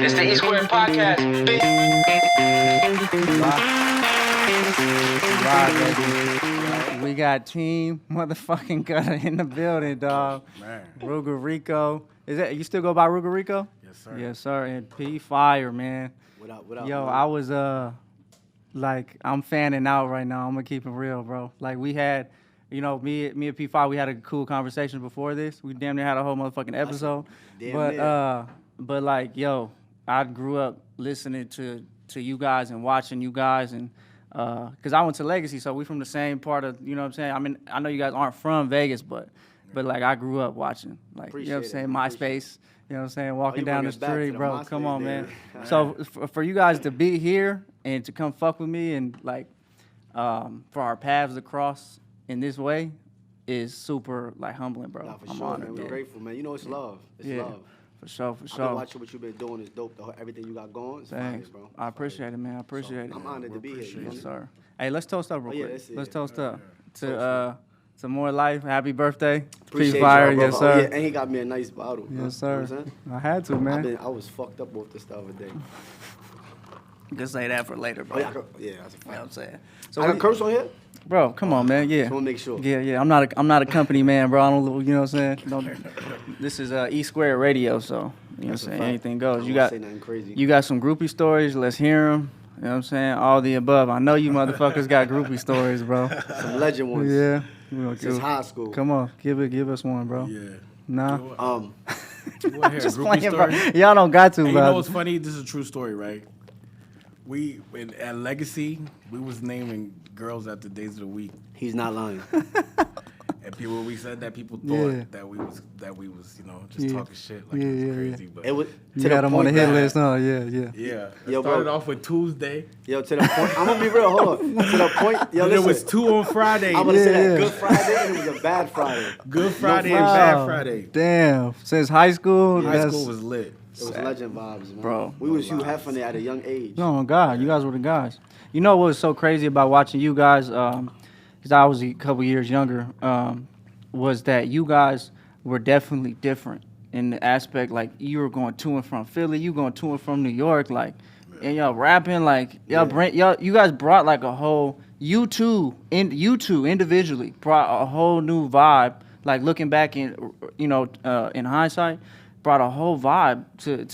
It's the E Square Podcast. Live, baby. We got Team motherfucking Gutter in the building, dog. Man. Ruga Rico. Is that you still go by Ruga Rico? Yes, sir. Yes, sir. And P Fire, man. What up? Yo, man? I was like I'm fanning out right now. I'm gonna keep it real, bro. Like we had, me and P5, we had a cool conversation before this. We damn near had a whole motherfucking episode. But like, yo, I grew up listening to you guys and watching you guys, and because I went to Legacy, so we from the same part of, you know what I'm saying? I mean, I know you guys aren't from Vegas, but like I grew up watching, like, Appreciate you know what I'm saying, MySpace, you know what I'm saying, walking you down bring the us back to street, the bro. MySpace Come on, there. man. So for you guys to be here and to come fuck with me and like for our paths to cross in this way is super like humbling, bro. Nah, for I'm sure, honored, man. We're yeah. grateful, man. You know it's love. It's Yeah. love. For sure. I've been watching what you've been doing. It's dope. Everything you got going. It's Thanks, fire, bro. I appreciate it, man. I appreciate it. I'm honored to be here. You know? Yes, sir. Hey, let's toast up real Oh, yeah, quick. that's it. Let's toast up to more life. Happy birthday, Appreciate P Fire. y'all, Yes, brother. sir. Oh, yeah, and he got me a nice bottle. Yes, You know sir. what I'm saying? I had to, man. I was fucked up with this the other day. You can say that for later, bro. Oh, yeah, that's a You know what I'm fact. saying? So I got curse on here? Bro, come on, man. Yeah. Just wanna make sure. Yeah. I'm not a company man, bro. I don't. You know what I'm saying? This is E Squared Radio, so you know what I'm That's a saying. fact. Anything I goes. don't You wanna got say nothing crazy. you got some groupie stories. Let's hear them. You know what I'm saying? All the above. I know you motherfuckers got groupie stories, bro. Some legend ones. Yeah. We gonna Since give- high school. Come on, give us one, bro. Yeah. Nah. You wanna hear a Just groupie playing, bro. story? Y'all don't got to, Hey, you bro. know what's funny? This is a true story, right? At Legacy, we was naming girls after days of the week, He's not lying. and when we said that, people thought Yeah. that we was just Yeah. talking shit like Yeah, it was yeah, crazy. But It was You to got the him on the point hit that- list, huh? Yeah. yeah, it Yo, started bro. off with Tuesday, Yo, to the point. I'm gonna be real. Hold on. To the point. Yo, and it listen. was 2 on Friday. I'm gonna say Yeah. that Good Friday and it was a bad Friday. Good Friday and Wow. Bad Friday. Damn. Since high school, High that's- school was lit. It was legend vibes, man. Bro. We was Hugh Hefner at a young age. No, God, you guys were the guys. You know what was so crazy about watching you guys, because I was a couple years younger, was that you guys were definitely different in the aspect, like, you were going to and from Philly, you going to and from New York, like, and y'all rapping, like, you guys brought, like, a whole, you two individually brought a whole new vibe, like, looking back in, in hindsight, brought a whole vibe to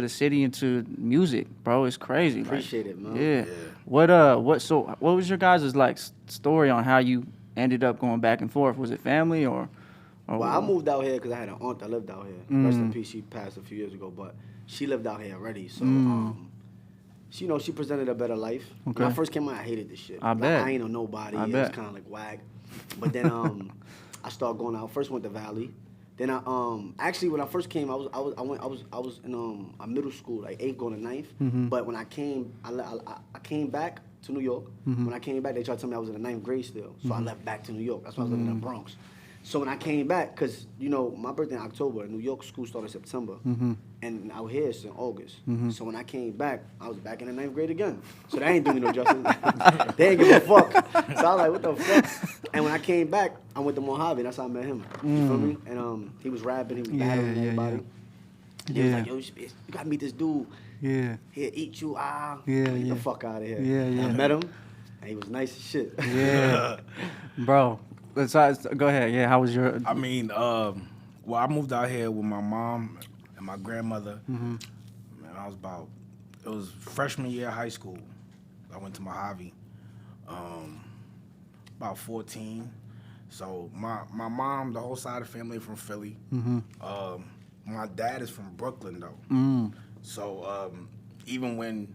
the city and to music, bro. It's crazy. Like, Appreciate it, man. yeah. What was your guys' like story on how you ended up going back and forth? Was it family or Well, I moved out here because I had an aunt that lived out here. Rest in peace. She passed a few years ago, but she lived out here already. So, she presented a better life. Okay. When I first came out, I hated this shit. I bet. I ain't know nobody. I It bet. was kind of like whack. But then I started going out. First went to Valley. Then I actually when I first came, I was in a middle school, like 8th going to 9th. But when I came, I came back to New York. When I came back, they tried to tell me I was in the 9th grade still. So I left back to New York. That's why I was living in the Bronx. So when I came back, because, my birthday in October, New York school started in September, and out here it's in August. So when I came back, I was back in the 9th grade again. So they ain't doing me no justice. They ain't give a fuck. So I was like, what the fuck? And when I came back, I went to Mojave, that's how I met him. You feel me? And he was rapping, he was battling everybody. And he was like, yo, you gotta meet this dude. Yeah. He'll eat you, get Yeah. the fuck out of here. Yeah. I met him, and he was nice as shit. Yeah. Bro. Go ahead. Yeah, how was your I mean, I moved out here with my mom and my grandmother. Man, it was freshman year of high school. I went to Mojave, about 14. So my mom, the whole side of the family from Philly. My dad is from Brooklyn though. So even when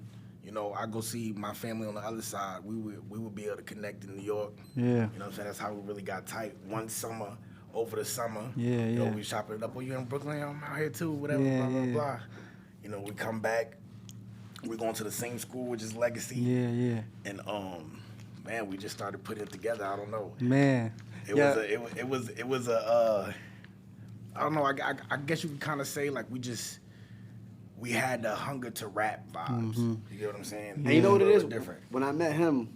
I go see my family on the other side, we would be able to connect in New York. Yeah. You know what I'm saying? That's how we really got tight. One summer, over the summer. Yeah. We chopping it up. Oh, you in Brooklyn? I'm out here too, whatever, Yeah, blah, blah, yeah. blah. We come back. We're going to the same school, which is Legacy. Yeah. And, man, we just started putting it together. I don't know. Man. It was a I don't know, I guess you could kind of say, like, we had the hunger to rap vibes. You get what I'm saying? And you know what it is? Different. When I met him,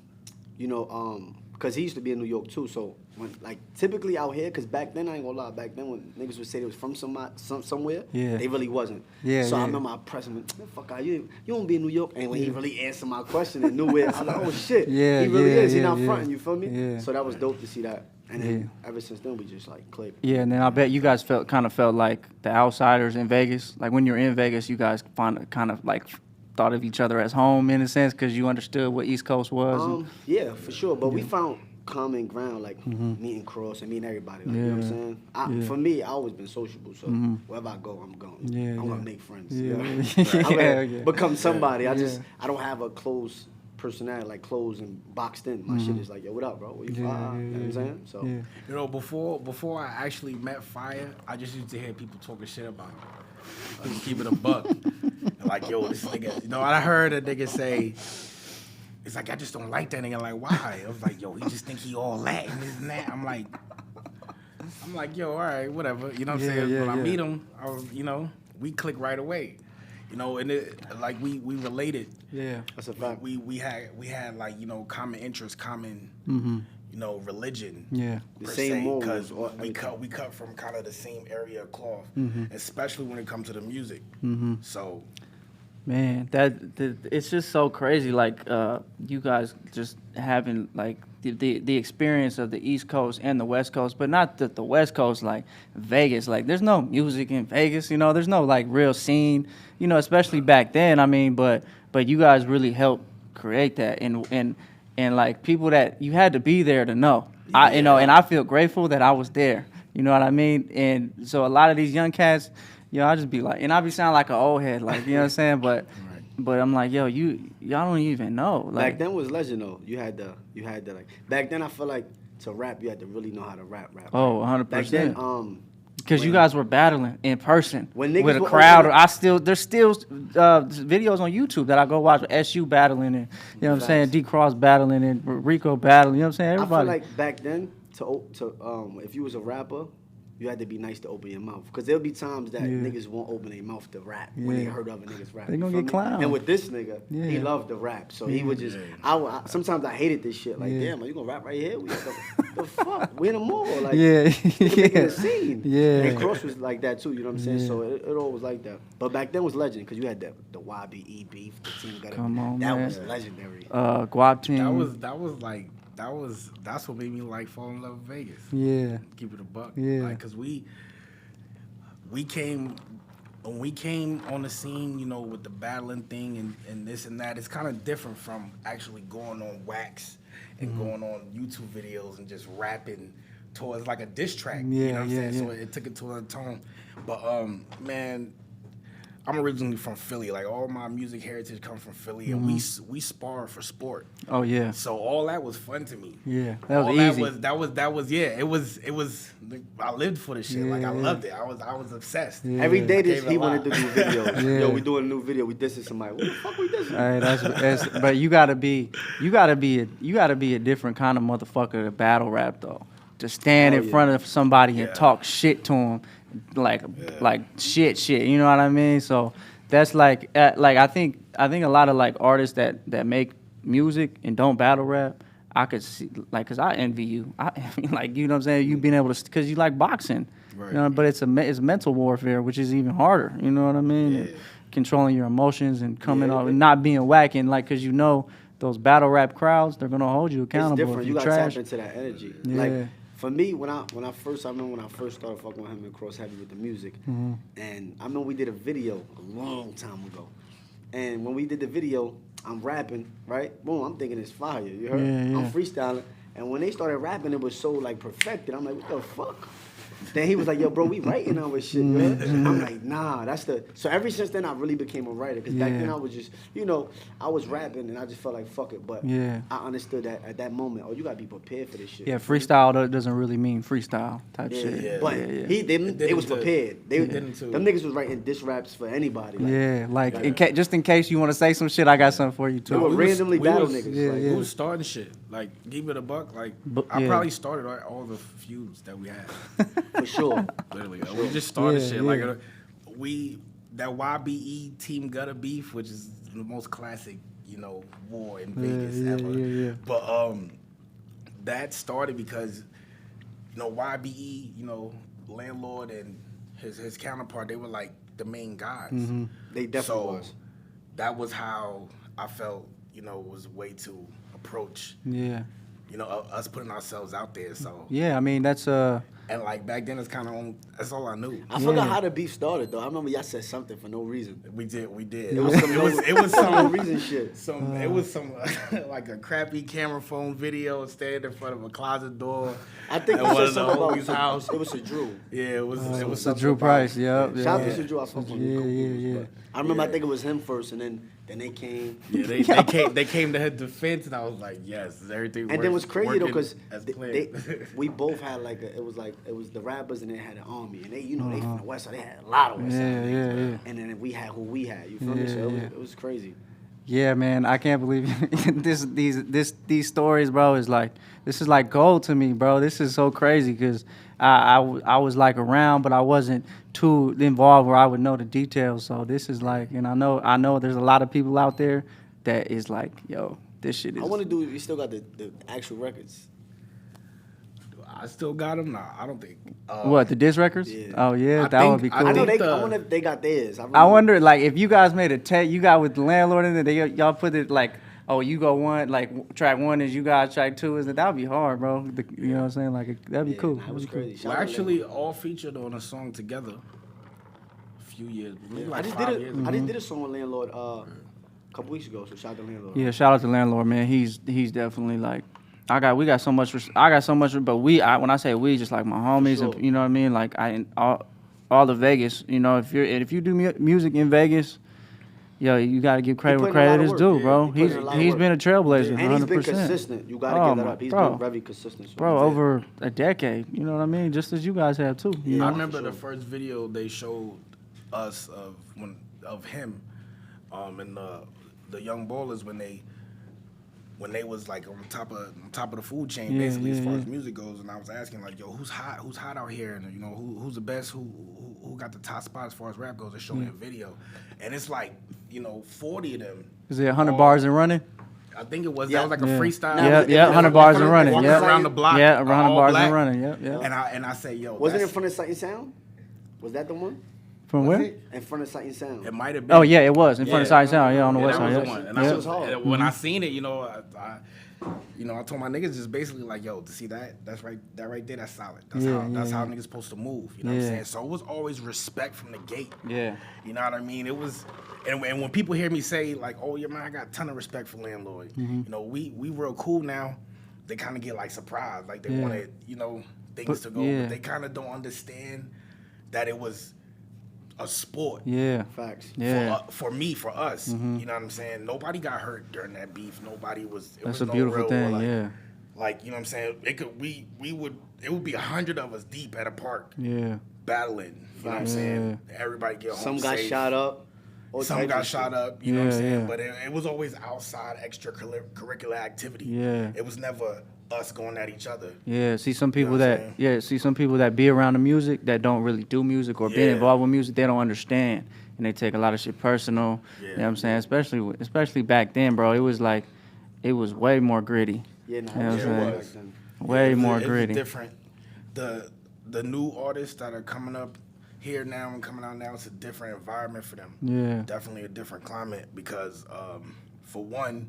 because he used to be in New York too. So when like typically out here, because back then I ain't gonna lie, back then when niggas would say they was from somewhere, Yeah. they really wasn't. Yeah, So I yeah. remember I pressed him, fuck out you don't be in New York. And when he really answered my question and knew where, I was like, oh shit, Yeah, he really yeah, is. He yeah, not yeah. fronting. You feel me? Yeah. So that was dope to see that. And then ever since then we just like clicked. Yeah, and then I bet you guys kind of felt like the outsiders in Vegas. Like when you're in Vegas, you guys kind of like thought of each other as home in a sense because you understood what East Coast was. Yeah, for sure. But we found common ground, like meeting Cross and meeting everybody. Like, you know what I'm saying? For me, I always been sociable, so wherever I go, I'm going. Yeah, I'm yeah. gonna make friends. Yeah. You know? Yeah, I'm gonna yeah. become somebody. I Yeah. don't have a closed personality, like closed and boxed in. My shit is like, yo, what up, bro? What you fly? You know what I'm saying? So Yeah. You know, before I actually met Fire, I just used to hear people talking shit about him. Like, keep it a buck. Like, yo, this nigga. You know, I heard a nigga say, it's like, I just don't like that nigga. Like, why? I was like, yo, he just think he all that and this and that. I'm like, yo, all right, whatever. You know what I'm saying? Yeah, When I yeah. meet him, we click right away. You know, and like we related. Yeah. that's a fact. We had like, you know, common interests, common you know, religion. Yeah. The per same se, morals because or we everything. cut from kind of the same area of cloth, especially when it comes to the music. So Man, it's just so crazy. Like you guys just having like the experience of the East Coast and the West Coast, but not the West Coast, like Vegas. Like there's no music in Vegas, you know. There's no like real scene, you know, especially back then. I mean, but you guys really helped create that, and like people that you had to be there to know. You know, and I feel grateful that I was there. You know what I mean? And so a lot of these young cats, yo, I just be like, and I be sounding like an old head, like, you know what I'm saying? But I'm like, yo, y'all don't even know. Like, Back then was legend though. You had to like back then I feel like to rap you had to really know how to rap. oh, Back 100%. then, Because you guys were battling in person When niggas with a were crowd. opening- There's still videos on YouTube that I go watch with SU battling and, you know what I'm saying, Facts. D Cross battling and Rico battling, you know what I'm saying? I Everybody. feel like back then if you was a rapper, you had to be nice to open your mouth. Because there'll be times that niggas won't open their mouth to rap when they Yeah. heard other niggas rap. They you gonna feel get me? clowned. And with this nigga, he Yeah. loved to rap. So he would just, sometimes I hated this shit. Like, damn, you gonna rap right here? The fuck? We in the mall. Like, Yeah. nigga making a scene. Yeah. And Cross was like that too, you know what I'm saying? So it all was like that. But back then was legend because you had the YBE beef, the team got Come on, that man. was legendary. Guap team. that's what made me like fall in love with Vegas. Yeah. Keep it a buck. Yeah. Like, cause we came when we came on the scene, you know, with the battling thing and this and that. It's kind of different from actually going on wax and going on YouTube videos and just rapping towards like a diss track. You know what I'm saying? So it took it to another tone. But man, I'm originally from Philly. Like all my music heritage comes from Philly, and we spar for sport. Oh, yeah. So all that was fun to me. Yeah. That was All easy. That was yeah. It was. I lived for the shit. Like I loved it. I was obsessed. Yeah. Every day Gave it he a wanted to lot. do videos. Yeah. Yo, we doing a new video. We dissing somebody. What the fuck we dissing? Hey, that's but you gotta be a different kind of motherfucker to battle rap though. To stand in front of somebody and talk shit to him, like shit. You know what I mean? So that's like I think a lot of like artists that make music and don't battle rap. I could see like cause I envy you. I mean like you know what I'm saying. You being able to cause you like boxing, Right. you know. But it's mental warfare, which is even harder. You know what I mean? And controlling your emotions and coming off and not being whack and like cause you know those battle rap crowds they're gonna hold you accountable. It's different. If You you gotta trash. tap into that energy. Yeah. Like for me, I remember when I first started fucking with him and Cross Heavy with the music, and I remember we did a video a long time ago, and when we did the video, I'm rapping, right? Boom, I'm thinking it's fire. You heard? Yeah. I'm freestyling, and when they started rapping, it was so like perfected. I'm like, what the fuck? Then he was like, yo, bro, we writing our shit, you heard? I'm like, nah, that's the... So ever since then, I really became a writer. Because back then, I was just, you know, I was rapping, and I just felt like, fuck it. But I understood that at that moment, oh, you got to be prepared for this shit. Yeah, freestyle doesn't really mean freestyle type shit. yeah. But they was prepared. Them niggas was writing diss raps for anybody. Like, just in case you want to say some shit, I got something for you They too. were randomly battle was- niggas. yeah, like, We was starting shit. Like, give it a buck. Like, I probably started all the feuds that we had. For sure. Literally. We just started Yeah, shit. yeah. Like, that YBE Team Gutter beef, which is the most classic, you know, war in Vegas ever. yeah. But that started because, YBE, landlord and his counterpart, they were like the main guys. They definitely So was. that was how I felt, was a way to approach, Yeah. us putting ourselves out there. So Yeah, I mean that's and like back then, that's all I knew. I forgot how the beef started though. I remember y'all said something for no reason. We did. It was some it was no some reason shit. it was some like a crappy camera phone video standing in front of a closet door. I think at you one said of the something homies' about house. It was a Drew. Yeah, it was it's something Drew about- Price. Yep. Shout out to Drew. I fuck with him. Yeah. I remember. I think it was him first, and then they came. Yeah, they came to her defense, and I was like, yes, everything. And then what's crazy though, because as planned. we both had it was the rappers and they had an army, and they they from the West Side, they had a lot of West Side niggas. Yeah. And then we had who we had. You feel me? So Yeah. it was crazy. Yeah, man, I can't believe these stories, bro. This is like gold to me, bro. This is so crazy because I was like around, but I wasn't too involved where I would know the details. So this is like, and I know there's a lot of people out there that is like, yo, this shit is. I want to do. You still got the actual records. I still got them. Nah, I don't think. What, the diss records? Yeah. Oh yeah, I that think- would be I cool. I know think I wonder if they got theirs. I wonder, like, if you guys made a tape, you got with the landlord in it, y'all put it like, oh, you go one, like track one is you guys, track two is that would be hard, bro. You know what I'm saying? Like, that'd be cool. That was That'd be cool. crazy. We're Shout out to actually all featured on a song together. A few years, maybe them. like I just 5 did years it. ago. I just did a song with Landlord a couple weeks ago. So shout out to Landlord. Yeah, shout out to landlord, man. He's definitely like, I got so much, but when I say we, just like my homies, sure. and you know what I mean. Like all the Vegas, if you do music in Vegas, yo, you gotta give credit where put in a lot credit of is work. due, bro. He put in a lot of He's work. been a trailblazer, And he's 100%. been consistent. You gotta Oh, give that my- up. He's bro. been very consistent. So Bro, over a decade, you know what I mean? Just as you guys have too. You know? I remember the first video they showed us of him, and the young ballers when they was like on top of the food chain, Yeah, basically, as yeah, far yeah. as music goes. And I was asking like, yo, who's hot out here, and who's the best, who got the top spot as far as rap goes. They showed me a video, and it's like 40 of them. Is it 100 all- bars and running? I think it was Yeah. that was like a Yeah. freestyle. Yeah, it yeah, was 100 bars and walking running. Walking Yeah, around the block. yeah, around all the bars black. and running. Yep, yep. And I say, yo, Was it in that's- front of Sight and Sound? Was that the one? From was where? it? In front of Sight and Sound. It might have been. Oh yeah, it was in front of Yeah. Side Sound. Yeah, on the Yeah, west that side. was Yeah. the one. And Yeah. I was hard. and when I seen it, I told my niggas just basically like, yo, to see that right there, that's solid. That's Yeah, how yeah. niggas supposed to move. You know what I'm Yeah. saying? So it was always respect from the gate. Yeah. You know what I mean? It was, and when people hear me say like, oh yeah, man, I got a ton of respect for Landlord. We real cool now. They kind of get like surprised, like they Yeah. wanted things But- to go, yeah. but they kind of don't understand that it was a sport. Yeah. Facts. Yeah. For us, you know what I'm saying? Nobody got hurt during that beef. Nobody was. It That's was a beautiful real, thing. like, Yeah. Like, you know what I'm saying? It would be 100 of us deep at a park Yeah. battling. You know what I'm saying? Everybody get home Some got safe. shot up. all Some types got of shot shit. up. You know what I'm Yeah, saying? yeah. But it was always outside extracurricular activity. Yeah. It was never us going at each other. Yeah, see some people what I'm that some people that be around the music that don't really do music or been Yeah. involved with music, they don't understand and they take a lot of shit personal. Yeah. You know what I'm saying? Especially back then, bro. It was way more gritty. Yeah, nah, You know what I'm Yeah, saying? it was. Way It was- more it was gritty. different. The new artists that are coming up here now and coming out now, it's a different environment for them. Yeah. Definitely a different climate because, for one,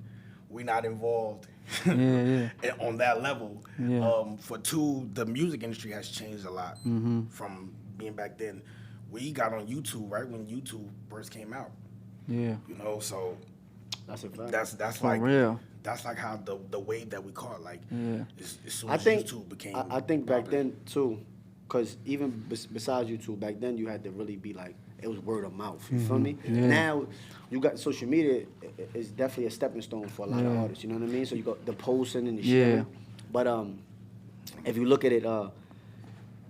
we're not involved Yeah, on that level. Yeah. For two, the music industry has changed a lot Mm-hmm. from being back then. We got on YouTube right when YouTube first came out, Yeah. so That's a fact. that's For like real. that's like how the wave that we caught, like Yeah. as soon I as think YouTube became. I think back popular. then too, because even besides YouTube, back then you had to really be like it was word of mouth. You feel me? Yeah. Now you got social media is definitely a stepping stone for a lot of Yeah. artists. You know what I mean? So you got the posting and the Yeah. sharing. But if you look at it,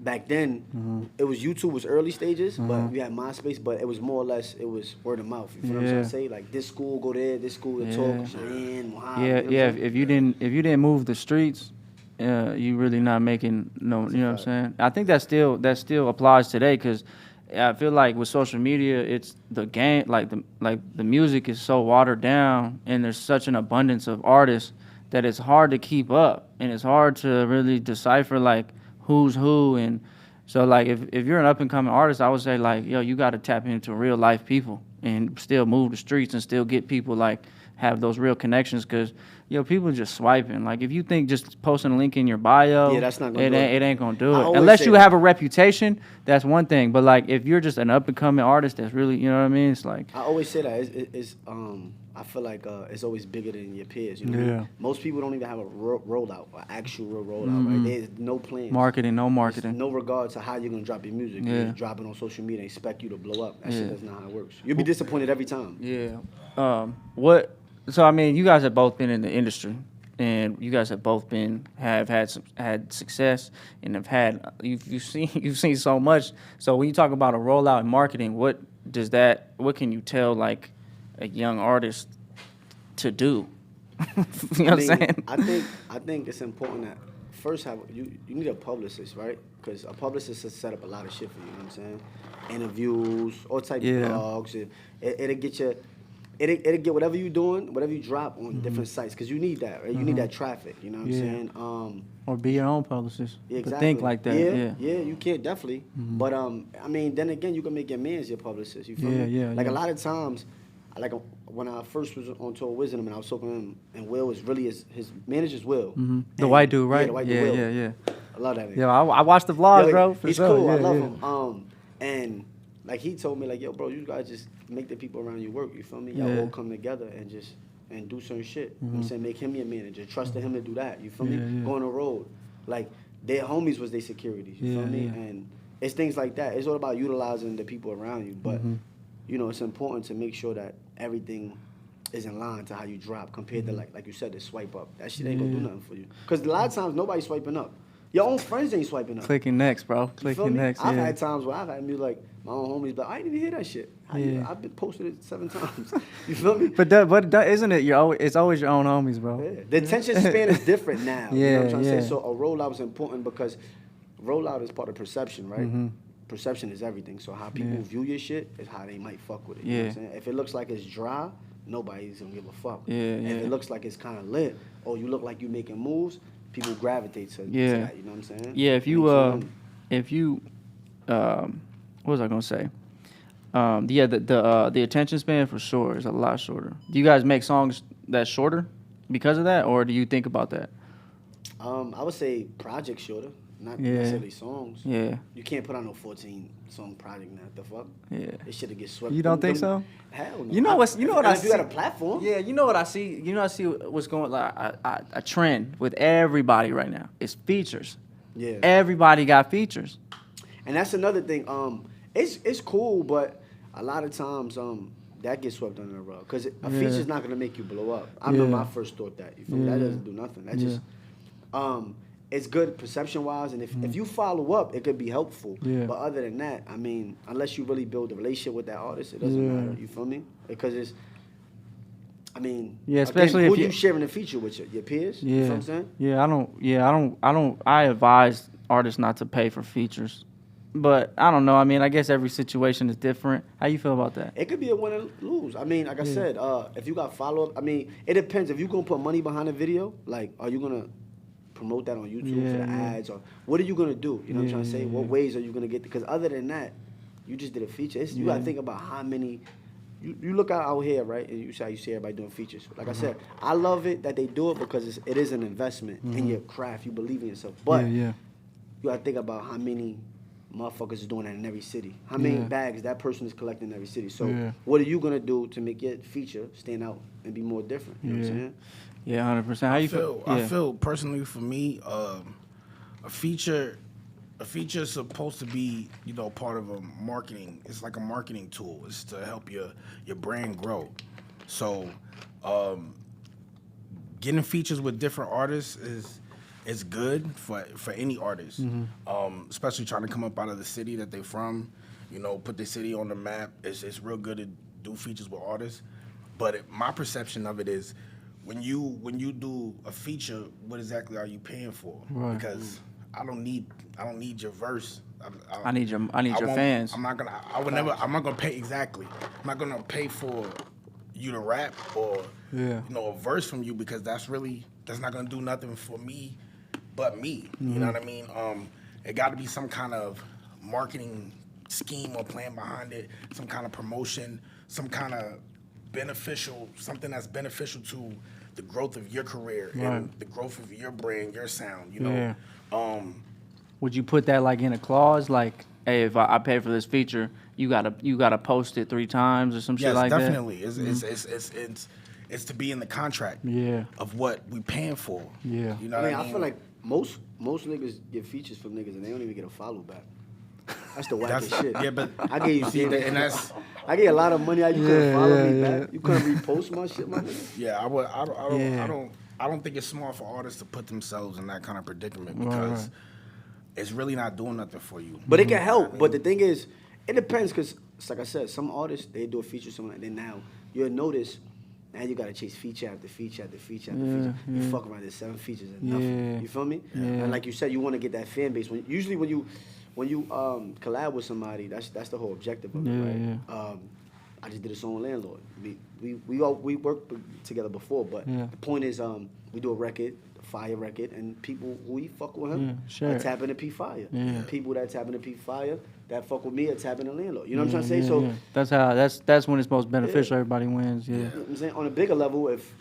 back then it was YouTube was early stages, but we had MySpace, but it was more or less it was word of mouth. You feel what I'm trying Yeah. to say? Like this school go there, this school to Yeah. talk, Cheyenne, Muhammad. Yeah, you know what I'm yeah. saying? If you didn't move the streets, you really not making no. You know what I'm saying? I think that still applies today because I feel like with social media, it's the game. Like the music is so watered down, and there's such an abundance of artists that it's hard to keep up, and it's hard to really decipher like who's who. And so like if you're an up and coming artist, I would say like, yo, you got to tap into real life people and still move the streets and still get people like have those real connections, because people just swiping. Like if you think just posting a link in your bio, Yeah, that's not gonna do it. it ain't gonna do I it always unless say you that. have a reputation. That's one thing, but like if you're just an up and coming artist that's really, you know what I mean, it's like I always say that it's I feel like it's always bigger than your peers. You know what I mean? Yeah. Most people don't even have a rollout, an actual real rollout. Right? There's no plans. marketing, no marketing. There's no regard to how you're gonna drop your music. You Yeah. just drop it on social media and expect you to blow up. That Yeah. shit that's not how it works. You'll be disappointed every time. Yeah. What? So I mean, you guys have both been in the industry, and you guys have both had success, and have had you've seen so much. So when you talk about a rollout in marketing, what can you tell like a young artist to do? You know what I'm saying? I think it's important that first you need a publicist, right? Because a publicist has set up a lot of shit for you. You know what I'm saying? Interviews, all type of blogs. It'll get you. It'll get whatever you're doing, whatever you drop on different sites, because you need that, right? You need that traffic. You know what I'm saying? Or be your own publicist. Yeah, But exactly. think like that. Yeah, you can't definitely. But I mean, then again, you can make your man's your publicist. You feel me? Yeah, Like yeah. a lot of times, like when I first was on tour with him, and I was talking to him, and Will was really his manager's Will. The white dude, right? Yeah, the white dude Will. Yeah. I love that nigga. Yeah, I watched the vlogs, Yo, bro. For he's sure. cool. I Yeah, love yeah. him. And like he told me, like, yo, bro, you guys just make the people around you work. You feel me? Y'all Yeah. all come together and do certain shit. You know what I'm saying? Make him your manager. Trust him to do that. You feel me? Yeah. Go on the road. Like their homies was their security. You feel me? Yeah. And it's things like that. It's all about utilizing the people around you. But you know, it's important to make sure that everything is in line to how you drop compared to like you said, the swipe up. That shit ain't gonna do nothing for you. Cause a lot of times nobody's swiping up. Your own friends ain't swiping up. Clicking next, bro. You feel Clicking me? next. I've Yeah. had times where I've had music like my own homies, but I didn't even hear that shit. I've been posted it 7 times. You feel me? But isn't it? It's always your own homies, bro. Yeah. The attention span is different now. You know what I'm trying to Yeah. say? So a rollout is important because rollout is part of perception, right? Perception is everything. So how people view your shit is how they might fuck with it. You know what I'm saying? If it looks like it's dry, nobody's gonna give a fuck. Yeah, If yeah. it looks like it's kind of lit, or you look like you making moves, people gravitate to that. You know what I'm saying? Yeah, Makes you money. if you, what was I gonna say? The attention span for sure is a lot shorter. Do you guys make songs that's shorter because of that, or do you think about that? I would say project shorter, not Yeah. necessarily songs. Yeah, You can't put out no 14-song project now. The fuck? yeah. It should get swept. You don't think so? Hell no. You know what I If you got a see- platform. Yeah, you know what I see. I see what's going like a trend with everybody right now. It's features. Yeah. Everybody got features. And that's another thing. It's cool, but a lot of times that gets swept under the rug because a feature's not gonna make you blow up. I remember I first thought that. You feel me? That doesn't do nothing. That just it's good perception wise, and if you follow up, it could be helpful. Yeah. But other than that, I mean, unless you really build a relationship with that artist, it doesn't matter. You feel me? Because it's, I mean, Yeah, again, especially who if you you- sharing the feature with your peers. Yeah. You know what I'm saying? Yeah, I advise artists not to pay for features. But I don't know. I mean, I guess every situation is different. How you feel about that? It could be a win or lose. I mean, like I said, if you got follow up, I mean, it depends. If you're gonna put money behind a video, like, are you gonna promote that on YouTube for the ads, or what are you gonna do? You know what I'm trying to say? What ways are you gonna get? Because other than that, you just did a feature. You gotta think about how many. You look out here, right, and you see everybody doing features. Like I said, I love it that they do it because it is an investment in your craft. You believe in yourself, but you gotta think about how many motherfuckers is doing that in every city. How many bags that person is collecting in every city. So what are you gonna do to make your feature stand out and be more different? You know what I'm saying? Yeah, 100%. How you feel? I feel personally for me, a feature is supposed to be, part of a marketing. It's like a marketing tool. It's to help your brand grow. So, getting features with different artists is good for any artist, especially trying to come up out of the city that they're from. Put the city on the map. It's real good to do features with artists. But my perception of it is, when you do a feature, what exactly are you paying for? Right. Because I don't need your verse. I need your won't- fans. I'm not gonna pay exactly. I'm not gonna pay for you to rap or a verse from you, because that's really that's not gonna do nothing for me, but me. Mm-hmm. You know what I mean? It got to be some kind of marketing scheme or plan behind it, some kind of promotion, some kind of something that's beneficial to the growth of your career and the growth of your brand, your sound. You know. Yeah. Would you put that like in a clause, like, hey, if I pay for this feature, you gotta post it 3 times or some shit like definitely. that? It's to be in the contract Yeah. of what we paying for. Yeah. You know I what mean, I I mean? feel like most niggas get features from niggas and they don't even get a follow back. That's the wackest shit. Yeah, but I gave you see, and that's I get a lot of money out. You couldn't follow me yeah. back. You couldn't repost my shit, my nigga. yeah. Yeah. I don't think it's smart for artists to put themselves in that kind of predicament Right, because right. it's really not doing nothing for you. But it can help. But the thing is, it depends because, like I said, some artists they do a feature, something, and then now you'll notice. Now you gotta chase feature after feature after feature after feature. You fuck around, there's 7 features and nothing. Yeah. You feel me? Yeah. And like you said, you want to get that fan base. Usually when you collab with somebody, that's the whole objective of it, right? Yeah. I just did a song with Landlord. We worked together before, but Yeah. the point is, we do a record, a fire record, and people who we fuck with him Yeah, sure. are tapping the P Fire. Yeah. People that tapping the P Fire that fuck with me are tapping the Landlord. You know what I'm trying to say? So. That's when it's most beneficial. Everybody wins. Yeah. You know what I'm saying? On a bigger level, if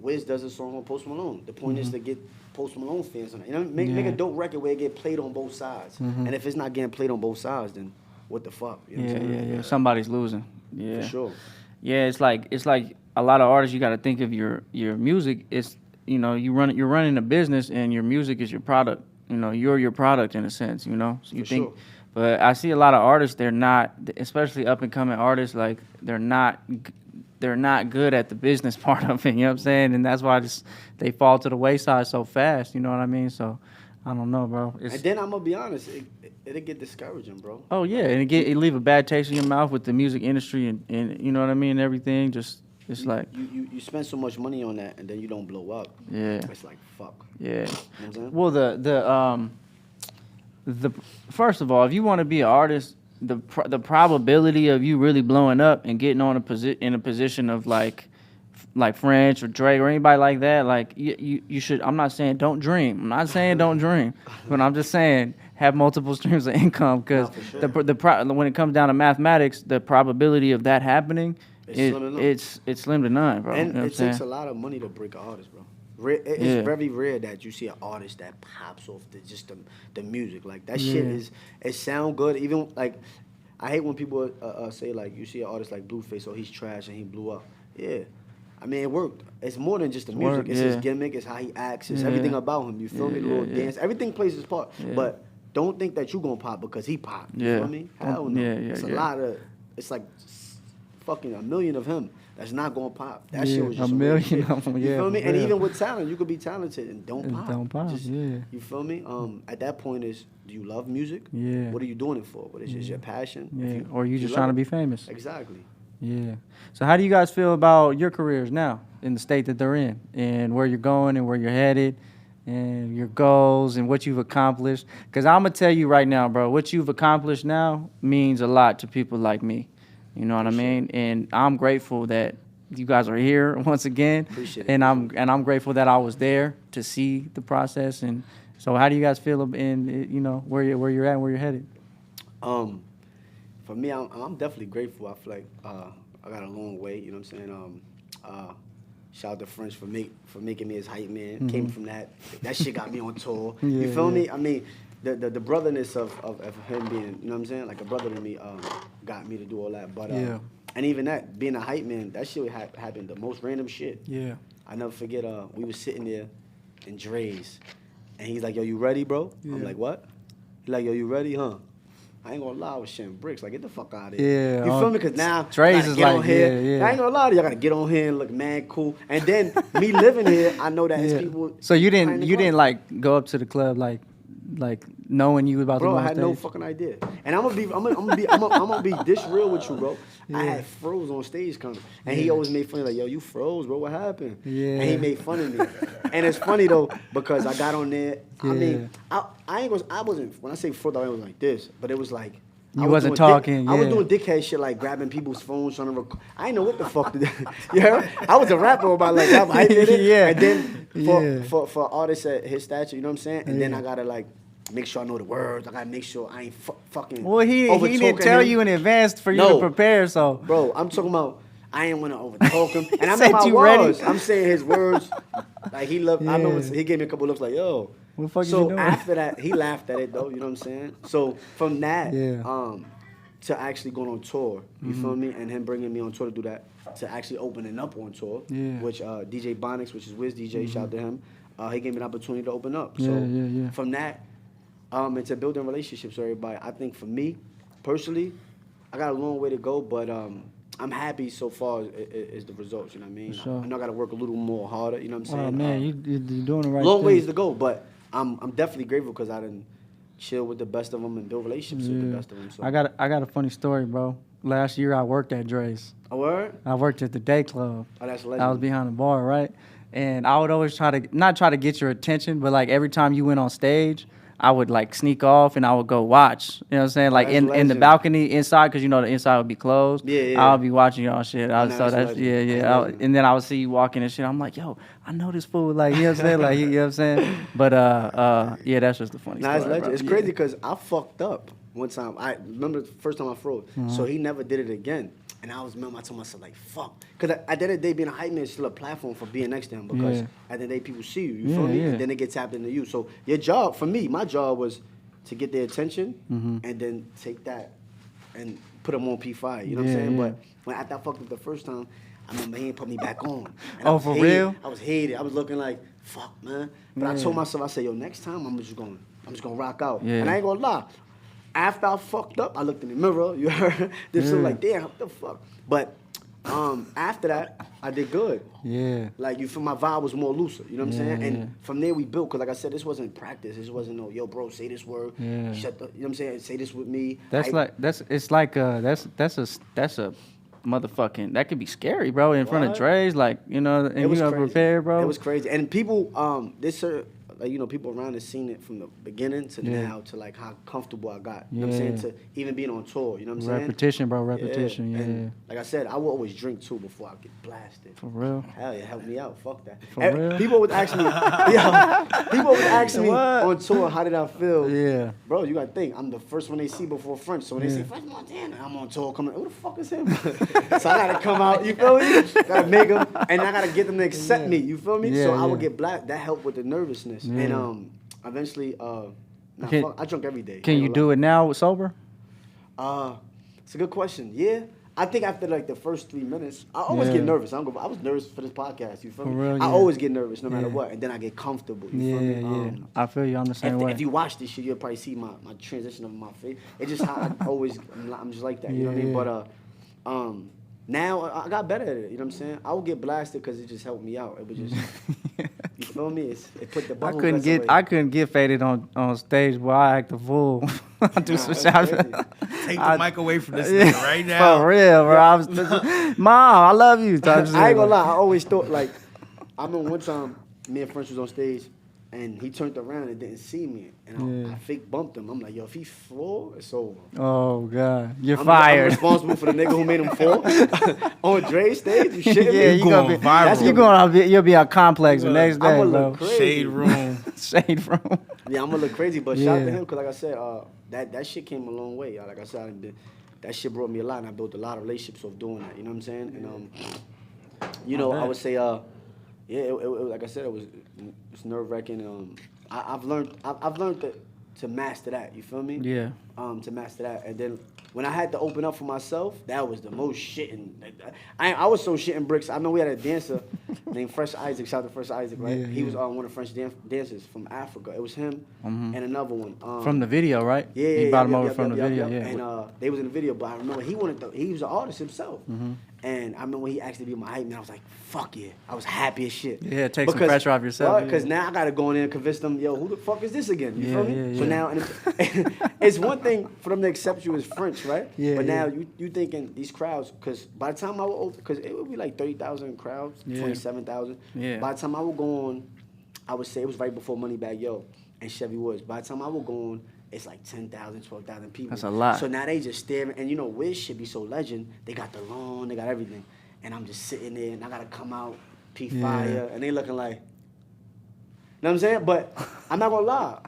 Wiz does a song on Post Malone, the point is to get Post Malone fans on it. You know, make a dope record where it get played on both sides. And if it's not getting played on both sides, then what the fuck? You know what I'm saying? Yeah. Somebody's losing. Yeah. For sure. Yeah, it's like a lot of artists. You got to think of your music. It's you're running a business, and your music is your product. You're your product in a sense. So you For think. sure. But I see a lot of artists. They're not, especially up and coming artists. Like they're not good at the business part of it. You know what I'm saying? And that's why they fall to the wayside so fast. You know what I mean? So I don't know, bro. And then I'm gonna be honest, it'll get discouraging, bro. Oh yeah, and it leave a bad taste in your mouth with the music industry and you know what I mean, and everything. Just it's like You spend so much money on that and then you don't blow up. Yeah. It's like fuck. yeah. You know what I'm saying? Well, the first of all, if you want to be an artist, the probability of you really blowing up and getting on in a position of like French or Drake or anybody like that, like you should. I'm not saying don't dream. I'm not saying don't dream, but I'm just saying have multiple streams of income because when it comes down to mathematics, the probability of that happening it's slim to none, bro. And you know it takes a lot of money to break an artist, bro. It's very rare that you see an artist that pops off the music. Like that shit it sound good. Even like I hate when people say like you see an artist like Blueface, he's trash and he blew up. Yeah. I mean, it worked. It's more than just the music. It's his gimmick. It's how he acts. It's everything about him. You feel me? The little dance. Everything plays its part. But don't think that you gonna pop because he popped. You feel me? Hell no. It's a lot of. It's like fucking a million of him that's not gonna pop. That shit was just a million shit. of them. You feel me? And real. even with talent, you could be talented and don't And pop. don't pop, yeah. You feel me? At that point, do you love music? Yeah. What are you doing it for? What is just your passion? Yeah. Or you just love trying to it. be famous. Exactly. Yeah. So how do you guys feel about your careers now in the state that they're in and where you're going and where you're headed and your goals and what you've accomplished? Because I'm going to tell you right now, bro, what you've accomplished now means a lot to people like me. You know what I mean? And I'm grateful that you guys are here once again. Appreciate it. And I'm grateful that I was there to see the process. And so how do you guys feel in where you're at and where you're headed? For me, I'm definitely grateful. I feel like I got a long way. You know what I'm saying? Shout out to French for making me his hype man. Mm-hmm. Came from that. That shit got me on tour. You feel me? I mean, the brotherness of him being, you know what I'm saying, like a brother to me, got me to do all that. But and even that, being a hype man, that shit happened the most random shit. Yeah. I never forget. We was sitting there in Dre's, and he's like, "Yo, you ready, bro?" I'm like, "What?" He's like, "Yo, you ready, huh?" I ain't gonna lie, I was shitting bricks. Like, get the fuck out of here. Yeah, You feel me? Because now, Dre's I gotta is get like, on here. yeah. I ain't gonna lie to you, I gotta get on here and look mad cool. And then, me living here, I know that it's people. So you behind didn't the club. like go up to the club like knowing you was about to Bro, go I on had no stage? fucking idea. And I'm gonna be this real with you, bro. I had froze on stage coming, and he always made fun of like, "Yo, you froze, bro. What happened?" Yeah. And he made fun of me. And it's funny though because I got on there. I mean, I wasn't when I say froze, I was like this, but it was like You wasn't talking, I was yeah. doing dickhead shit like grabbing people's phones, trying to record. I didn't know what the fuck to do. You heard? I was a rapper about like that. I did it. Yeah. And then Yeah. for artists at his stature, you know what I'm saying? And then Yeah. I gotta like make sure I know the words. I gotta make sure I ain't fucking. Well, he didn't over-talking tell him. you in advance for you No. to prepare, so. Bro, I'm talking about I ain't want to overtalk him, and I Said remember I you ready? was. I'm saying his words, like he loved. I remember Yeah. he gave me a couple looks like, "Yo." What the fuck is so you doing? after that, he laughed at it though. You know what I'm saying? So from that, Yeah. to actually going on tour, you Mm-hmm. feel me, and him bringing me on tour to do that, to actually opening up on tour, Yeah. which DJ Bonix, which is Wiz DJ, shout out to him. He gave me an opportunity to open up. Yeah, So yeah. from that, and to building relationships with everybody, I think for me, personally, I got a long way to go, but I'm happy so far is the results. You know what I mean? For sure. I know I got to work a little more harder. You know what I'm saying? Oh man, you're doing the right long thing. ways to go, but I'm definitely grateful because I done chill with the best of them and build relationships with the best of them. So. I got a funny story, bro. Last year I worked at Dre's. A word? I worked at the day club. Oh, that's I was legend. behind the bar, right? And I would always not try to get your attention, but like every time you went on stage, I would like sneak off and I would go watch. You know what I'm saying? Like That's in the legend. balcony inside, because you know the inside would be closed. Yeah, yeah. I would be watching y'all shit. know, So that's that's legend. yeah, That's yeah. legend. And then I would see you walking and shit. I'm like, yo, I know this fool. Like, you know what I'm saying? Like, you know what I'm saying? But yeah, that's just the funny Nah, story. it's legend. bro. It's Yeah. crazy because I fucked up one time. I remember the first time I froze. Mm-hmm. So he never did it again. And I told myself like, fuck. Because at the end of the day, being a hype man is still a platform for being next to him. Because Yeah. at the end of the day, people see you. You Yeah, feel me? yeah. And then they get tapped into you. So your job, for me, my job was to get their attention Mm-hmm. and then take that and put them on P5. You know what Yeah, I'm saying? yeah. But when after I fucked up the first time, I remember he ain't put me back on. And Oh, I was for hated. real? I was hated. I was looking like, fuck, man. But I Yeah. told myself, I said, yo, next time I'm just gonna rock out. Yeah. And I ain't gonna lie. After I fucked up, I looked in the mirror. You heard? This Yeah. was like, damn, what the fuck? But after that, I did good. Yeah. Like you feel my vibe was more looser. You know what I'm saying? Yeah, And yeah. from there we built. Cause like I said, this wasn't practice. This wasn't no, yo, bro, say this word. Yeah. Shut the. You know what I'm saying? Say this with me. That's a motherfucking, that could be scary, bro, in front of What? Dre's, like, you know, and It you was got crazy. prepared, bro. It was crazy. And people, this like, you know, people around us seen it from the beginning to Yeah. now to like how comfortable I got. You know what I'm Yeah. saying? To even being on tour. You know what I'm saying? Repetition, bro, repetition, yeah. And like I said, I will always drink too before I get blasted. For real. Hell yeah, help me out. Fuck that. For And real? People would ask me, people would ask me What? on tour, how did I feel? Yeah. Bro, you gotta think, I'm the first one they see before French. So when they Yeah. say French Montana, I'm on tour coming, who the fuck is him? So I gotta come out, you feel me? Gotta make them, and I gotta get them to accept me, you feel me? Yeah, So I would yeah. get black. That helped with the nervousness. Yeah. And eventually, Can- I drunk every day. Can you do it now sober? It's a good question. Yeah. I think after like the first 3 minutes, I always Yeah. get nervous. I was nervous for this podcast. You feel For me? real, I yeah. always get nervous no matter Yeah. what, and then I get comfortable. You Yeah, feel me? yeah. I feel you on the same way. If you watch this shit, you'll probably see my transition of my face. It's just how I always, I'm just like that. You know what I mean? Yeah. But now I got better at it. You know what I'm saying? I would get blasted because it just helped me out. It was just, you feel me? It put the bubble guts away. I couldn't get faded on stage, boy. I act a fool. I do Nah, some that's shots. crazy. Take the mic away from this nigga right now. For real, bro. I was, Mom, I love you. Type shit, I ain't gonna bro. lie. I always thought like, I remember one time me and French was on stage, and he turned around and didn't see me, and Yeah. I fake bumped him. I'm like, yo, if he fall, it's over. Oh God, you're I'm fired. responsible for the nigga who made him fall on Dre's stage. You shitting yeah, me? you going gonna be viral. you'll be on complex the next day, I'ma bro. look crazy. Shade room. Shade from. Yeah, I'm gonna look crazy, but shout out to Yeah. him because, like I said, that shit came a long way. Like I said, that shit brought me a lot, and I built a lot of relationships of doing that. You know what I'm saying? And you know, I would say, yeah, like I said, it's nerve wracking. I've learned to master that. You feel me? Yeah. To master that, and then when I had to open up for myself, that was the most shitting. I was so shitting bricks. I know we had a dancer named Fresh Isaac. Shout out to Fresh Isaac, right? Yeah, He was yeah. one of French dancers from Africa. It was him and another one. From the video, right? Yeah, He brought him over from the video, yeah. And they was in the video, but I remember he was an artist himself. And I remember when he asked to be my hype man, I was like, fuck yeah. I was happy as shit. Yeah, take some pressure off yourself, Because yeah. now I got to go in there and convince them, yo, who the fuck is this again? You Yeah, feel me? yeah, So yeah. now, and it's one thing for them to accept you as French, right? Yeah, But now yeah. you thinking these crowds, because by the time I would open, because it would be like 30,000 crowds, Yeah. 27,000. Yeah. By the time I would go on, I would say it was right before Moneybag Yo and Chevy Woods. By the time I would go on, it's like 10,000, 12,000 people. That's a lot. So now they just staring, and you know, Wiz should be so legend. They got the lawn, they got everything, and I'm just sitting there, and I gotta come out, P Fire, and they looking like, you know what I'm saying? But I'm not gonna lie.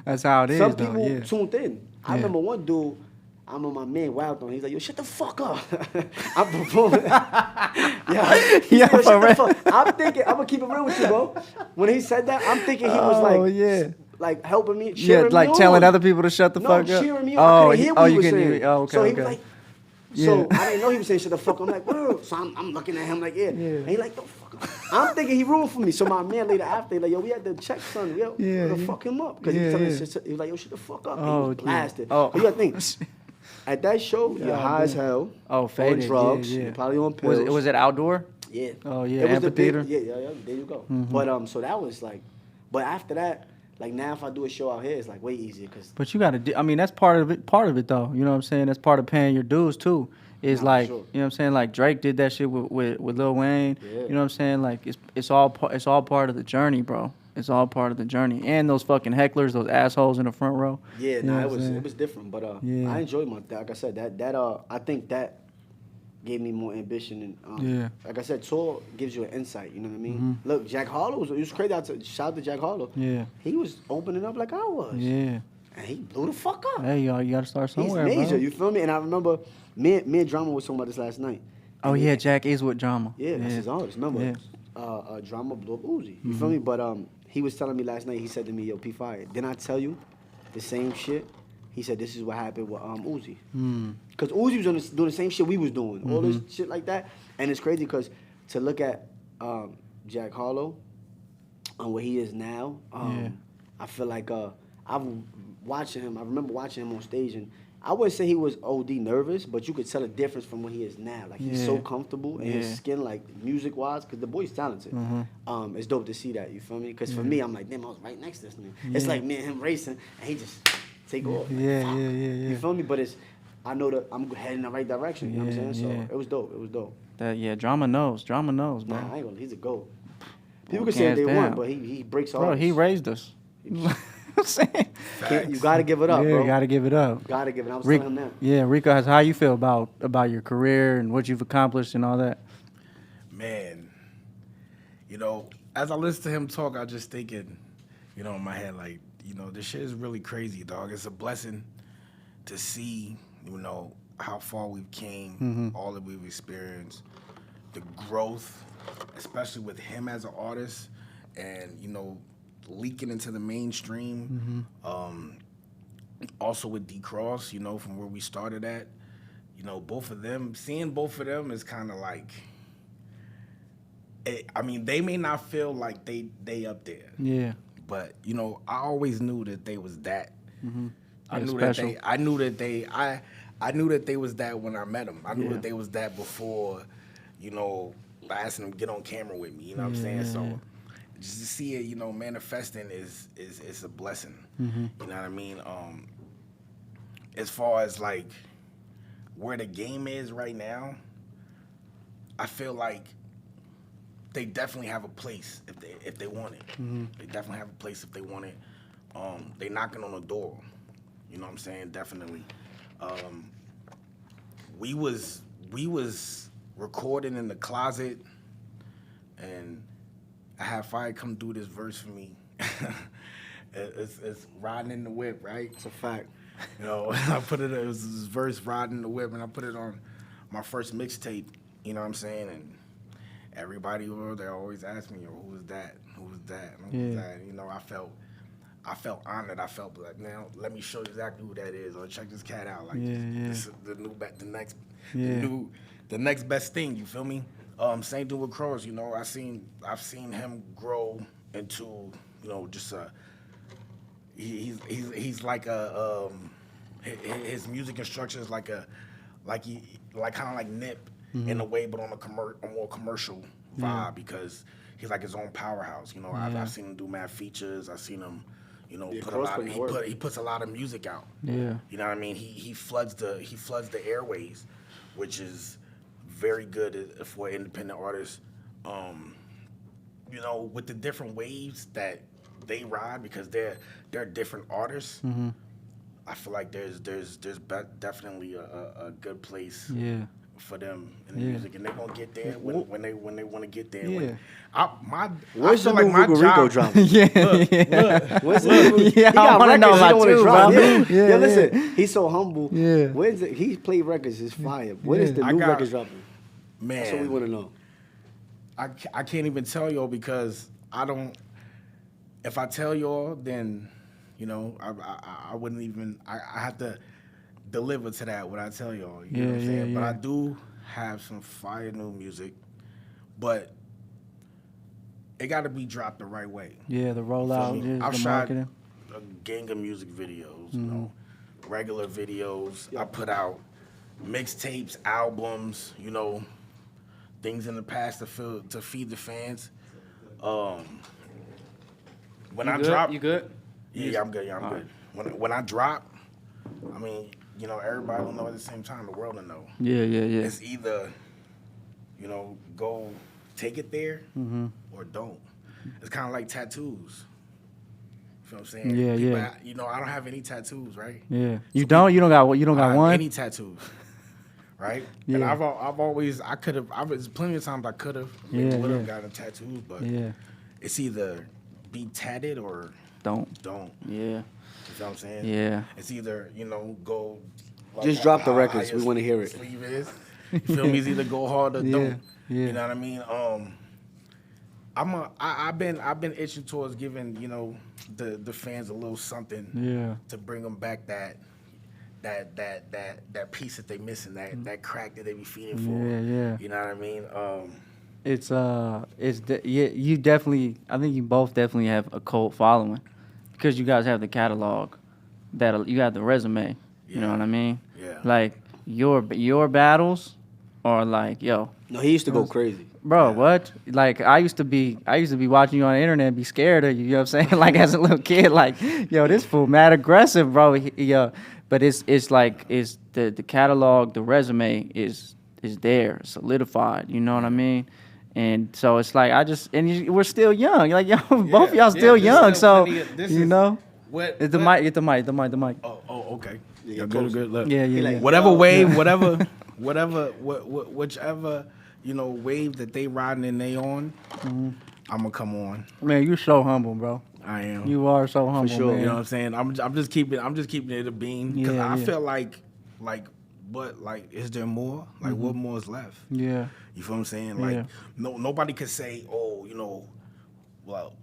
That's how it is, Some though. people Yeah. tuned in. I remember one dude. I remember my man Wild on. He's like, yo, shut the fuck up. I'm performing. Shut the fuck. I'm thinking, I'm gonna keep it real with you, bro. When he said that, I'm thinking he was like helping me, cheering like me telling on. other people to shut the fuck up. Cheering me on. I couldn't hear what he was saying. Okay, so he okay. was like, Yeah. so I didn't know he was saying shut the fuck up. I'm like, word. So I'm looking at him like, yeah. And he like, the fuck up. I'm thinking he ruled for me. So my man later after, he like, yo, we had to check son. Yo, fuck him up. Because he was telling me, he was like, yo, shut the fuck up. And he was blasted. But you gotta think. At that show, you're high as hell. Oh, faded. On drugs. Yeah. You're probably on pills. Was it outdoor? Yeah. Oh, yeah, It was amphitheater? yeah. There you go. But so that was like, but after that, like now if I do a show out here, it's like way easier because. But you gotta. I mean, that's part of it. Part of it, though. You know what I'm saying? That's part of paying your dues too. Is like, sure. you know what I'm saying? Like Drake did that shit with Lil Wayne. Yeah. You know what I'm saying? Like it's all part of the journey, bro. It's all part of the journey. And those fucking hecklers, those assholes in the front row. Yeah, You know what it I'm was saying? it was different, but Yeah. I enjoyed like I said that I think that gave me more ambition and like I said, tour gives you an insight. You know what I mean? Look, Jack Harlow it was crazy. Shout out to Jack Harlow. Yeah. He was opening up like I was. Yeah. And he blew the fuck up. Hey, y'all, you gotta start He's somewhere, major. bro. You feel me? And I remember me and Drama was talking about this last night. Oh yeah, Jack is with Drama. Yeah, that's his artist. Remember, Yeah. Drama blew up Uzi. You feel me? But he was telling me last night. He said to me, "Yo, P Fire, didn't I tell you the same shit?" He said, "This is what happened with Uzi." Because Uzi was doing the same shit we was doing, all this shit like that. And it's crazy because to look at Jack Harlow and where he is now, I feel like I've watching him. I remember watching him on stage and. I wouldn't say he was OD nervous, but you could tell a difference from what he is now. Like he's so comfortable in his skin, like music wise, because the boy's talented. It's dope to see that. You feel me? Because for me, I'm like, damn, I was right next to this nigga. It's like me and him racing, and he just take off. Like, Yeah. You feel me? But I know that I'm heading in the right direction. You know what I'm saying? So it was dope. It was dope. Drama knows, bro. Nah, I ain't gonna. He's a GOAT. People Well, can say hands they down. want, but he breaks Bro, hearts. he raised us. You know what I'm saying? You gotta give it up, Yeah, bro. gotta give it up. Gotta give it. I was telling him that. Yeah, Rico, how you feel about your career and what you've accomplished and all that? Man, you know, as I listen to him talk, I just thinking, you know, in my head, like, you know, this shit is really crazy, dog. It's a blessing to see, you know, how far we've came, all that we've experienced, the growth, especially with him as an artist, and, you know, leaking into the mainstream. Also with D Cross, you know, from where we started at, you know, both of them, seeing both of them is kind of like, I mean, they may not feel like they up there. Yeah. But, you know, I always knew that they was that. I Yeah, knew special. I knew that they was that when I met them. I knew that they was that before, you know, I asked them to get on camera with me, you know what I'm saying? So just to see it, you know, manifesting is a blessing. You know what I mean? As far as like where the game is right now, I feel like they definitely have a place if they want it. They definitely have a place if they want it. They knocking on the door. You know what I'm saying? Definitely. We was recording in the closet, and I had Fire come do this verse for me. It's riding in the whip, right? It's a fact. You know, I put it was this verse riding in the whip, and I put it on my first mixtape. You know what I'm saying? And everybody they always ask me, "Who was that? Who was that? Who was that?" You know, I felt honored. I felt like, now let me show you exactly who that is, or check this cat out. Like this is the next best thing. You feel me? Same thing with Cross. You know, I've seen him grow into, you know, just a. He's like a his music instruction is like kind of like Nip in a way, but on a more commercial vibe, because he's like his own powerhouse. You know, I've seen him do mad features. I've seen him, you know, he puts a lot of music out. Yeah. You know what I mean? He floods the airways, which is very good for independent artists. You know, with the different waves that they ride, because they're different artists. I feel like there's definitely a good place Yeah. for them in the Yeah. music, and they're gonna get there when they want to get there. Yeah. Where's I the feel new like my Ruga Rico job. dropping? yeah. Where's the new? Yeah, He I got wanna know records. He about don't want to too, drop. bro. Yo, Yeah, yo, listen. He's so humble. Yeah. When's it? He played records. It's fire. When is the I new got- records dropping? That's what we Man, want to know. I can't even tell y'all because I don't. If I tell y'all, then I wouldn't even. I have to deliver to that what I tell y'all. You know what I'm saying? But I do have some fire new music, but it got to be dropped the right way. Yeah, the You feel rollout, me? just I've the shot marketing. a gang of music videos, regular videos. I put out mixtapes, albums, things in the past to feed the fans. When I drop, You good? yeah, I'm good. Yeah, I'm good. When I drop, I mean, everybody will know at the same time. The world will know. Yeah. It's either, go take it there or don't. It's kind of like tattoos. You know what I'm saying? Yeah. I don't have any tattoos, right? Yeah. You don't got I don't have one? any tattoos, right? And Yeah. I've always there's plenty of times I could have Yeah, would have yeah. gotten tattoos, but Yeah. it's either be tatted or Don't. You Yeah. know what I'm saying? Yeah. It's either go. Like Just drop the how records. your We wanna hear it. Sleeve is. You feel me? It's either go hard or don't. Yeah. You know what I mean? I've been itching towards giving the fans a little something Yeah. to bring them back that piece that they missing, that crack that they be feeding for. Yeah. You know what I mean? You definitely, I think you both definitely have a cult following because you guys have the catalog, you have the resume. You know Yeah. what I mean? Yeah. Like your battles are like, yo, No, he used to go crazy. bro, what? Like I used to be watching you on the internet and be scared of you. You know what I'm saying? Like as a little kid, like, yo, this fool mad aggressive, bro. Yo, but it's the catalog, the resume is there, solidified. You know what I mean? And so it's like we're still young. Like both of y'all still young. So What? It's the mic. Get the mic. Oh, okay. Yeah, Good. Look. Yeah. like, Whatever Yo. wave, whichever wave that they riding and they on, I'm gonna come on. Man, you so humble, bro. I am. You are so humble, sure. man. You know what I'm saying? I'm just keeping it a bean because Yeah, I yeah. feel like is there more? Like what more is left? Yeah. You feel what I'm saying? Like Yeah. nobody could say, oh, well,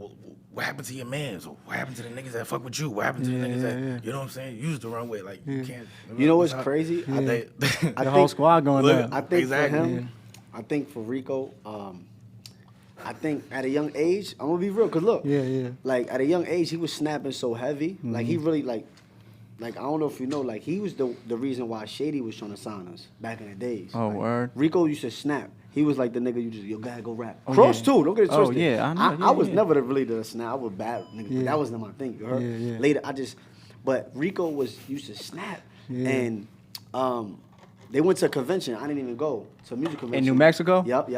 what happened to your mans? Or what happened to the niggas that fuck with you? What happened to the niggas that you know what I'm saying? Use the runway. Like you can't. You know what's crazy? Yeah. They, The whole squad going Look, up. I think Exactly. for him, I think for Rico, I think at a young age, I'm gonna be real, cause look, Yeah. like at a young age, he was snapping so heavy, like he really like I don't know if you know, like he was the reason why Shady was trying to sign us back in the days. Oh, Like, word. Rico used to snap. He was like the nigga you gotta go rap. Oh, Cross yeah. too, don't get it Oh, twisted. yeah, I know, yeah, I was yeah. never really the snap. I was bad nigga, Yeah. but that wasn't my thing. You heard? Yeah. Later, but Rico used to snap, Yeah. and they went to a convention. I didn't even go to a music convention In New Mexico? Yep.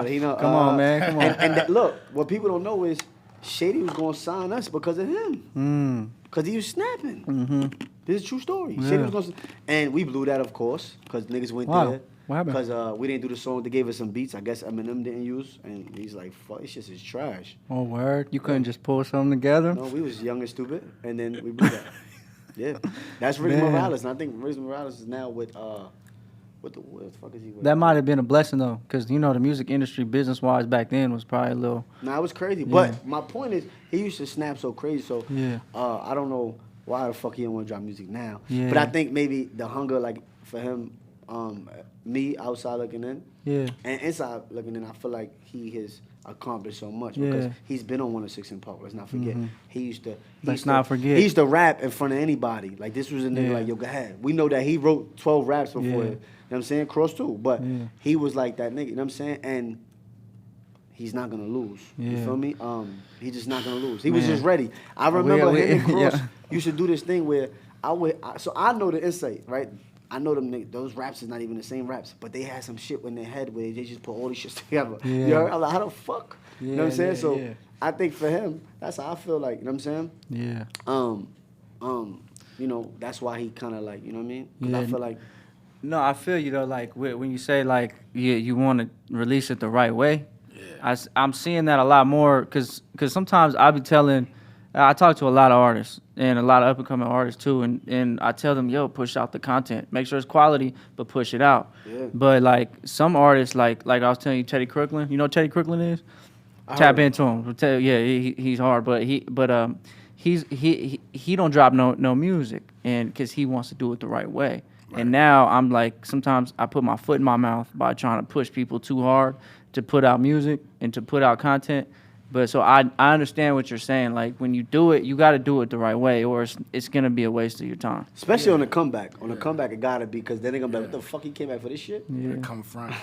He know, Come on, man. Come on. And look, what people don't know is Shady was gonna sign us because of him. Cause he was snapping. Mm-hmm. This is a true story. Yeah. Shady was gonna, and we blew that, of course, cause niggas went Wow. there. What happened? Cause we didn't do the song. They gave us some beats. I guess Eminem didn't use, and he's like, "Fuck, this shit is trash." Oh, word. You couldn't just pull something together? No, we was young and stupid, and then we blew that. Yeah, that's Rick Man. Morales, and I think Rick Morales is now with what the fuck is he with? That might have been a blessing, though, because, the music industry, business-wise, back then was probably a little... Nah, it was crazy. Yeah. But my point is, he used to snap so crazy. So Yeah. I don't know why the fuck he don't want to drop music now. Yeah. But I think maybe the hunger, like for him, me outside looking in, Yeah. and inside looking in, I feel like he has accomplished so much Yeah. because he's been on 106 in Park. Let's not forget. He used to. Let's not forget. He used to rap in front of anybody. Like this was a nigga Yeah. like, yo, go ahead. We know that he wrote 12 raps before. Yeah. You know what I'm saying? Cross too. But Yeah. he was like that nigga. You know what I'm saying? And he's not gonna lose. You Yeah. feel me? He's just not gonna lose. He was Man. just ready. I remember we- him and Cross yeah. used to do this thing where so I know the insight, right? I know them niggas, those raps is not even the same raps, but they had some shit in their head where they just put all these shit together. Yeah. You heard? I'm like, how the fuck? You know what I'm saying? Yeah, So yeah. I think for him, that's how I feel like. You know what I'm saying? Yeah. you know, that's why he kind of like, you know what I mean? 'Cause I Yeah. feel like, No, I feel you though. Like when you say like you want to release it the right way, Yeah. I'm seeing that a lot more because sometimes I be telling, I talk to a lot of artists and a lot of up and coming artists too, and I tell them, yo, push out the content, make sure it's quality, but push it out. Yeah. But like some artists, like I was telling you, Teddy Crooklyn, you know what Teddy Crooklyn is? I Tap heard- into him. Yeah, he's hard, but he don't drop no music, and because he wants to do it the right way. Right. And now I'm like, sometimes I put my foot in my mouth by trying to push people too hard to put out music and to put out content. But so I understand what you're saying. Like when you do it, you got to do it the right way, or it's gonna be a waste of your time. especially on the comeback. On the comeback, it gotta be, because then they're gonna be like, what the fuck, he came back for this shit? Where it come from.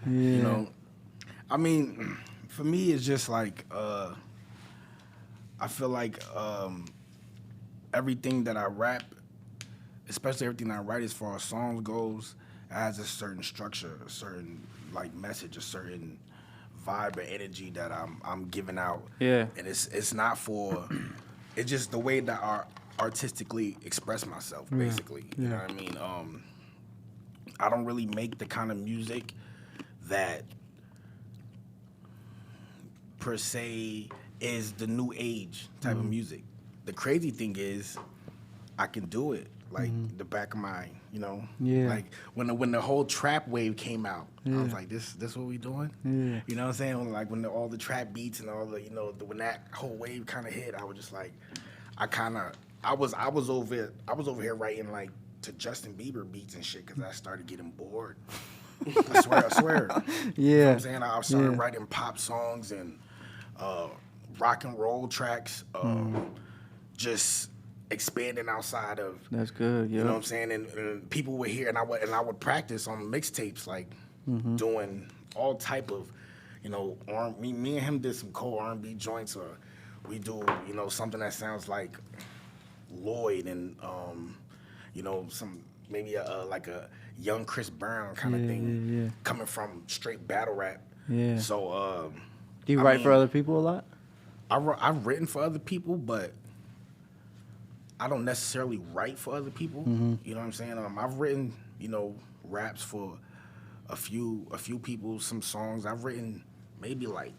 You know, I mean, for me, it's just like I feel like everything that I rap, especially everything I write as far as songs goes, has a certain structure, a certain like message, a certain vibe or energy that I'm giving out. Yeah. And it's not for, it's just the way that I artistically express myself, basically. You know what I mean? I don't really make the kind of music that per se is the new age type of music. The crazy thing is I can do it. Like the back of my, you know, Yeah. like when the whole trap wave came out, I was like, this what we doing? Yeah. You know what I'm saying? Like when all the trap beats and all the, you know, when that whole wave kind of hit, I was just like, I was over here writing like to Justin Bieber beats and shit because I started getting bored. I swear. You know what I'm saying? I started writing pop songs and rock and roll tracks, just expanding outside of. That's good. Yeah. You know what I'm saying? And people would hear, and I would practice on mixtapes, like doing all type of, you know, me and him did some cold R&B joints, or we do, you know, something that sounds like Lloyd and, you know, some maybe like a young Chris Brown kind of thing, coming from straight battle rap. Yeah. So. Do you I write mean, for other people a lot? I've written for other people, but I don't necessarily write for other people. You know what I'm saying? I've written, you know, raps for a few people, some songs. I've written maybe like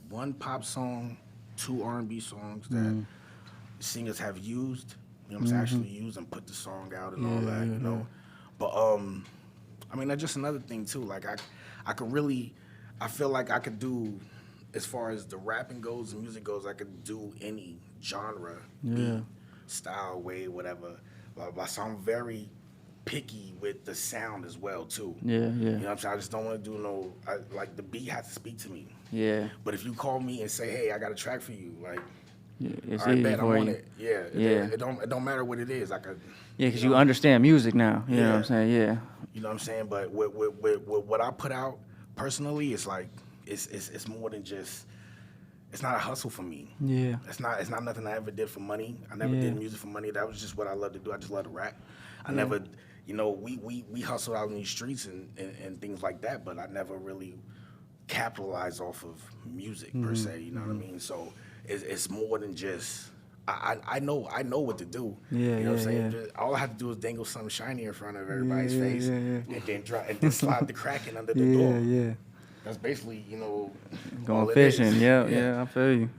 one pop song, 2 R&B songs that singers have used. You know what I'm saying? Actually used and put the song out and all that. You know, but I mean that's just another thing too. Like I could really, I feel like I could do, as far as the rapping goes, the music goes, I could do any genre, beat, style, way, whatever. Blah, blah. So I'm very picky with the sound as well too. Yeah. You know what I'm saying? I just don't want to do like the beat has to speak to me. Yeah. But if you call me and say, hey, I got a track for you, like, It's all right, easy bet, I'm for on you. it. Yeah. It don't matter what it is. I could. Yeah, because you understand music now. You know what I'm Yeah. saying? Yeah. You know what I'm saying? But with what I put out personally, it's like it's more than just. It's not a hustle for me. Yeah. It's not nothing I ever did for money. I never did music for money. That was just what I love to do. I just love to rap. I never, you know, we hustled out in these streets and things like that, but I never really capitalized off of music per se. You know what I mean? So it's more than just. I know what to do. Yeah, you know what I'm saying? yeah. Just, all I have to do is dangle something shiny in front of everybody's Yeah, face, yeah. and then slide the crack in under the door. Yeah. That's basically, you know, all Going it fishing. is. Yeah, I feel you.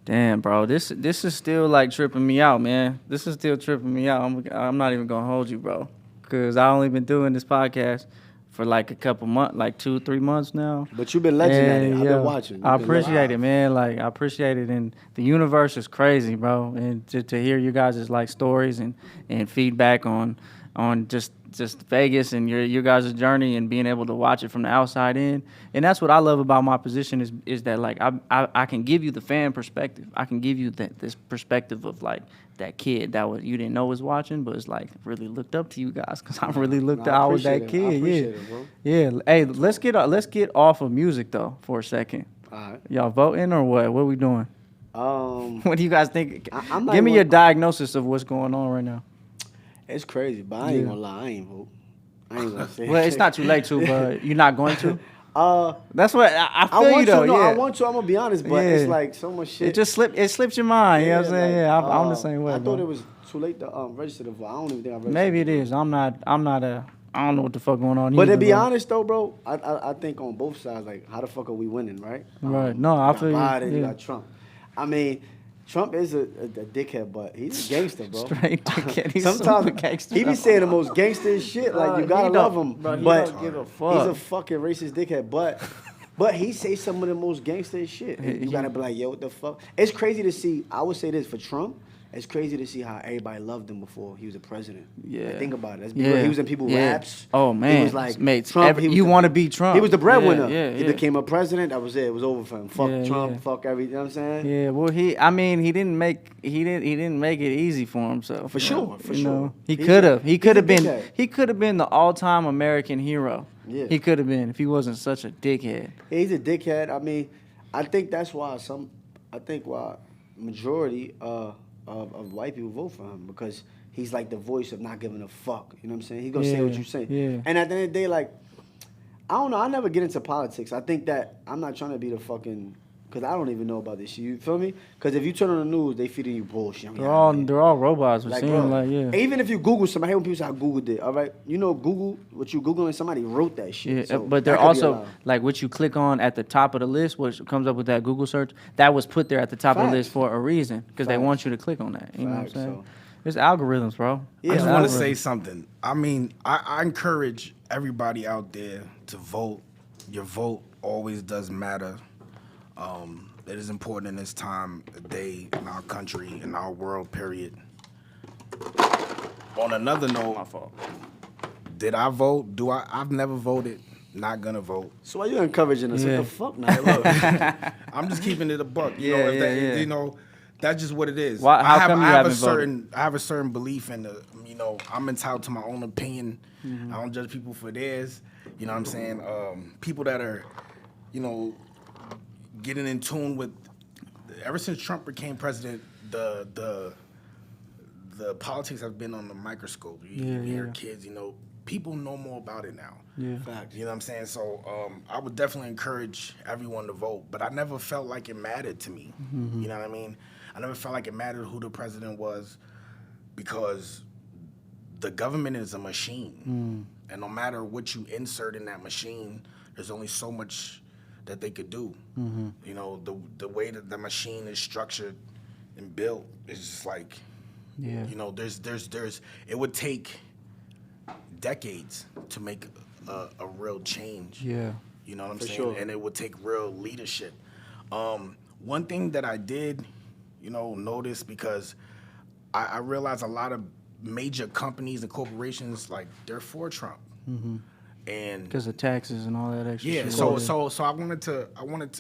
Damn, bro, this is still like tripping me out, man. This is still tripping me out. I'm not even gonna hold you, bro, because I only been doing this podcast for like a couple months, like 2-3 months now. But you've been legend at it. I've yeah, been watching. I You've been appreciate live. it, man. Like I appreciate it, and the universe is crazy, bro. And to hear you guys' like stories and feedback on just Vegas and your guys' journey and being able to watch it from the outside in. And that's what I love about my position is that like I can give you the fan perspective. I can give you this perspective of like that kid that you didn't know was watching, but it's like really looked up to you guys because I really looked. I was that kid. I appreciate it, bro. Yeah. Hey, let's get off of music though for a second. All right. Y'all voting or what? What we doing? What do you guys think? I'm not Give me even- your diagnosis of what's going on right now. It's crazy, but I ain't gonna lie. I ain't vote. I ain't gonna say. Well, it's not too late to, but you're not going to. That's what I feel I want you though. to. No, yeah. I want to. I'm gonna be honest, but it's Yeah. like so much shit. It slips your mind. You know what I'm saying? like, Yeah, I'm the same way. I bro. thought it was too late to register the vote. I don't even think I registered. Maybe it the vote. is. I don't know what the fuck going on. But either, to be bro. honest though, bro, I think on both sides, like, how the fuck are we winning, right? Right. No, I you got feel you. Biden, you Yeah. got Trump. I mean, Trump is a dickhead, but he's a gangster, bro. Straight dickhead. He's Sometimes super gangster. he be saying the most gangster shit. Like, you gotta he love don't- him, bro, he but don't give a he's fuck. a fucking racist dickhead. But he say some of the most gangster shit. And you gotta be like, yo, what the fuck? It's crazy to see. I would say this for Trump. It's crazy to see how everybody loved him before he was a president. Yeah. Like, think about it. That's because he was in people's raps. Oh man, He was like Mate, Trump. He was you the- want to be Trump? He was the breadwinner. Yeah, He yeah. became a president. That was it. It was over for him. Fuck Yeah, Trump. yeah. Fuck everything. You know what I'm saying? Yeah, well, he didn't make it easy for himself. For you sure, know? for You sure. know? He He's could a- have. He he's could a have been. dickhead. He could have been the all-time American hero. Yeah. He could have been if he wasn't such a dickhead. He's a dickhead. I mean, I think that's why why majority of white people vote for him, because he's like the voice of not giving a fuck. You know what I'm saying? He's gonna say what Yeah, you say. yeah. And at the end of the day, like, I don't know. I never get into politics. I think that I'm not trying to be the fucking, because I don't even know about this shit. You feel me? Because if you turn on the news, they feeding you bullshit. They're all robots. We're Like, seeing bro, like yeah. even if you Google somebody, I hate when people say I Googled it. All right, you know, Google what you Googling, somebody wrote that shit. Yeah, So but that they're could be also allowed. like what you click on at the top of the list, which comes up with that Google search. That was put there at the top of the Facts. list for a reason, because they Facts. want you to click on that. You know what I'm Facts, saying? so. It's algorithms, bro. Yeah, I just It's want to algorithms. say something. I mean, I encourage everybody out there to vote. Your vote always does matter. It is important in this time, of day, in our country, in our world, period. On another note, My fault. did I vote? I've never voted. Not gonna vote. So why you encouraging us? Yeah. What the fuck, now? I'm just keeping it a buck. You Yeah, know, if yeah, that, yeah. you know, that's just what it is. Why- how come you haven't I have a certain belief in the. You know, I'm entitled to my own opinion. Mm-hmm. I don't judge people for theirs. You know what I'm saying? People that are, you know, getting in tune with. Ever since Trump became president, the politics have been on the microscope. You hear yeah. kids, you know, people know more about it now. Yeah. Facts. You know what I'm saying? So I would definitely encourage everyone to vote, but I never felt like it mattered to me. Mm-hmm. You know what I mean? I never felt like it mattered who the president was, because the government is a machine. And no matter what you insert in that machine, there's only so much that they could do. You know, the way that the machine is structured and built is just like, Yeah. you know, there's it would take decades to make a real change. Yeah. You know what I'm For saying? sure. And it would take real leadership. One thing that I did, you know, notice, because I realized a lot of major companies and corporations, like, they're for Trump. And Because of taxes and all that extra yeah, shit. so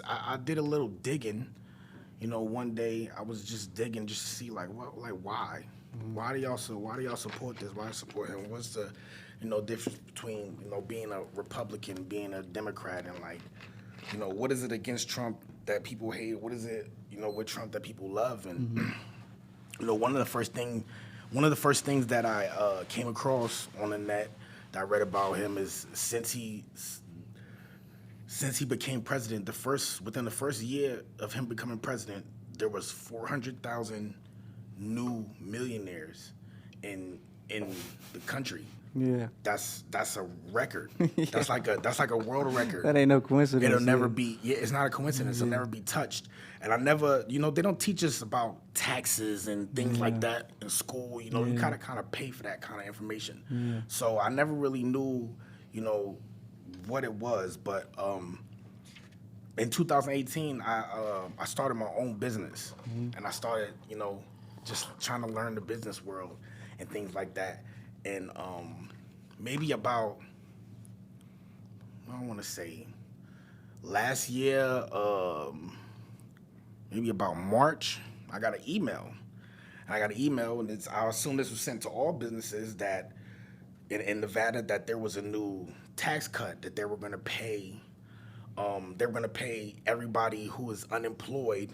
I did a little digging. You know, one day I was just digging just to see why? Why do y'all support this? Why support him? What's the, you know, difference between, you know, being a Republican, being a Democrat, and, like, you know, what is it against Trump that people hate? What is it, you know, with Trump that people love? And you know, one of the first things that I came across on the net that I read about him is since he became president, within the first year of him becoming president, there was 400,000 new millionaires in the country. Yeah. That's a record. That's like a world record. That ain't no coincidence. It'll never yeah. be. Yeah, it's not a coincidence. It'll never be touched. And I never, you know, they don't teach us about taxes and things like that in school. You know, you kind of pay for that kind of information. So I never really knew, you know, what it was. But in 2018, I started my own business, and I started, you know, just trying to learn the business world and things like that. And maybe about, I don't want to say, last year, maybe about March, I got an email. I and I assume this was sent to all businesses that in Nevada, that there was a new tax cut that they were going to pay. They were going to pay everybody who is unemployed,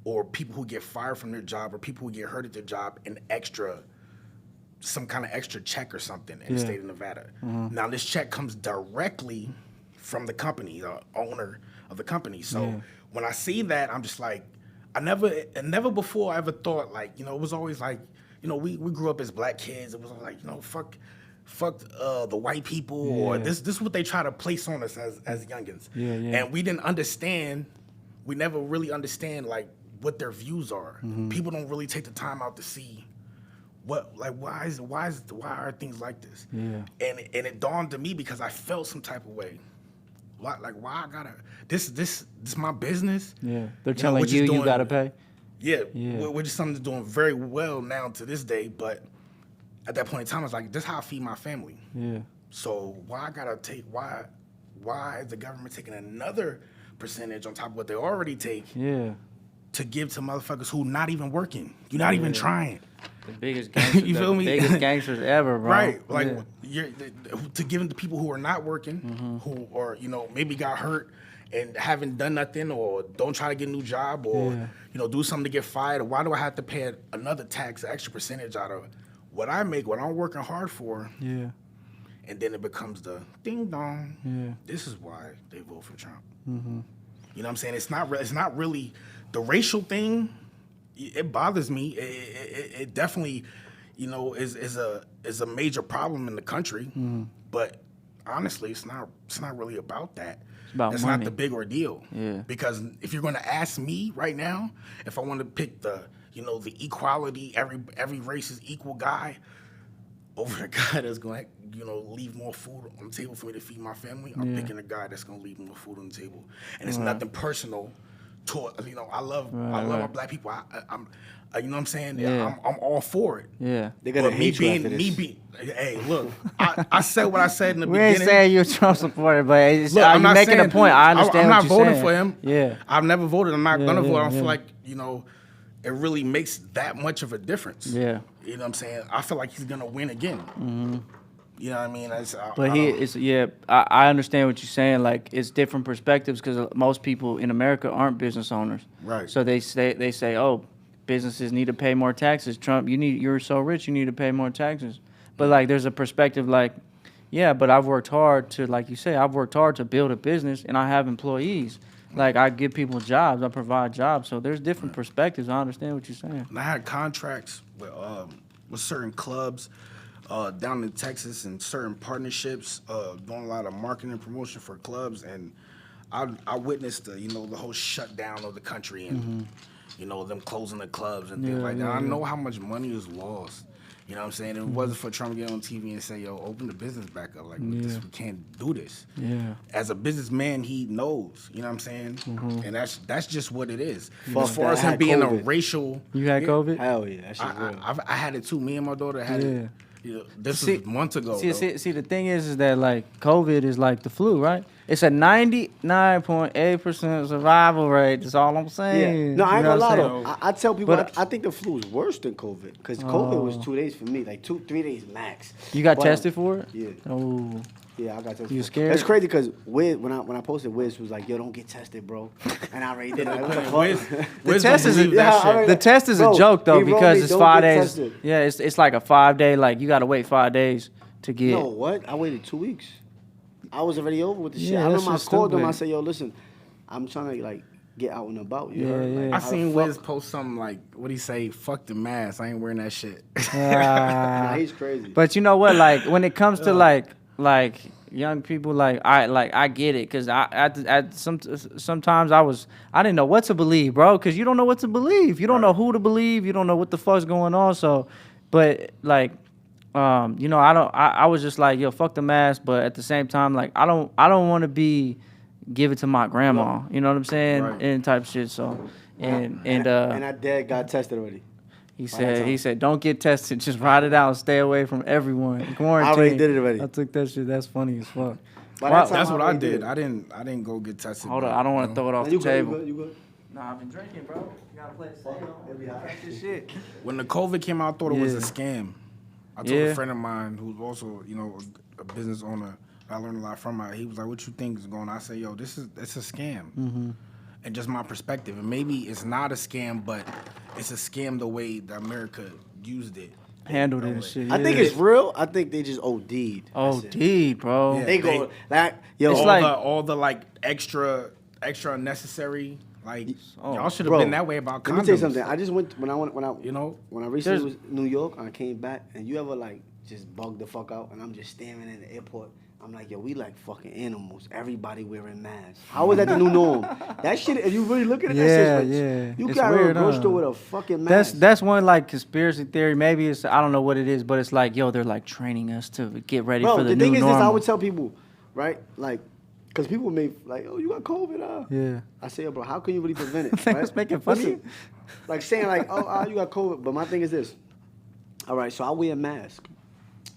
or people who get fired from their job, or people who get hurt at their job, some kind of extra check or something in the state of Nevada. Now, this check comes directly from the company, the owner of the company. So when I see that, I'm just like, I never before I ever thought like, you know, it was always like, you know, we grew up as black kids. It was like, you know, fuck the white people or this is what they try to place on us as youngins. And we didn't understand. We never really understand like what their views are. People don't really take the time out to see what like why are things like this? And it dawned to me because I felt some type of way. Why I gotta this my business? They're telling you gotta pay. We're just something that's doing very well now to this day, but at that point in time, I was like, this is how I feed my family. So why is the government taking another percentage on top of what they already take to give to motherfuckers who not even working? You're not even trying. The biggest gangsters, you feel me? Biggest gangsters ever, bro. Right. Like to give them to people who are not working, who are, you know, maybe got hurt and haven't done nothing or don't try to get a new job or, you know, do something to get fired. Why do I have to pay another tax, an extra percentage out of what I make, what I'm working hard for? And then it becomes the ding dong. This is why they vote for Trump. You know what I'm saying? It's not really the racial thing. It bothers me. It definitely, you know, is a major problem in the country. But honestly, it's not really about that. It's about That's money. not the big ordeal. Because if you're going to ask me right now, if I want to pick the equality, every race is equal guy over the guy that's going to, you know, leave more food on the table for me to feed my family, I'm picking the guy that's going to leave more food on the table. And it's nothing personal to, you know, I love our black people. I'm you know what I'm saying? I'm all for it. They're gonna hate you after this. Hey, look, I said what I said in the We beginning. ain't saying you're a Trump supporter, but it's, Look, I'm you're not making saying, a point. I understand I'm what not you're voting saying. for him. I've never voted. I'm not gonna vote. I don't feel like, you know, it really makes that much of a difference. You know what I'm saying? I feel like he's gonna win again. You know what I mean? I understand what you're saying. Like, it's different perspectives because most people in America aren't business owners. Right. So they say, oh, businesses need to pay more taxes. Trump, you're so rich, you need to pay more taxes. But like, there's a perspective like, yeah, but I've worked hard to, like you say, I've worked hard to build a business and I have employees. Like, I give people jobs, I provide jobs. So there's different perspectives. I understand what you're saying. And I had contracts with certain clubs down in Texas and certain partnerships, doing a lot of marketing and promotion for clubs. And I witnessed the whole shutdown of the country and you know, them closing the clubs and things like that. I know how much money is lost. You know what I'm saying? If it wasn't for Trump getting on TV and say, yo, open the business back up. Like, we can't do this. As a businessman, he knows. You know what I'm saying? And that's just what it is. As far as him being a racial... You had COVID? Hell yeah, that shit's real. I had it too. Me and my daughter had it. You know, this was months ago. See, the thing is that, like, COVID is like the flu, right? It's a 99.8% survival rate. That's all I'm saying. No, I ain't You know gonna lie what I'm though. saying? I tell people But- I think the flu is worse than COVID because COVID was 2 days for me, like 3 days max. You got But, tested for it? Yeah. Oh. Yeah, I got tested. You for it. scared? That's crazy because Wiz, when I posted, Wiz was like, "Yo, don't get tested, bro," and I already did it. What the fuck? Wiz test don't is a- believe that Yeah, shit. I- The test is Bro, a joke though he wrote because me, it's "Don't 5 get days. tested." Yeah, it's like a 5 day. Like, you gotta wait 5 days to get. No, what? I waited 2 weeks. I was already over with the shit. Yeah, I that remember I shit's called them. I stupid. said, "Yo, listen, I'm trying to like get out and about." You Yeah, heard? yeah. Like, I seen fuck- Wiz post something like, what'd he say? Fuck the mask. I ain't wearing that shit. Nah, he's crazy. But you know what? Like, when it comes to like young people, like I get it because sometimes I didn't know what to believe, bro. Because you don't know what to believe. You don't know who to believe. You don't know what the fuck's going on. So, but like, you know, I was just like, yo, fuck the mask. But at the same time, like, I don't want to give it to my grandma. You know what I'm saying? Right. And type shit. So, and that dad got tested already. he time. said, don't get tested. Just ride it out. Stay away from everyone. Quarantine. I already did it already. I took that shit. That's funny as fuck. By Wow. that time, That's what I already did. it. I didn't go get tested. Hold but, on. I don't want you to know, throw it off You the good, table. you good, you good? Nah, I've been drinking, bro. You gotta play it safe. This shit. When the COVID came out, I thought it was a Yeah. scam. I told Yeah. a friend of mine who's also, you know, a business owner. I learned a lot from her. He was like, "What you think is going on?" I said, "Yo, it's a scam." And just my perspective. And maybe it's not a scam, but it's a scam the way that America used it. handled it and shit. I think it's real. I think they just OD'd. Oh, That's it. dude, bro. Yeah. They go like, yo, It's all like- all the like extra unnecessary. Like y'all should have bro, been that way about condoms. Let me tell you something. I just went when I You know? when I recently was in New York and I came back, and you ever like just bugged the fuck out, and I'm just standing in the airport. I'm like, yo, we like fucking animals. Everybody wearing masks. How is that the new norm? That shit, if you really look at it, Yeah, that shit's like, yeah. you It's got to a weird, grocery huh? store with a fucking mask. That's one like conspiracy theory. Maybe it's I don't know what it is, but it's like they're like training us to get ready Bro, for the the new thing is normal. this, I would tell people, right? Like, because people may, like, oh, you got COVID, Yeah. I say, yo, bro, how can you really prevent it? They right? was making fun of Listen, you. like saying, like, oh, you got COVID. But my thing is this. All right, so I wear a mask.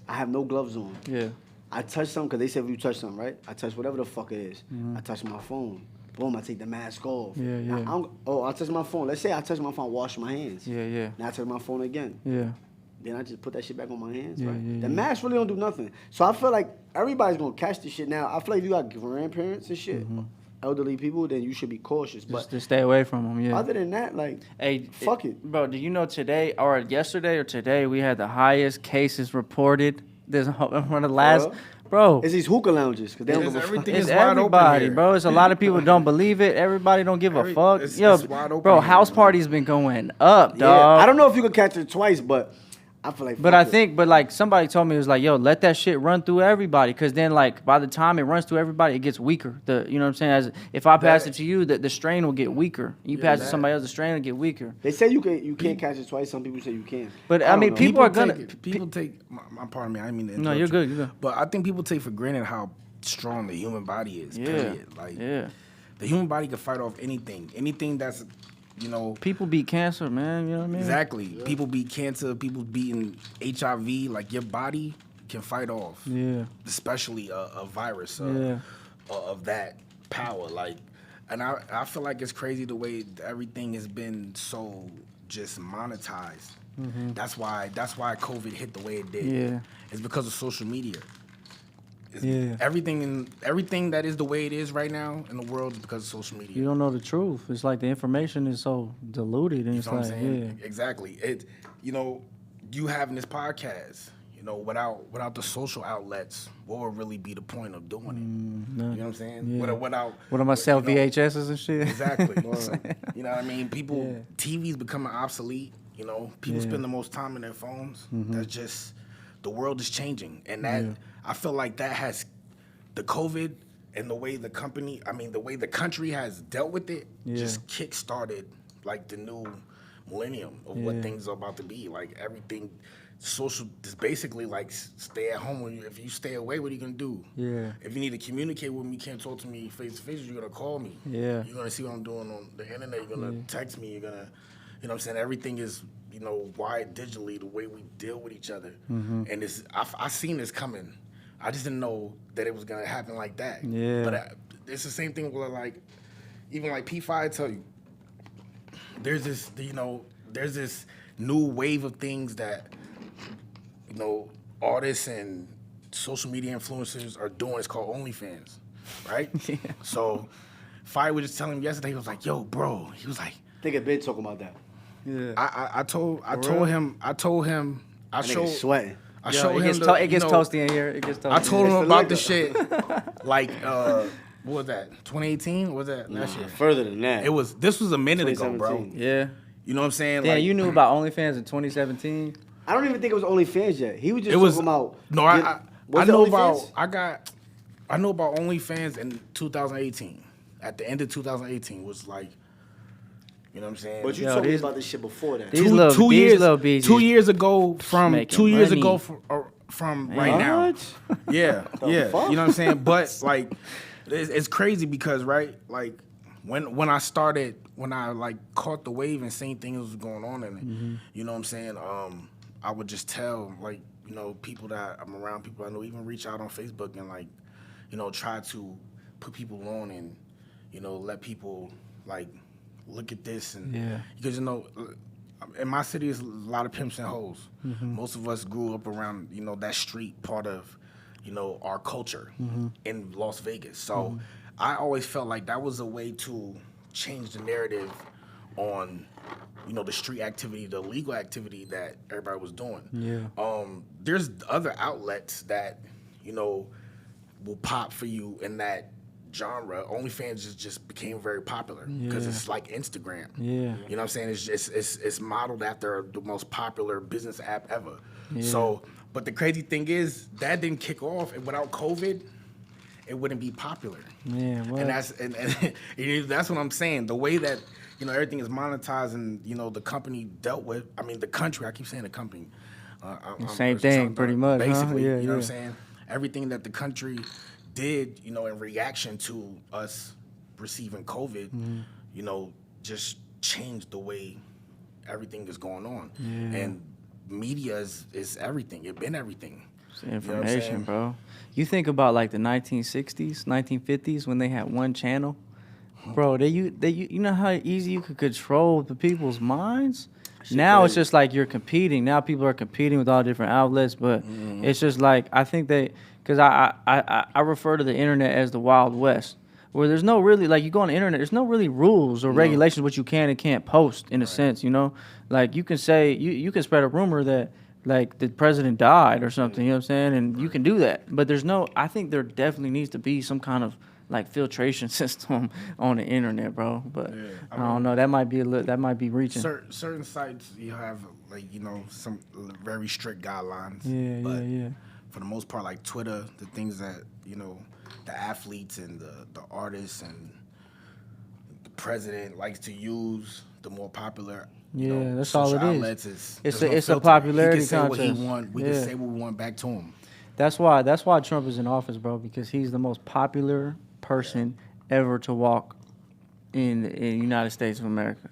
I have no gloves on. Yeah. I touch something, because they said if you touch something, right? I touch whatever the fuck it is. I touch my phone. Boom, I take the mask off. Yeah, yeah. Now, I touch my phone. Let's say I touch my phone, wash my hands. Yeah, yeah. Now I touch my phone again. Yeah. Then I just put that shit back on my hands, Yeah, right? yeah, The yeah. mask really don't do nothing. So I feel like everybody's gonna catch this shit now. I feel like if you got grandparents and shit, elderly people, then you should be cautious. Just But to stay away from them. Yeah. other than that, like, Hey, fuck it. bro. Do you know today or yesterday or today we had the highest cases reported? This one of the last, real? bro. It's these hookah lounges, because they don't It's give a fuck. everything It's is wide open everybody, here. bro. It's a lot of people don't believe it. Everybody don't give a fuck. It's Yo, wide open bro, here, house man. parties been going up, Yeah, dog. I don't know if you could catch it twice, but I feel like. But fuck I it. think, like somebody told me, it was like, yo, let that shit run through everybody, because then like by the time it runs through everybody, it gets weaker. You know what I'm saying? As if I pass it to you, the strain will get weaker. You pass it to somebody else, the strain will get weaker. They say you can't catch it twice. Some people say you can. But I don't mean, know. people are gonna. People take. Pardon me. I didn't mean to interrupt No, you're you. good. You're good. But I think people take for granted how strong the human body is. Yeah. Period. Like Yeah. the human body can fight off anything. Anything that's, you know. People beat cancer, man. You know what I mean? Exactly. People beat cancer. People beating HIV. Like your body can fight off. Yeah. Especially a virus Yeah. of that power. Like, and I feel like it's crazy the way everything has been so just monetized. That's why COVID hit the way it did. Yeah. It's because of social media. Yeah. Everything that is the way it is right now in the world is because of social media. You don't know the truth. It's like the information is so diluted, and You it's know what I'm like, saying? yeah. Exactly. You having this podcast, without the social outlets, what would really be the point of doing it? no. You know what I'm saying? Yeah. Without What am I sell you know, VHSs and shit? Exactly. You know what I mean? People, Yeah. TV's becoming obsolete. People Yeah. spend the most time in their phones. That's just, the world is changing. And that, I feel like that has, the COVID and the way the country has dealt with it, just kick-started like the new millennium of what Yeah. things are about to be. Like everything, social, is basically like stay at home. If you stay away, what are you going to do? Yeah. If you need to communicate with me, you can't talk to me face to face, you're going to call me. Yeah. You're going to see what I'm doing on the internet. You're going to text me. You're going to, you know what I'm saying? Everything is, wired digitally, the way we deal with each other. And I seen this coming. I just didn't know that it was going to happen like that. Yeah. But it's the same thing where, like, even like P5 tell you, there's this new wave of things that, artists and social media influencers are doing. It's called OnlyFans, right? Yeah. So, Fire was just telling me yesterday. He was like, "Yo, bro," he was like, I think a bit talking about that. Yeah. I told real? him, I That nigga sweating. I Yo, showed it him gets, the, it gets toasty in here. It gets toasty. I told It's him the about the liquor. shit, like, what was that, 2018? What was that, last year? Further than that. This was a minute ago, bro. 2017. Yeah. You know what I'm saying? Yeah, Like, you knew about OnlyFans in 2017. I don't even think it was OnlyFans yet. He was just It was talking about. no. Was I it know OnlyFans? about. I know about OnlyFans in 2018. At the end of 2018 was like, you know what I'm saying? But you Yo, told me these- about this shit before that. These little- these little bees 2 is years ago from making 2 years money. ago from right now. What? Yeah, yeah. fuck? You know what I'm saying? But like, it's crazy because right, like when I like caught the wave and seen things was going on in it. You know what I'm saying? I would just tell like people that I'm around, people I know, even reach out on Facebook and like try to put people on and let people like look at this and Yeah. because in my city is a lot of pimps and hoes. Most of us grew up around that street part of our culture in Las Vegas. So I always felt like that was a way to change the narrative on you know, the street activity, the illegal activity that everybody was doing. Yeah. There's other outlets that, you know, will pop for you in that genre. OnlyFans just became very popular because it's like Instagram. Yeah. You know what I'm saying? It's just it's modeled after the most popular business app ever. So, but the crazy thing is that didn't kick off, and without COVID, it wouldn't be popular. Yeah, what? And that's what I'm saying. The way that, you know, everything is monetized and, you know, the company dealt with. I mean, the country. I keep saying the company. Same thing, pretty much. Basically, Yeah, you know what I'm yeah. saying? Everything that the country did, you know, in reaction to us receiving COVID, you know, just changed the way everything is going on. And media is everything. It's been everything. It's You know what I'm information, saying? bro. You think about like the 1960s, 1950s when they had one channel, bro. You know how easy you could control the people's minds. Now it's just like you're competing. Now people are competing with all different outlets, but it's just like I think because I refer to the internet as the Wild West, where there's no really like you go on the internet, there's no really rules or regulations what you can and can't post in a sense, you know. Like you can say you can spread a rumor that like the president died or something, you know what I'm saying, and you can do that, but there's no. I think there definitely needs to be some kind of like filtration system on the internet, bro. But I don't know. That might be that might be reaching. Certain sites you have like, you know, some very strict guidelines. Yeah, but yeah. for the most part, like Twitter, the things that, you know, the athletes and the artists and the president likes to use, the more popular. You know, that's all social it is. outlets It's there's no a filter. popularity He can say what contest. he want. We can say what we want back to him. That's why Trump is in office, bro, because he's the most popular person ever to walk in the United States of America.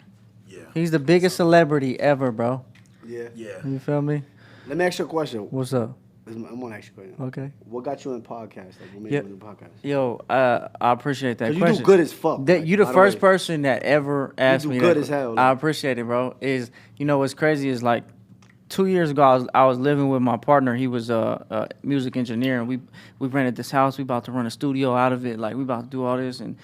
Yeah. He's the biggest celebrity ever, bro. Yeah. Yeah. You feel me? Let me ask you a question. What's up? I'm gonna ask you a question. Okay. What got you in podcast? Like, what made Yeah. you in the podcast? Yo, I appreciate that 'Cause you question. do good as fuck. That like, you the by first way. person that ever asked do me good that. as hell, I like. appreciate it, bro. Is you know what's crazy is like 2 years ago I was living with my partner. He was a music engineer, and we rented this house. We about to run a studio out of it. Like we about to do all this, and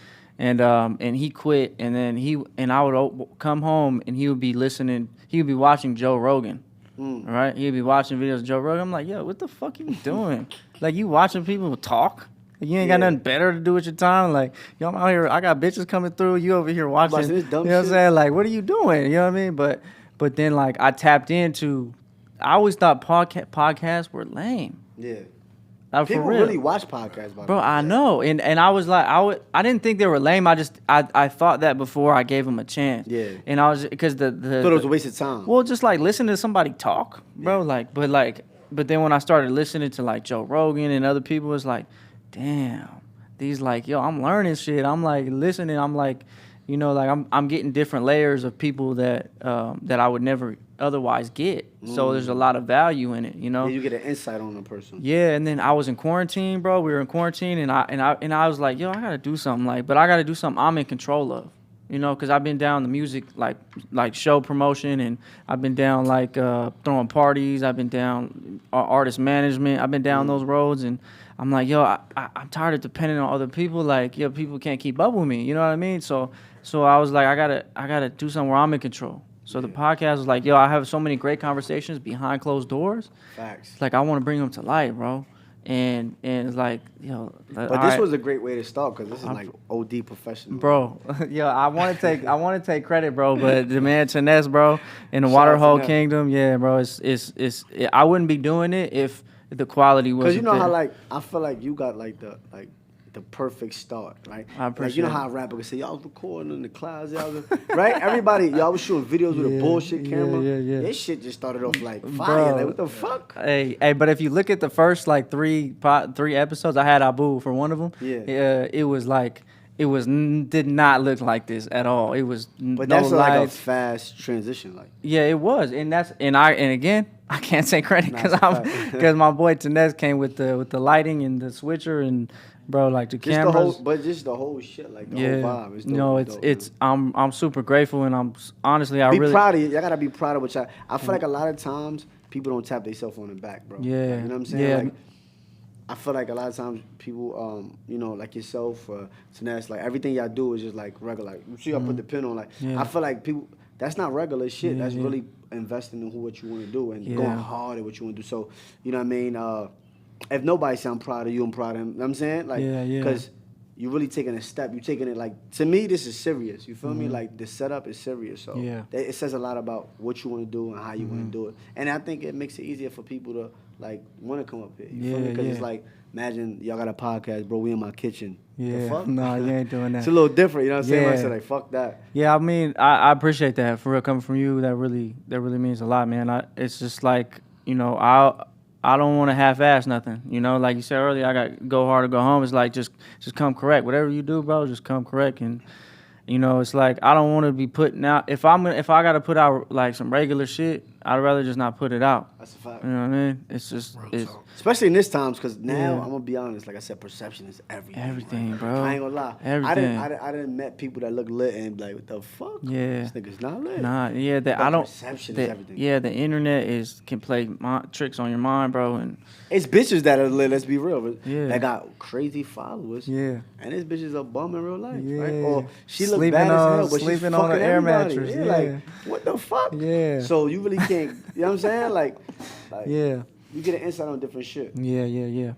he quit, and then I would come home and he would be listening. He would be watching Joe Rogan. Right? He'd be watching videos of Joe Rogan. I'm like, yo, what the fuck you doing? Like, you watching people talk? Like, you ain't got nothing better to do with your time? Like, yo, I'm out here, I got bitches coming through. You over here watching. Watching You this know dumb what I'm shit? saying? Like, what are you doing? You know what I mean? But then, like, I tapped into, I always thought podcasts were lame. Yeah. For People real. really watch podcasts, by the Bro, way. I know, and I was like, I didn't think they were lame. I thought that before I gave them a chance. Yeah. And I was because thought it was a waste of time. Well, just like listen to somebody talk, bro. But then when I started listening to like Joe Rogan and other people, it's like, damn, these like, yo, I'm learning shit. I'm like listening. I'm like, you know, like I'm getting different layers of people that I would never otherwise get. So there's a lot of value in it, you know. Yeah, you get an insight on a person. Yeah, and then I was in quarantine, bro. We were in quarantine, and I was like, yo, I gotta do something, but I gotta do something I'm in control of, you know, because I've been down the music like show promotion, and I've been down like throwing parties. I've been down artist management. I've been down those roads, and I'm like, yo, I'm tired of depending on other people. Like, yo, people can't keep up with me. You know what I mean? So I was like, I gotta do something where I'm in control. So the podcast was like, yo, I have so many great conversations behind closed doors. Facts. Like I want to bring them to light, bro. And it's like, yo. But this was a great way to start because this is like OD professional. Bro, yo, I want to take credit, bro. But the man Chinese, bro, in the Shout out Waterhole to them. Kingdom, yeah, bro. I wouldn't be doing it if the quality was. Because you know how like I feel like you got like the perfect start, right? I Like you know appreciate how a rapper can say y'all was recording in the clouds, right? Everybody, y'all was shooting videos with a bullshit camera. Yeah. This shit just started off like fire. Like what the fuck? Hey, but if you look at the first like three episodes, I had Abu for one of them. Yeah. It was like did not look like this at all. It was But no that's like a lights. fast transition, like. Yeah, it was, and again, I can't take credit Nah, because it's a fact. because my boy Tanez came with the lighting and the switcher and bro, like the Just cameras. just the whole shit, like the Yeah, whole vibe. It's dope, no, dope, it's man. I'm super grateful, and I'm honestly I Be really proud of you. Y'all gotta be proud of what y'all. I feel like a lot of times people don't tap themselves on the back, bro. Yeah, Like, you know what I'm saying? yeah. Like, I feel like a lot of times people, you know, like yourself, Tanez, like everything y'all do is just like regular. Like, you see, y'all put the pin on. Like, Yeah. I feel like people, that's not regular shit. Yeah, That's yeah. really investing in what you want to do and Yeah. going hard at what you want to do. So, you know what I mean? If nobody say I'm proud of you, I'm proud of him. You know what I'm saying? Like, Yeah, yeah. because you're really taking a step. You're taking it like, to me, this is serious. You feel me? Mhm. Like, the setup is serious. So, Yeah. it says a lot about what you want to do and how you want to do it. And I think it makes it easier for people to, like, want to come up here. You feel me? Yeah, Because it's yeah. like, imagine y'all got a podcast, bro. We in my kitchen. The Yeah. fuck? No, you ain't doing that. It's a little different. You know what I'm saying? When I Yeah. said, like, fuck that. Yeah, I mean, I appreciate that for real coming from you. That really means a lot, man. It's just like, you know, I don't want to half-ass nothing. You know, like you said earlier, I got to go hard or go home. It's like just come correct. Whatever you do, bro, just come correct. And you know, it's like I don't want to be putting out. If I got to put out like some regular shit, I'd rather just not put it out. That's a fact. You know what I mean? It's just Real it's talk. Especially in this times, because now, Yeah. I'm going to be honest, like I said, perception is everything. Everything, right? bro. I ain't going to lie. Everything. I didn't met people that look lit and be like, what the fuck? Yeah. This nigga's not lit. Nah, yeah, But I don't. perception the- is everything. Yeah, the internet can play tricks on your mind, bro, and It's bitches that are lit, let's be real. But Yeah. that got crazy followers. yeah. And this bitch is a bum in real life, Yeah. right? Or she look Sleeping bad on- as hell, but she's sleeping fucking on an air everybody. mattress, Yeah, yeah. like, what the fuck? Yeah. So you really can't, you know what I'm saying? Like Yeah. you get an insight on different shit. Yeah.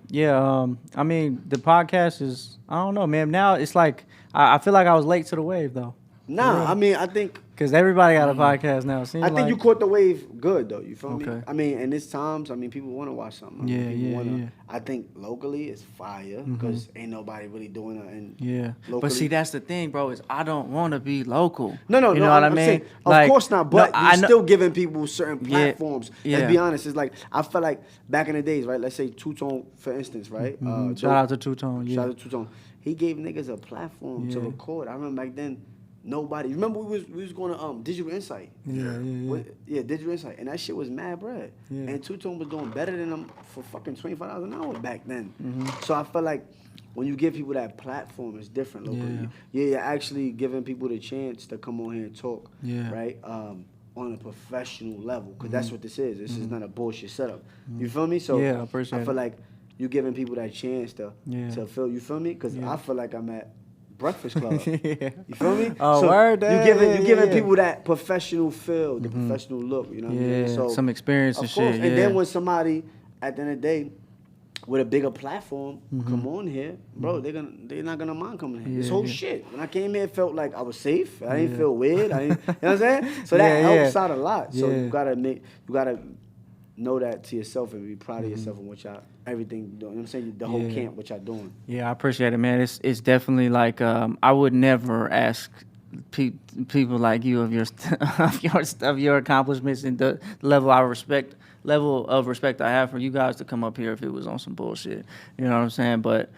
I mean, the podcast is. I don't know, man. Now it's like I feel like I was late to the wave though, Nah, Yeah. I mean, I think because everybody got a podcast now. Seems I think like, you caught the wave good though. You feel me? Okay. I mean, in this times, I mean, people want to watch something. I mean, Yeah, people yeah, wanna, yeah. I think locally it's fire because ain't nobody really doing it. And Yeah. locally. But see, that's the thing, bro. Is I don't want to be local. No, You know what I I'm mean? saying, Like, of course not. no, But I you're know- still giving people certain Yeah, platforms. yeah. Let's be honest. It's like I felt like back in the days, right? Let's say Two Tone, for instance, right? Mhm. Shout out to Two Tone. Yeah. Shout out to Two Tone. He gave niggas a platform to Yeah. record. I remember back then, nobody. Remember we was going to Digital Insight. Yeah. Digital Insight, and that shit was mad bread. Yeah. And Two Tone was doing better than them for fucking $25 an hour back then. Mm-hmm. So I felt like when you give people that platform, it's different locally. Yeah. You're actually giving people the chance to come on here and talk, Yeah. right? On a professional level, because that's what this is. This is not a bullshit setup. You feel me? So Mm-hmm. Yeah, I appreciate I feel it. like you giving people that chance to Yeah. feel. You feel me? Because Yeah. I feel like I'm at Breakfast Club. Yeah. You feel me? Oh, so word, you yeah, giving yeah, you giving yeah. people that professional feel, the professional look. You know what I mean? Yeah, So some experience of and course. shit, And then yeah. when somebody at the end of the day with a bigger platform Mm-hmm. come on here, bro, they're not gonna mind coming here. This Yeah, whole yeah. shit. When I came here, it felt like I was safe. I didn't Yeah. feel weird. I didn't, you know what I'm saying? So that Yeah, helps yeah. out a lot. So Yeah. you gotta know that to yourself and be proud of yourself and what y'all everything doing. You know what I'm saying? The whole Mm-hmm. Yeah. camp, what y'all doing. Yeah, I appreciate it, man. It's definitely like I would never ask people like you of your of your accomplishments and the level of respect I have for you guys to come up here if it was on some bullshit. You know what I'm saying? But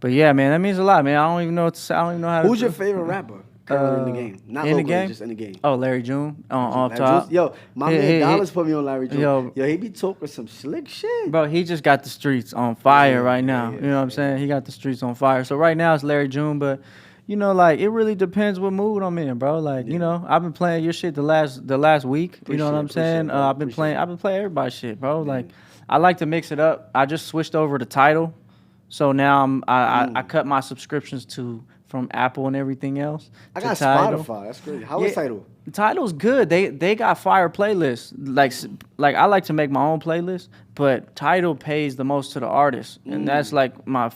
yeah, man, that means a lot, man. I don't even know what to say. I don't even know how to. Who's your favorite rapper currently in the game? Not in the locally, game? just in the game. Oh, Larry June off Larry top. Juice? Yo, my He- man he- Dollars put me on Larry June. Yo. Yo, he be talking some slick shit. Bro, he just got the streets on fire Yeah, right now. yeah, You know what I'm saying? He got the streets on fire. So right now it's Larry June, but you know, like it really depends what mood I'm in, bro. Like, you know, I've been playing your shit the last week. You know what I'm Appreciate it, saying? bro. I've been Appreciate playing everybody's shit, bro. Like, I like to mix it up. I just switched over to Tidal, so now I cut my subscriptions from Apple and everything else. I to got Tidal. Spotify. That's crazy. How is Yeah. Tidal? Tidal's good. They got fire playlists. Like I like to make my own playlist, but Tidal pays the most to the artist, and that's like my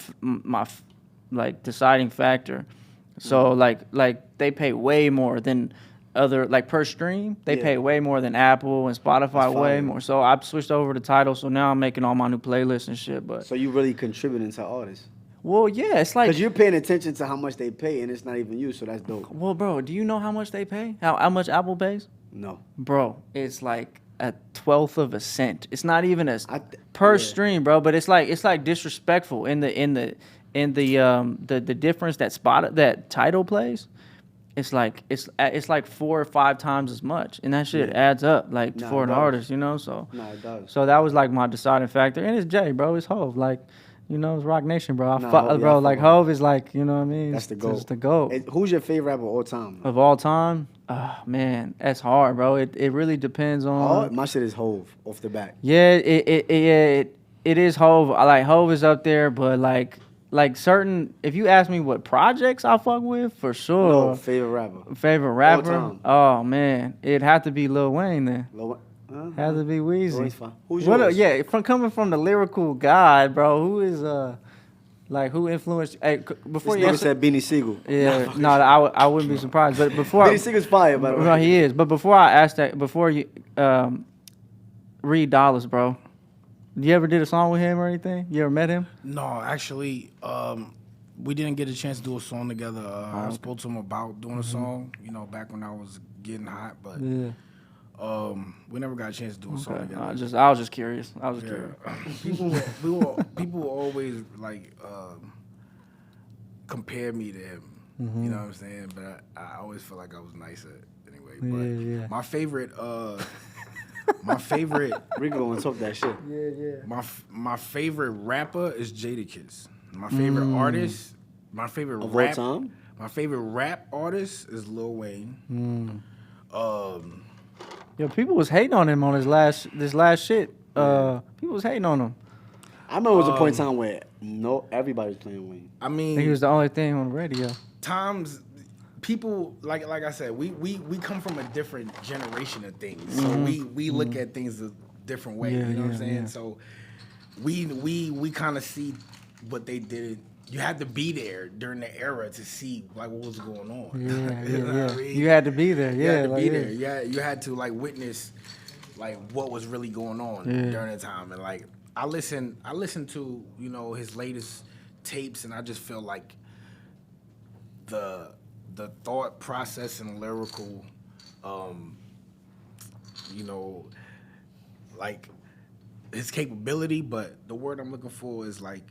like deciding factor. So like they pay way more than other like per stream. They Yeah. pay way more than Apple and Spotify That's way fire. more. So I switched over to Tidal. So now I'm making all my new playlists and shit. But So you really contributing to artists. well, yeah, it's like Because you're paying attention to how much they pay, and it's not even you, so that's dope. well, bro, do you know how much they pay? How much Apple pays? No. Bro, it's like a 1/12 of a cent. It's not even per yeah. stream, bro. But it's like disrespectful in the difference that Tidal plays. It's like 4 or 5 times as much, and that shit Yeah. adds up like Nah, for it an does. artist, you know. So No, it does. so that was like my deciding factor, and it's Jay, bro. It's Hov, like. You know, it's Rock Nation, bro. Nah, Hov, yeah, I bro, fuck like with him. Hov is like, you know what I mean? That's the It's goat. just the GOAT. Who's your favorite rapper of all time? Of all time, man, that's hard, bro. It really depends on. Oh, my shit is Hove off the bat. Yeah, it is Hov. I like Hov is up there, but like like certain. If you ask me what projects I fuck with, for sure. No, favorite rapper. Favorite rapper? time. Oh man, it'd have to be Lil Wayne then. Has to be Lil Weezy. Wayne's fine. Who's What? yours? Yeah, from coming from the lyrical guy, bro. Who is like who influenced? Hey, before This you nigga answer, said Beanie Siegel. yeah, no, I wouldn't be surprised. But before Beanie Siegel's fire, by the way. no, he is. But before I ask that, before you Reed Dollars, bro. You ever did a song with him or anything? You ever met him? No, actually, we didn't get a chance to do a song together. I spoke to him about doing a song, back when I was getting hot, but Yeah. we never got a chance to do a song Okay. together. I was just curious. I was curious. People always like compare me to him. You know what I'm saying? But I always feel like I was nicer anyway. But Yeah. my favorite, my favorite, Rico gonna talk that shit. my favorite rapper is Jadakiss. My favorite artist, my favorite Of rap, all time? my favorite rap artist is Lil Wayne. Yo, people was hating on him on this last shit. People was hating on him. I remember it was a point in time where everybody was playing Wayne. I I mean, think he was the only thing on the radio. times people like I said, we come from a different generation of things, so we look at things a different way. Yeah, you know what I'm yeah, saying? yeah. So we kind of see what they did. You had to be there during the era to see like what was going on. Yeah, You know what I mean? You had to be there. You Yeah, had to like, be yeah. there. Yeah, you had to like witness like what was really going on during the time, and like I listened to his latest tapes, and I just feel like the thought process and lyrical, like his capability, but the word I'm looking for is like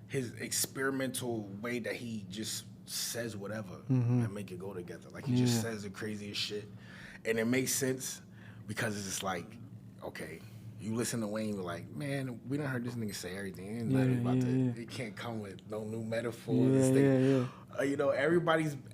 his experimental way that he just says whatever and make it go together. Like he just says the craziest shit, and it makes sense because it's just like, okay, you listen to Wayne, you're like, man, we done heard this nigga say everything. Ain't nothing about to, it can't come with no new metaphors.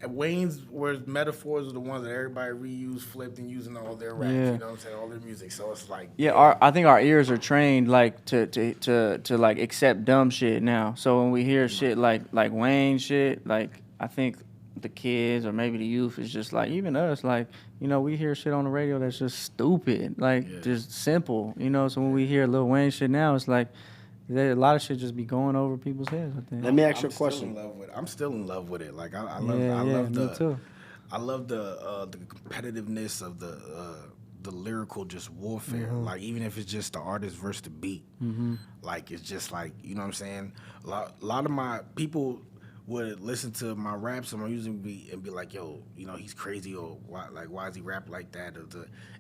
Wayne's words, metaphors are the ones that everybody reused, flipped, and using all their raps. Yeah. You know what I'm saying? All their music. So it's like, I think our ears are trained like to like accept dumb shit now. So when we hear shit like Wayne shit, like I think the kids or maybe the youth is just like, even us, like, we hear shit on the radio that's just stupid, like just simple, So when we hear Lil Wayne shit now, it's like a lot of shit just be going over people's heads, I think. Let me ask you a still question. in love with it. I'm still in love with it. Like I love me too. I love the competitiveness of the lyrical just warfare. Like even if it's just the artist versus the beat, like it's just like, you know what I'm saying. A lot of my people would listen to my raps and my music and be like, yo, he's crazy, or why is he rap like that?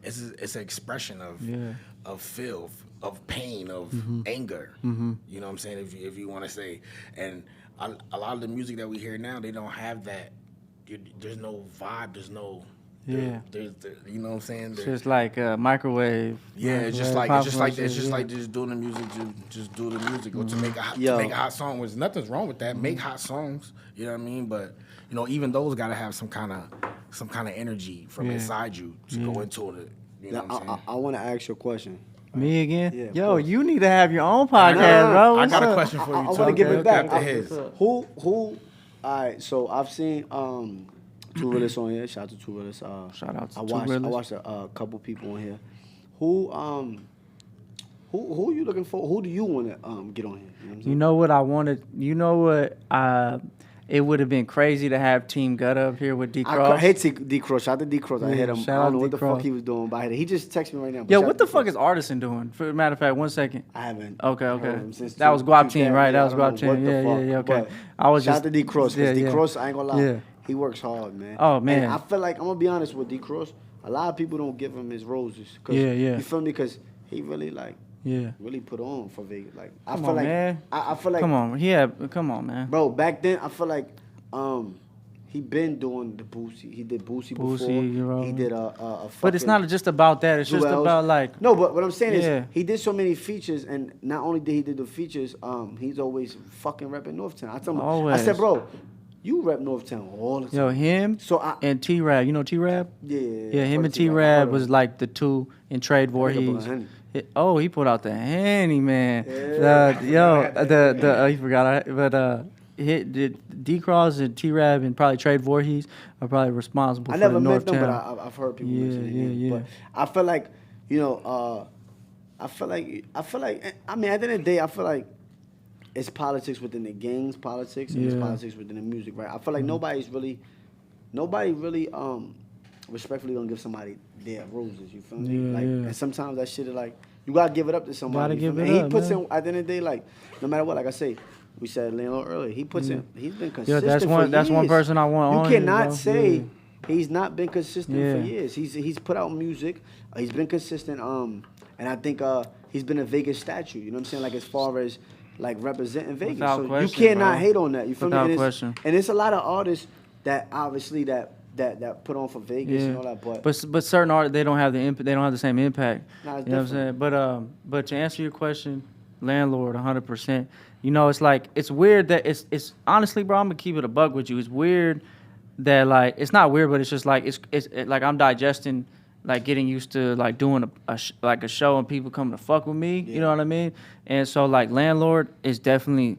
It's an expression of feel, of pain, of anger. You know what I'm saying? If you want to say, and a lot of the music that we hear now, they don't have that. There's no vibe. There's no. There's you know what I'm saying? It's just like microwave. Yeah, it's just like just doing the music, just do the music, or to make a hot song. There's nothing's wrong with that. Make hot songs, you know what I mean? But even those gotta have some kind of energy from inside you to go into it. You know what I'm saying? I want to ask you a question. Me again? Yeah, of Yo, course. you need to have your own podcast, bro. I What's got a up? question for you. I want Tuck. to give it back. After his. Who? All right. So I've seen Two Realers on here. Shout out to Two Realers. Shout out to I Two watched, Realers. I watched a couple people on here. Who are you looking for? Who do you want to get on here? You know what I'm saying? You know what I wanted? You know what? It would have been crazy to have Team Gutta up here with D I Cross. hate D Cross. Shout out to D Cross. I Yeah, hit him. shout I out don't know to what the D-Cross. fuck he was doing, but he just texted me right now. but Yo, shout what out the to fuck D-Cross. is Artisan doing? For matter of fact, 1 second. I haven't. Okay. heard him since That was two- Guap two Team, cats. right? That Yeah, was I don't Guap know what Team. the Yeah, fuck, okay. but I was shout just out to D Cross. yeah, D yeah. Cross, I ain't gonna lie. Yeah. He works hard, man. Oh, man. And I feel like I'm gonna be honest with D Cross. A lot of people don't give him his roses. 'Cause Yeah. You feel me? Because he really Yeah. really put on for Vegas. Like I Come feel on, like man. I feel like Come on. Yeah, come on, man. bro. Back then, I feel like he been doing the Boosie. He did Boosie before. Boosie, you're He right. did a But it's not just about that. It's just Jewels. about like No, but what I'm saying Yeah. is he did so many features, and not only did he do the features, he's always fucking repping Northtown. I told him, I Always. said, bro, you rep Northtown all the time. yo him So and T Rab. You know T Rab? yeah, Yeah, him and T Rab was like the two in trade war. That nigga He's Bullet Henry. He put out the Henny, man. Yeah. He forgot. Hit D-Cross and T-Rab and probably Trade Voorhees are probably responsible I for the never met North them, but Town. I've heard people Yeah, mention their name. yeah. But I feel like, you know, I feel like, I mean, at the end of the day, I feel like it's politics within the gangs, politics, and it's Yeah. politics within the music, right? I feel like nobody really, respectfully gonna give somebody their roses. You feel me? Yeah, Like, yeah. and sometimes that shit is like, you gotta give it up to somebody. Gotta you give feel it me? up, And he puts man. in, at the end of the day, like, no matter what, like I say, we said Landlord earlier, he puts in, he's been consistent that's one- for that's one years. person I want You on here, cannot bro. say Yeah. he's not been consistent for Yeah. years. He's put out music. He's been consistent. And I think he's been a Vegas statue. You know what I'm saying? Like as far as like representing Vegas. Without So question, you cannot bro. hate on that. You feel Without me? And question. and it's a lot of artists that obviously that put on for Vegas and all that. But certain artists they don't have the impact. They don't have the same impact. Nah, it's you know what I'm saying? But to answer your question, Landlord, 100%. You know, it's like it's weird that it's honestly, bro. I'm gonna keep it a buck with you. It's weird that like it's not weird, but it's just like like I'm digesting. Like getting used to like doing like a show and people coming to fuck with me, you know what I mean? And so like Landlord is definitely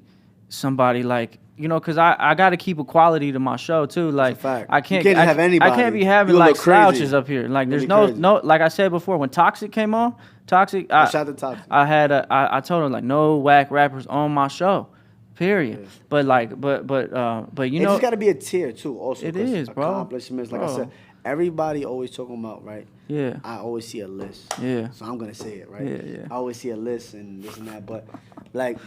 somebody like, you know, cause I got to keep a quality to my show too. Like fact. I can't, You can't have anybody. I can't be having You'll like look crazy. slouches up here. Like there's You'll be crazy. no, like I said before, when Toxic came on, Toxic, Shout out to Toxic. I told her like no whack rappers on my show, period. Yeah. But like, but you It know, just got to be a tier too. Also, It 'cause is, bro. accomplishments. Like I Bro. said, everybody always talking about right. yeah, I always see a list. Yeah. So I'm gonna say it, right? Yeah. I always see a list and this and that, but like,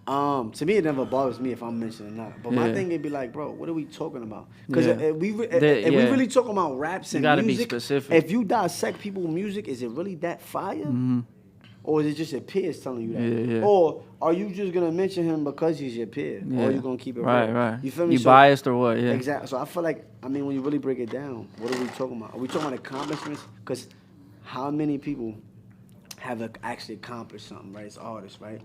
to me it never bothers me if I'm mentioning that. But my Yeah. thing would be like, bro, what are we talking about? Because Yeah. if we Yeah. really talking about raps You and gotta be music, specific. if you dissect people's music, is it really that fire? Or is it just your peers telling you that? Yeah, yeah. Or are you just gonna mention him because he's your peer? Or Yeah. are you gonna keep it Right, real? right. You feel me? You biased or what? Yeah. Exactly. So I feel like, I mean, when you really break it down, what are we talking about? Are we talking about accomplishments? Because how many people have actually accomplished something, right? As artists, right?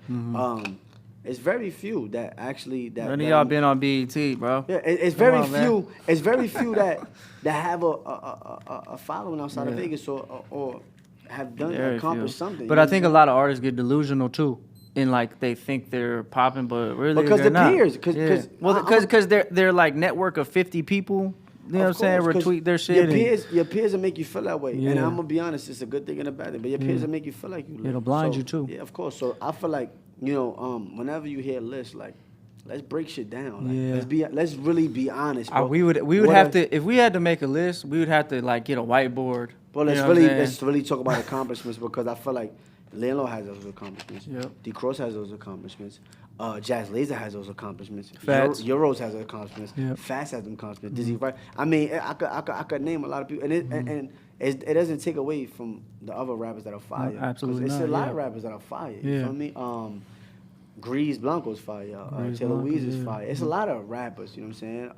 It's very few that actually that. None of that- y'all been on BET, bro. Yeah, it's Come very on, man. few. It's very few that have a following outside of Yeah. Vegas or have done Very accomplished few. something. But you know I what think I'm a lot of artists get delusional too, in like they think they're popping, but really Because they're the not. peers, 'cause- 'cause well, I'm- because they're like network of 50 people. You know what I'm Of saying? course, 'cause Retweet their shit. Your and peers will make you feel that way. And Yeah. I'm gonna be honest, it's a good thing and a bad thing. But your peers will make you feel like you. It'll lit. blind So, you, too. Yeah, of course. So I feel like whenever you hear lists, like let's break shit down. Like, Yeah. let's really be honest. Bro. we would What have a- to if we had to make a list, we would have to like get a whiteboard. Bro, You let's know what I'm saying? let's really talk about accomplishments because I feel like Landlord has those accomplishments. Yep. D Cross has those accomplishments. Jazz Laser has those accomplishments. Fats. Euros has those accomplishments. Yep. Fast has them accomplishments. Dizzy right. I mean, I could name a lot of people, and it doesn't take away from the other rappers that are fire. 'Cause absolutely It's not, a lot yeah. of rappers that are fire. You Yeah. feel me? Grease Blanco's fire. Grease Taylor Blanco, Weeze is yeah. fire. It's a lot of rappers, you know what I'm saying,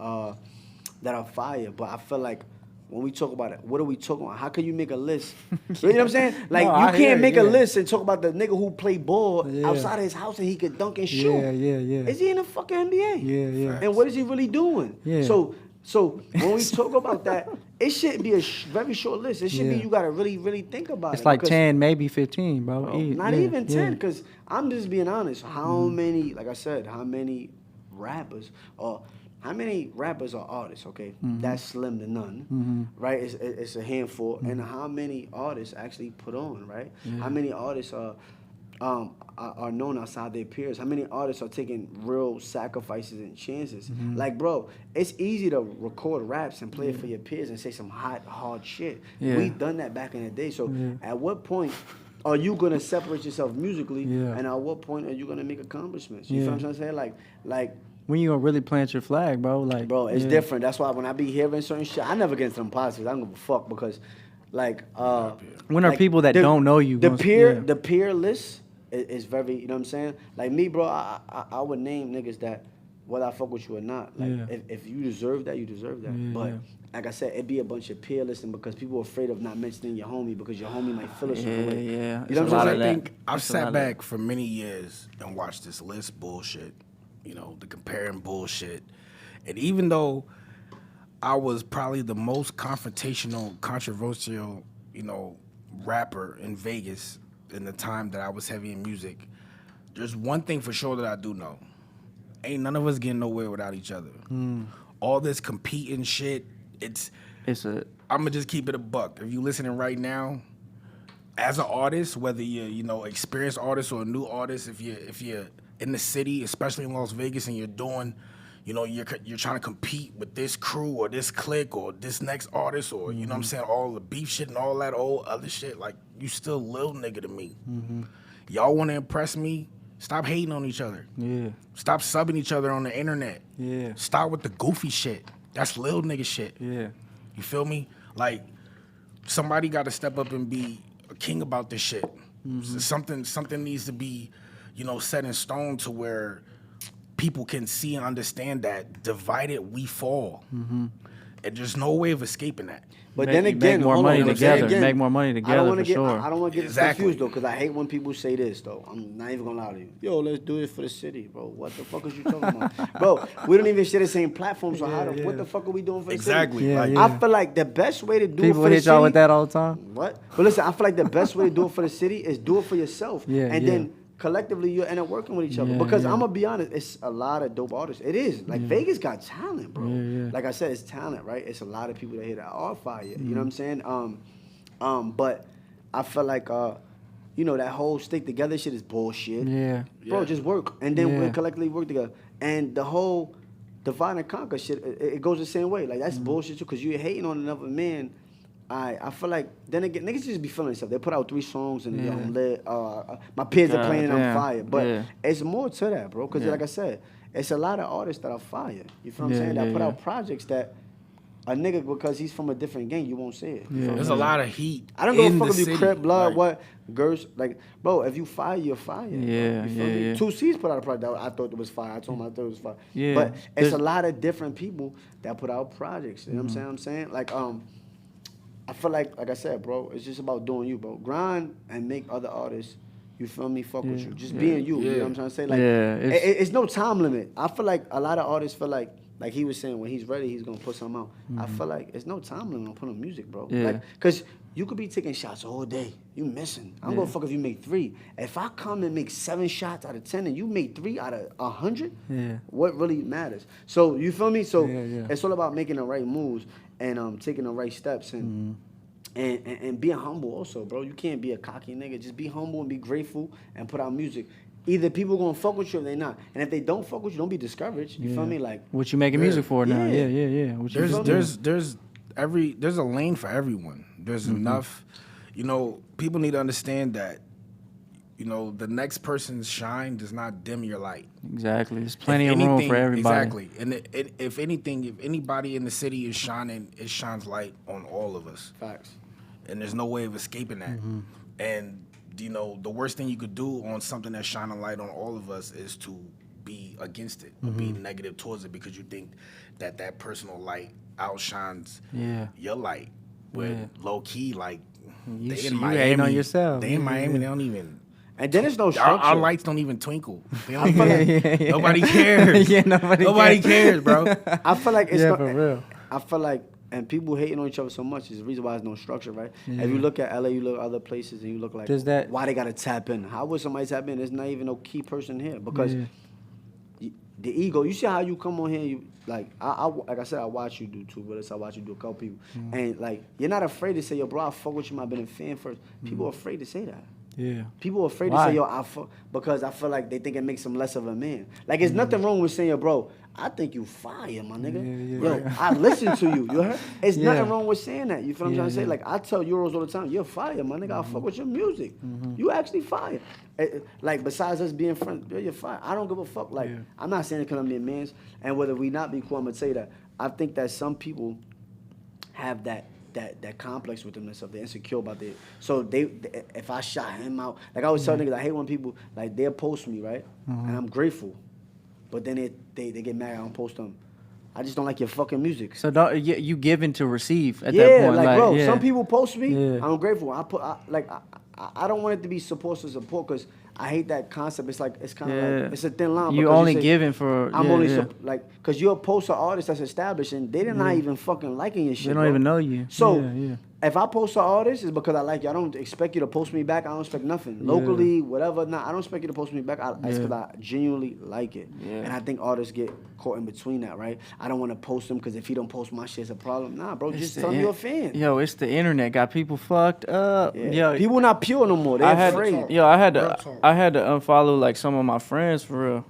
that are fire. But I feel like when we talk about it, what are we talking about? How can you make a list? You know what I'm saying? Like No, you I hear can't it, make a yeah. list and talk about the nigga who play ball Yeah. outside of his house and he could dunk and shoot. Yeah. Is he in the fucking NBA? Yeah. And what is he really doing? Yeah. So when we talk about that, it shouldn't be a very short list. It should be Yeah. you gotta really think about it. It's like because- 10, maybe 15, bro. Bro, Yeah, not yeah, even 10, yeah. because I'm just being honest. How many, like I said, how many rappers are artists, okay? That's slim to none, right? It's a handful. And how many artists actually put on, right? How many artists are known outside their peers? How many artists are taking real sacrifices and chances? Like, bro, it's easy to record raps and play it for your peers and say some hard shit. Yeah. We done that back in the day. So Yeah. at what point are you gonna separate yourself musically? Yeah. And at what point are you gonna make accomplishments? You Yeah. feel what I'm saying? Like, When you gonna really plant your flag, bro? Like, bro, it's yeah. different. That's why when I be hearing certain shit, I never get into them politics. I don't give a fuck because, like, When are people that don't know you The gonna- peer, yeah. the peer list is very. You know what I'm saying? Like me, bro, I would name niggas that whether I fuck with you or not. Like Yeah. if you deserve that, you deserve that. Yeah, but yeah. like I said, it'd be a bunch of peer listing because people are afraid of not mentioning your homie because your homie might feel a certain way. Yeah. You It's know a what lot I'm of saying? that. I think I've It's a lot sat of back for many years and watched this list bullshit, the comparing bullshit. And even though I was probably the most confrontational, controversial, rapper in Vegas, in the time that I was heavy in music, there's one thing for sure that I do know. Ain't none of us getting nowhere without each other. All this competing shit, It's a I'm gonna just keep it a buck. If you listening right now, as an artist, whether you're experienced artist or a new artist, if you're in the city, especially in Las Vegas, and you're doing, you're trying to compete with this crew or this clique or this next artist or you know what I'm saying, all the beef shit and all that old other shit, like you still little nigga to me. Y'all want to impress me? Stop hating on each other. yeah. Stop subbing each other on the internet. Yeah. Stop with the goofy shit. That's little nigga shit. Yeah. You feel me? Like somebody got to step up and be a king about this shit. So something needs to be, set in stone to where people can see and understand that divided we fall. And there's no way of escaping that. But Make- then make again, more hold money on, together. again, Make more money I don't together wanna for get, sure. I don't want to get Exactly. confused though, because I hate when people say this though. I'm not even gonna lie to you. Yo, let's do it for the city, bro. What the fuck is you talking about, bro? We don't even share the same platform, so what the fuck are we doing for the Exactly. city? Yeah, Like, yeah. I feel like the best way to do People it for the hit y'all city. with that all the time. What? But listen, I feel like the best way to do it for the city is do it for yourself, Yeah, and yeah. then collectively you end up working with each other. Yeah, Because yeah. I'm gonna be honest, it's a lot of dope artists. It is like Vegas got talent, bro. Yeah, yeah. Like I said, it's talent, right? It's a lot of people that hit that are fire. You Mm-hmm. know what I'm saying? But I feel like that whole stick together shit is bullshit. Yeah. Bro, Yeah. just work, and then Yeah. we collectively work together. And the whole divide and conquer shit, it goes the same way. Like that's Mm-hmm. bullshit too, because you're hating on another man. I feel like then again, niggas just be feeling themselves. They put out 3 songs and Yeah. I'm lit. My peers are playing and I'm Goddamn. fire. But Yeah. it's more to that, bro. Because Yeah. like I said, it's a lot of artists that are fire. You feel what I'm Yeah, saying? That yeah, put yeah. out projects that a nigga, because he's from a different gang, you won't see it. You Yeah. feel what there's I'm a saying? lot of heat. I don't give in a fuck the if you city. Crip, blood, Like, what, girls, like, bro, if you fire, you're fire. bro. Yeah, You feel yeah, me? yeah. 2 C's put out a project that I thought it was fire. I told him I thought it was fire. Yeah. But it's There's- a lot of different people that put out projects. You know Mm-hmm. what I'm saying? Like, I feel like I said, bro, it's just about doing you, bro. Grind and make other artists, you feel me, fuck with Yeah, you. Just yeah, being you, you know yeah. what I'm trying to say? Like, Yeah, it's no time limit. I feel like a lot of artists feel like he was saying, when he's ready, he's gonna put something out. I feel like it's no time limit on putting music, bro. Mm-hmm. Yeah. Like, cause you could be taking shots all day. You missing. I'm gonna fuck if you make 3. If I come and make 7 shots out of 10 and you make 3 out of 100, Yeah. what really matters? So you feel me? So Yeah, yeah. it's all about making the right moves and taking the right steps and. And being humble also, bro. You can't be a cocky nigga. Just be humble and be grateful and put out music. Either people gonna fuck with you or they not. And if they don't fuck with you, don't be discouraged. You feel me? Like, What you making music for now? Yeah. Yeah. What you there's a lane for everyone. There's enough. People need to understand that. The next person's shine does not dim your light. Exactly. There's plenty If of room anything- for everybody. Exactly. And if anything, if anybody in the city is shining, it shines light on all of us. facts. And there's no way of escaping that. And the worst thing you could do on something that's shining light on all of us is to be against it or be negative towards it because you think that personal light outshines Yeah. your light. But Yeah. low key, like You they see- in you Miami, hating on yourself. They in Yeah, Miami, yeah. they don't even. And then it's no Our structure. lights don't even twinkle. They don't I feel even- like- Nobody cares. Yeah, nobody Nobody cares, bro. I feel like it's Yeah, no, for real. I feel like, and people hating on each other so much is the reason why there's no structure, right? If you look at LA, you look at other places, and you look like, Does that- why they gotta tap in? How would somebody tap in? There's not even no key person here because Yeah. the ego. You see how you come on here, you like like I said, I watch you do too, but I watch you do a couple people, and like you're not afraid to say, yo, bro, I fuck with you. I've been a fan first. People are afraid to say that. Yeah. People are afraid Why? to say, yo, I fuck, because I feel like they think it makes them less of a man. Like, there's nothing wrong with saying, yo, bro, I think you fire, my nigga. Yeah, Yo, I listen to you. You heard? It's Yeah. nothing wrong with saying that. You feel what I'm Yeah, trying to say? yeah. Like, I tell Euros all the time, you're fire, my nigga. I fuck with your music. You actually fire. Like, besides us being friends, you're fire. I don't give a fuck. Like, Yeah. I'm not saying it because I'm your mans, and whether we not be cool, I'm going to tell you that. I think that some people have that complex with themselves. They're insecure about it. So they if I shot him out, like I always tell niggas, I hate when people like they'll post me, right? And I'm grateful, but then they get mad. I don't post them. I just don't like your fucking music. So you giving to receive at Yeah, that point? like bro, yeah. some people post me. Yeah. I'm grateful. I don't want it to be supposed to support because I hate that concept. It's like it's kind of Yeah. like it's a thin line. You because only say, giving for. I'm yeah, only yeah. like because you'll post an artist that's established and they're not even fucking liking your shit. They don't bro. even know you. So Yeah, yeah. If I post an artist, it's because I like you. I don't expect you to post me back. I don't expect nothing. Locally, whatever. Nah, I don't expect you to post me back. It's because I genuinely like it. Yeah. And I think artists get caught in between that, right? I don't want to post him because if he don't post my shit, it's a problem. Nah, bro, just tell me you're a fan. Yo, it's the internet got people fucked up. Yeah. Yo, People not pure no more. They're afraid. I had Real to talk. unfollow like some of my friends for real.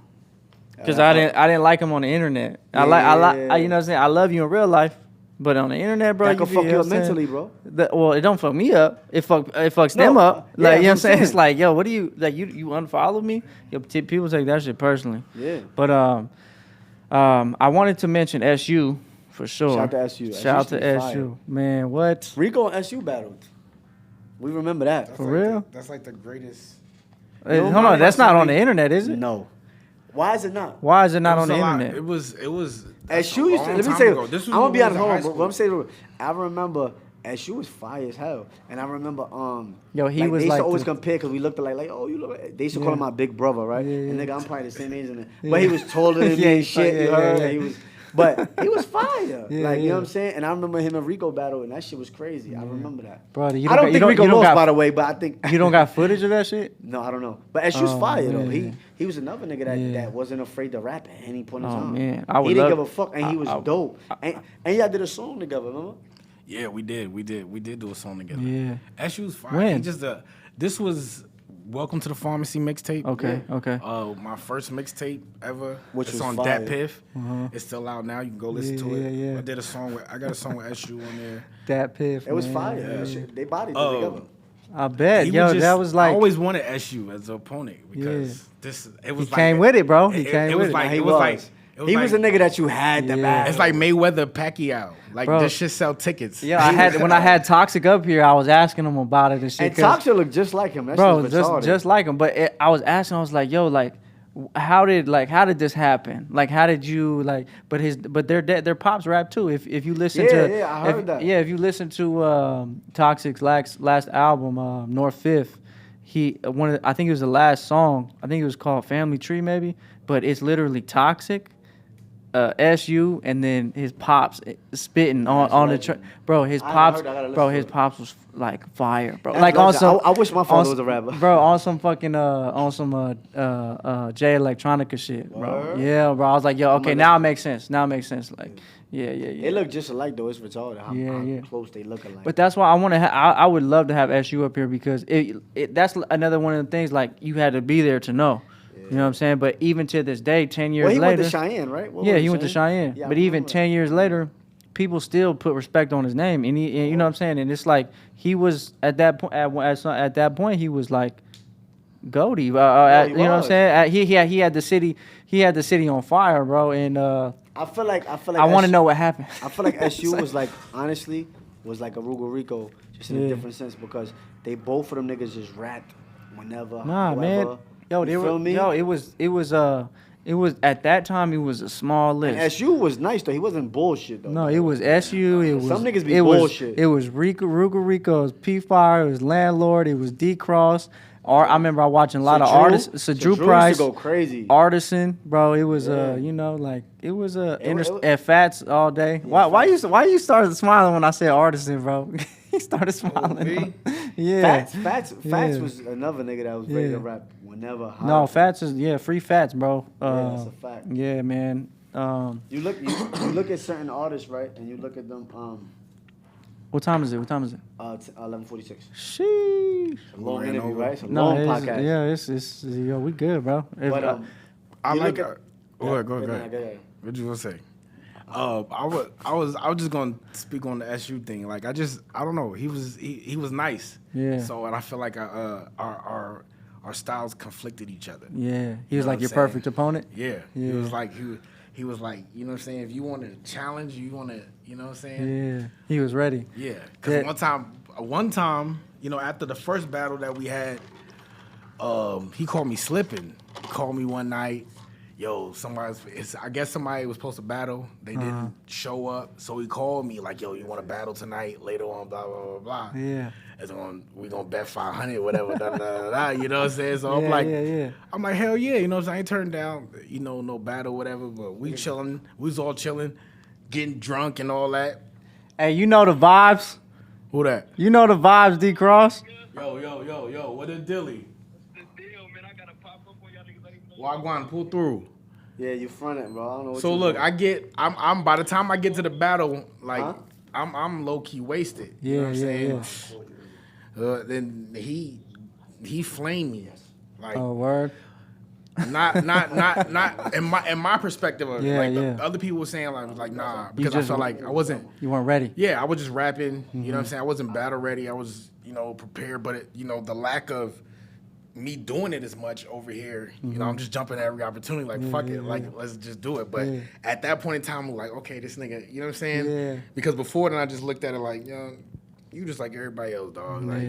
Cause I didn't like them on the internet. You know what I'm saying? I love you in real life, but on the internet, bro, That can fuck you you know up what I'm saying? mentally, bro. Well, it don't fuck me up. It fucks them up. Yeah, Like, you know what I'm saying? saying. It's like, yo, what do you like? You unfollow me? Yo, people take that shit personally. Yeah. But I wanted to mention SU for sure. Shout out to SU. Shout out to SU 's SU. Man, what? Rico and SU battled. We remember that. That's For like real? That's like the greatest. Hey, No, hold on, that's not on the internet, is it? No. Why is it not? Why is it not It on was the a lot. internet? It was. SU used to, let me say, I'm gonna be honest, hold on, bro. Let me say, I remember SU was fire as hell, and I remember, Yo, he like, was they used like to always the- compare because we looked like, oh, you look like, they used to call Yeah. him my big brother, right? Yeah, And yeah. nigga, I'm probably the same age, but he was taller than Yeah, me and shit, yeah, you yeah, heard? yeah. And he was, but he was fire, Yeah, like, you know yeah. what I'm saying? And I remember him and Rico battle, and that shit was crazy. I remember that. Brother, I don't think Rico lost, by the way, but I think You don't got footage of that shit? No, I don't know. But SU's fire though. man. He was another nigga Yeah. that wasn't afraid to rap at any point in Oh, time. man. I would He didn't love- give a fuck, and he was dope. And y'all did a song together, remember? Yeah, we did do a song together. Yeah. SU was fire. When? He just this was Welcome to the Pharmacy mixtape. Okay, okay. My first mixtape ever. Which it's was on fire. Dat Piff. It's still out now. You can go listen to Yeah, it. yeah. I did a song with. I got a song with SU on there. It That piff. was man. fire. That shit, they bodied it Oh. together. I bet. He Yo, was just- that was like I always wanted SU as an opponent because it was he like came with it, bro. He It, came it with was it. like He it was was. like He was a nigga that you had to Yeah. battle. It's like Mayweather Pacquiao. Like Bro. this shit sell tickets. Yeah, when I had Toxic up here, I was asking him about it and shit. and 'cause- Toxic looked just like him. That bro, shit was retarded. just like him. But I was asking, I was like, yo, like, how did this happen? Like, how did you like? But their pops rap too. If you listen Yeah, to, yeah, I heard that. Yeah, if you listen to Toxic's last album, North Fifth, I think it was the last song. I think it was called Family Tree, maybe. But it's literally Toxic, SU, and then his pops spitting on the track. Bro, his I pops, heard that. I gotta listen bro, to his it. pops was like fire, bro. That's Like on legend. some, I wish my father on was a rapper. bro. On some fucking J Electronica shit, bro. Word? Yeah, bro. I was like, yo, okay, like- now it makes sense. Now it makes sense. Like, yeah. They look just alike though. It's retarded how, Yeah, yeah. close they look alike. But that's why I want to. I would love to have SU up here because that's another one of the things. Like you had to be there to know. You know what I'm saying? But even to this day, 10 years well, he later, went to Cheyenne, right? What yeah, was he it, went to Cheyenne. Yeah, I But even remember 10 years later, people still put respect on his name, and you know what I'm saying. And it's like he was at that point. At that point, he was like Goaty. he you know what I'm was. saying? He had the city. He had the city on fire, bro. And I feel like I want to know what happened. I feel like SU was like honestly was like a Ruga Rico just in a Yeah. different sense because they both of them niggas just rapped whenever. Nah, whoever. man. Yo, You feel me? it was at that time. It was a small list. And SU was nice though. He wasn't bullshit though. No, it was SU. It was Some niggas be it was- bullshit. It was Ruga Rico. It was P Fire. It was Landlord. It was D Cross. I remember I watching a lot of artists. So Drew Drew Price, used to go crazy. Artisan, bro. It was Yeah. you know, like it was was- at Fats all day. Why you started smiling when I said Artisan, bro? He started smiling. Yeah. Fats Yeah. was another nigga that was ready Yeah. to rap whenever. No, Fats is free Fats, bro. Yeah, that's a fact. Yeah, man. You look at certain artists, right, and you look at them. What time is it? 11:46. Sheesh. Long Ran interview, over. right? It's a No, long it's, podcast. yeah, it's yo, we good, bro. If, But I you like. look at- Go ahead. Go Nah, ahead. go ahead. What you gonna say? I was just gonna speak on the SU thing. Like I don't know. He was nice. Yeah. So and I feel like our styles conflicted each other. yeah, he was know like what your I'm perfect saying? opponent. Yeah. Yeah. He was like, you know what I'm saying? If you want to challenge, you want to, you know what I'm saying? Yeah, he was ready. Yeah. Because Yeah. one time, you know, after the first battle that we had, he called me slipping. He called me one night. Yo, I guess somebody was supposed to battle. They didn't show up. So he called me like, yo, you want to battle tonight? Later on, blah, blah, blah, blah. Yeah. We gonna bet 500, whatever, da, da, da, da, you know what I'm saying? So I'm Yeah, like, yeah. I'm like, hell yeah, you know what I'm saying? I ain't turned down, you know, no battle, whatever, but we chilling. We was all chilling, getting drunk and all that. Hey, you know the vibes. Who that? You know the vibes, D Cross. Yo, what a dilly. The deal, man. I gotta pop up on y'all niggas. Let me know. Wagwan, pull through. Yeah, you fronted, bro. I don't know what So you look, doing. I'm by the time I get to the battle, like Huh? I'm low key wasted. You know what I'm saying? Then he flamed me. Like Oh, word. not in my perspective of Yeah, like yeah. the other people were saying like nah, because I just- felt like I wasn't. You weren't ready. Yeah, I was just rapping. You know what I'm saying? I wasn't battle ready. I was, prepared, but the lack of me doing it as much over here, I'm just jumping at every opportunity. Like, fuck it. Like, let's just do it. But at that point in time, I'm like, okay, this nigga, you know what I'm saying? Yeah. Because before then, I just looked at it like, you just like everybody else, dog. Like,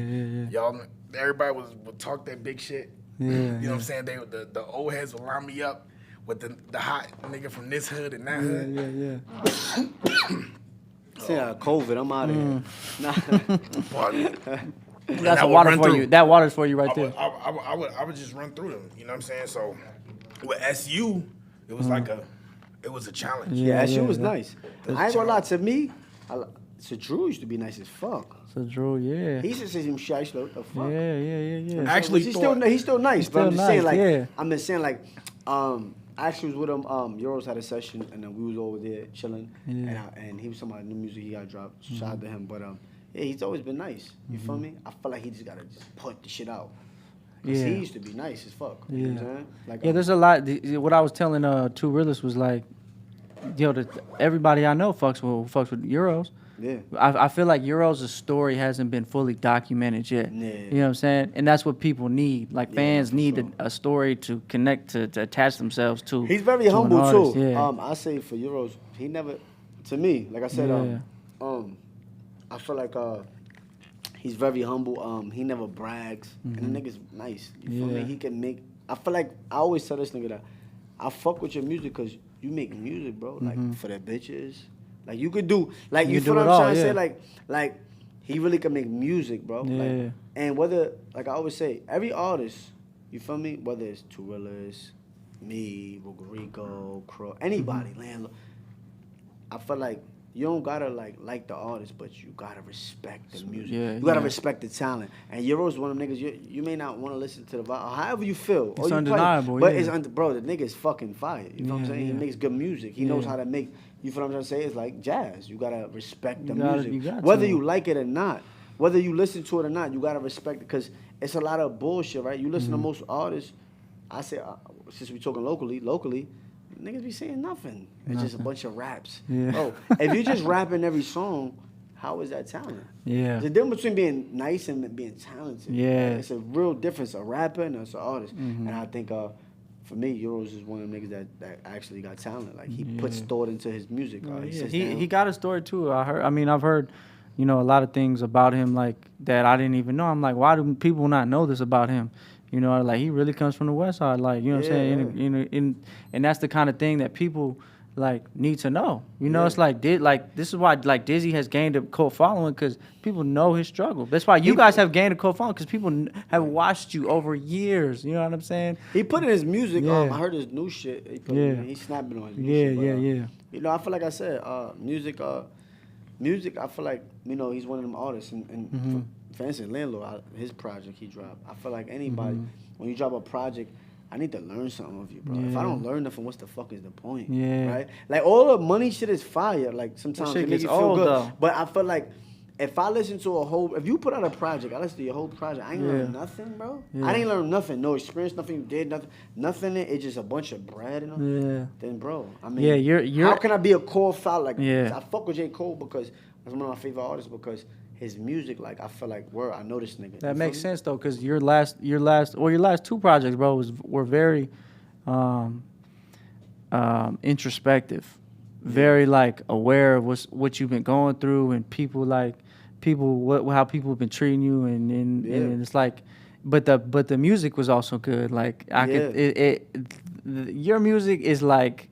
y'all, everybody would talk that big shit. Yeah, You know what I'm saying? The old heads would line me up with the hot nigga from this hood and that hood. Say COVID, I'm out of here. But That's a water for you. That water's for you right there. I would just run through them. You know what I'm saying? So with SU, it was like it was a challenge. Yeah, SU was nice. I ain't gonna lie, to me, so Drew used to be nice as fuck. So Drew, yeah. He used to say some shit. I used to what the fuck. Yeah. Actually, he's still nice, but I'm still just saying, nice, like, yeah. I'm just saying, like, I actually was with him. Euros had a session, and then we was over there chilling, and he was talking about new music he got dropped. Shout out to him, but yeah, he's always been nice. You feel me? I feel like he just gotta just put the shit out. Cause Yeah. he used to be nice as fuck. You know what I'm saying? Like, Yeah, there's a lot. What I was telling Two Realists was like, everybody I know fucks with Euros. yeah. I feel like Euros' story hasn't been fully documented yet. Yeah. You know what I'm saying? And that's what people need. Like, fans for need sure. a story to connect to attach themselves to. He's very to an humble artist. too. Yeah. I say for Euros, he never, to me, like I said, I feel like he's very humble. He never brags, and the nigga's nice. You feel me? Yeah. He can make. I feel like I always tell this nigga that I fuck with your music because you make music, bro. Like for the bitches, like you could do, like you feel do what it I'm all, trying to yeah. say, like he really can make music, bro. Yeah. Like, and whether, like I always say, every artist, you feel me? Whether it's Torillas, me, Ruga, Rico, Crow, anybody, Landlord. I feel like you don't gotta like the artist, but you gotta respect the music. Yeah, you gotta yeah. respect the talent. And Euro's one of them niggas. You may not want to listen to the vibe, or however you feel. It's or you undeniable, but yeah. it's bro. The nigga is fucking fire. You know what I'm Yeah, saying? He yeah. makes good music. He knows Yeah. how to make. You feel what I'm trying to say? It's like jazz. You gotta respect the You music, got whether to. you like it or not. Whether you listen to it or not, you gotta respect it because it's a lot of bullshit, right? You listen Mm-hmm. to most artists. I say, since we talking locally, niggas be saying nothing. It's just a bunch of raps. Yeah. Bro, if you just rapping every song, how is that talent? Yeah. The difference between being nice and being talented. Yeah. It's a real difference. A rapper and an artist. And I think for me, Euros is one of the niggas that actually got talent. Like he puts thought into his music. He sits down. He got a story too. I've heard, a lot of things about him like that I didn't even know. I'm like, why do people not know this about him? Like he really comes from the West Side. Like, you know what I'm saying? And that's the kind of thing that people like need to know. It's like this is why like Dizzy has gained a cult following because people know his struggle. That's why you guys have gained a cult following because people have watched you over years. You know what I'm saying? He put in his music. Yeah. I heard his new shit. He's snapping on his new Yeah, shit. yeah. I feel like I said, music. I feel like he's one of them artists. And for instance, Landlord, his project he dropped. I feel like anybody when you drop a project, I need to learn something of you, bro. If I don't learn nothing, what's the fuck is the point? Yeah. Right? Like all the money shit is fire. Like sometimes shit it makes gets you feel old, good. though. But I feel like if I listen to if you put out a project, I listen to your whole project, I ain't learn nothing, bro. Yeah. I didn't learn nothing. No experience, nothing you did, nothing. It's just a bunch of bread, Yeah. Then, bro, I mean, Yeah, you're how can I be a core foul? Like, Yeah. I fuck with J. Cole because that's one of my favorite artists because his music, like, I feel like, I know this nigga. That You makes feel me? sense though, because your last two projects, bro, were very introspective, very like aware of what you've been going through and how people have been treating you and it's like, but the music was also good. Like your music is like.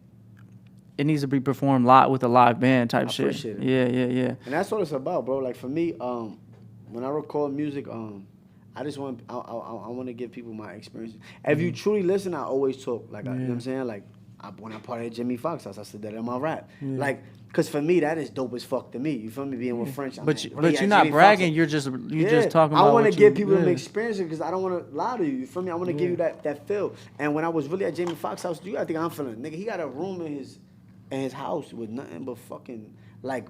It needs to be performed with a live band type shit. Appreciate it. Yeah. And that's what it's about, bro. Like, for me, when I record music, I just want to give people my experience. If you truly listen, I always talk. Like, you know what I'm saying? Like, when I partied at Jimmy Fox house, I said that in my rap. Like, cause for me that is dope as fuck to me. You feel me? Being with French. But you're not bragging. You're just talking about. I want to what give you- people them experience it because I don't want to lie to you. You feel me? I want to give you that feel. And when I was really at Jamie Foxx house, you gotta think I'm feeling. Nigga, he got a room in his house with nothing but fucking like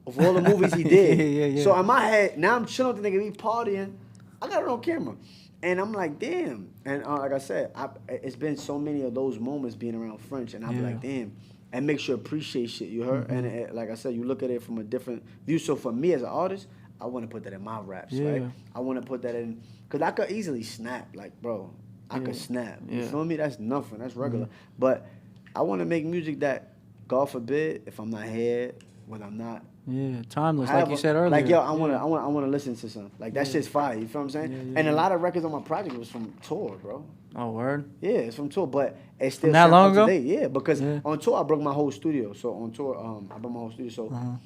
of all the movies he did. So in my head, now I'm chilling with the nigga, he partying. I got it on camera. And I'm like, damn. And like I said, it's been so many of those moments being around French, and I'm like, damn. And makes you appreciate shit, you heard? And like I said, you look at it from a different view. So for me as an artist, I want to put that in my raps, right? I want to put that in, because I could easily snap, like, bro, I could snap. You feel me? That's nothing. That's regular. But I want to make music that, God forbid, if I'm not here, when I'm not. Yeah, timeless, like you said earlier. Like, yo, I wanna listen to something. Like, that shit's fire, you feel what I'm saying? And a lot of records on my project was from tour, bro. Oh, word? Yeah, it's from tour, but it's still That long ago? today. Yeah, because on tour I broke my whole studio. So on tour, I broke my whole studio. So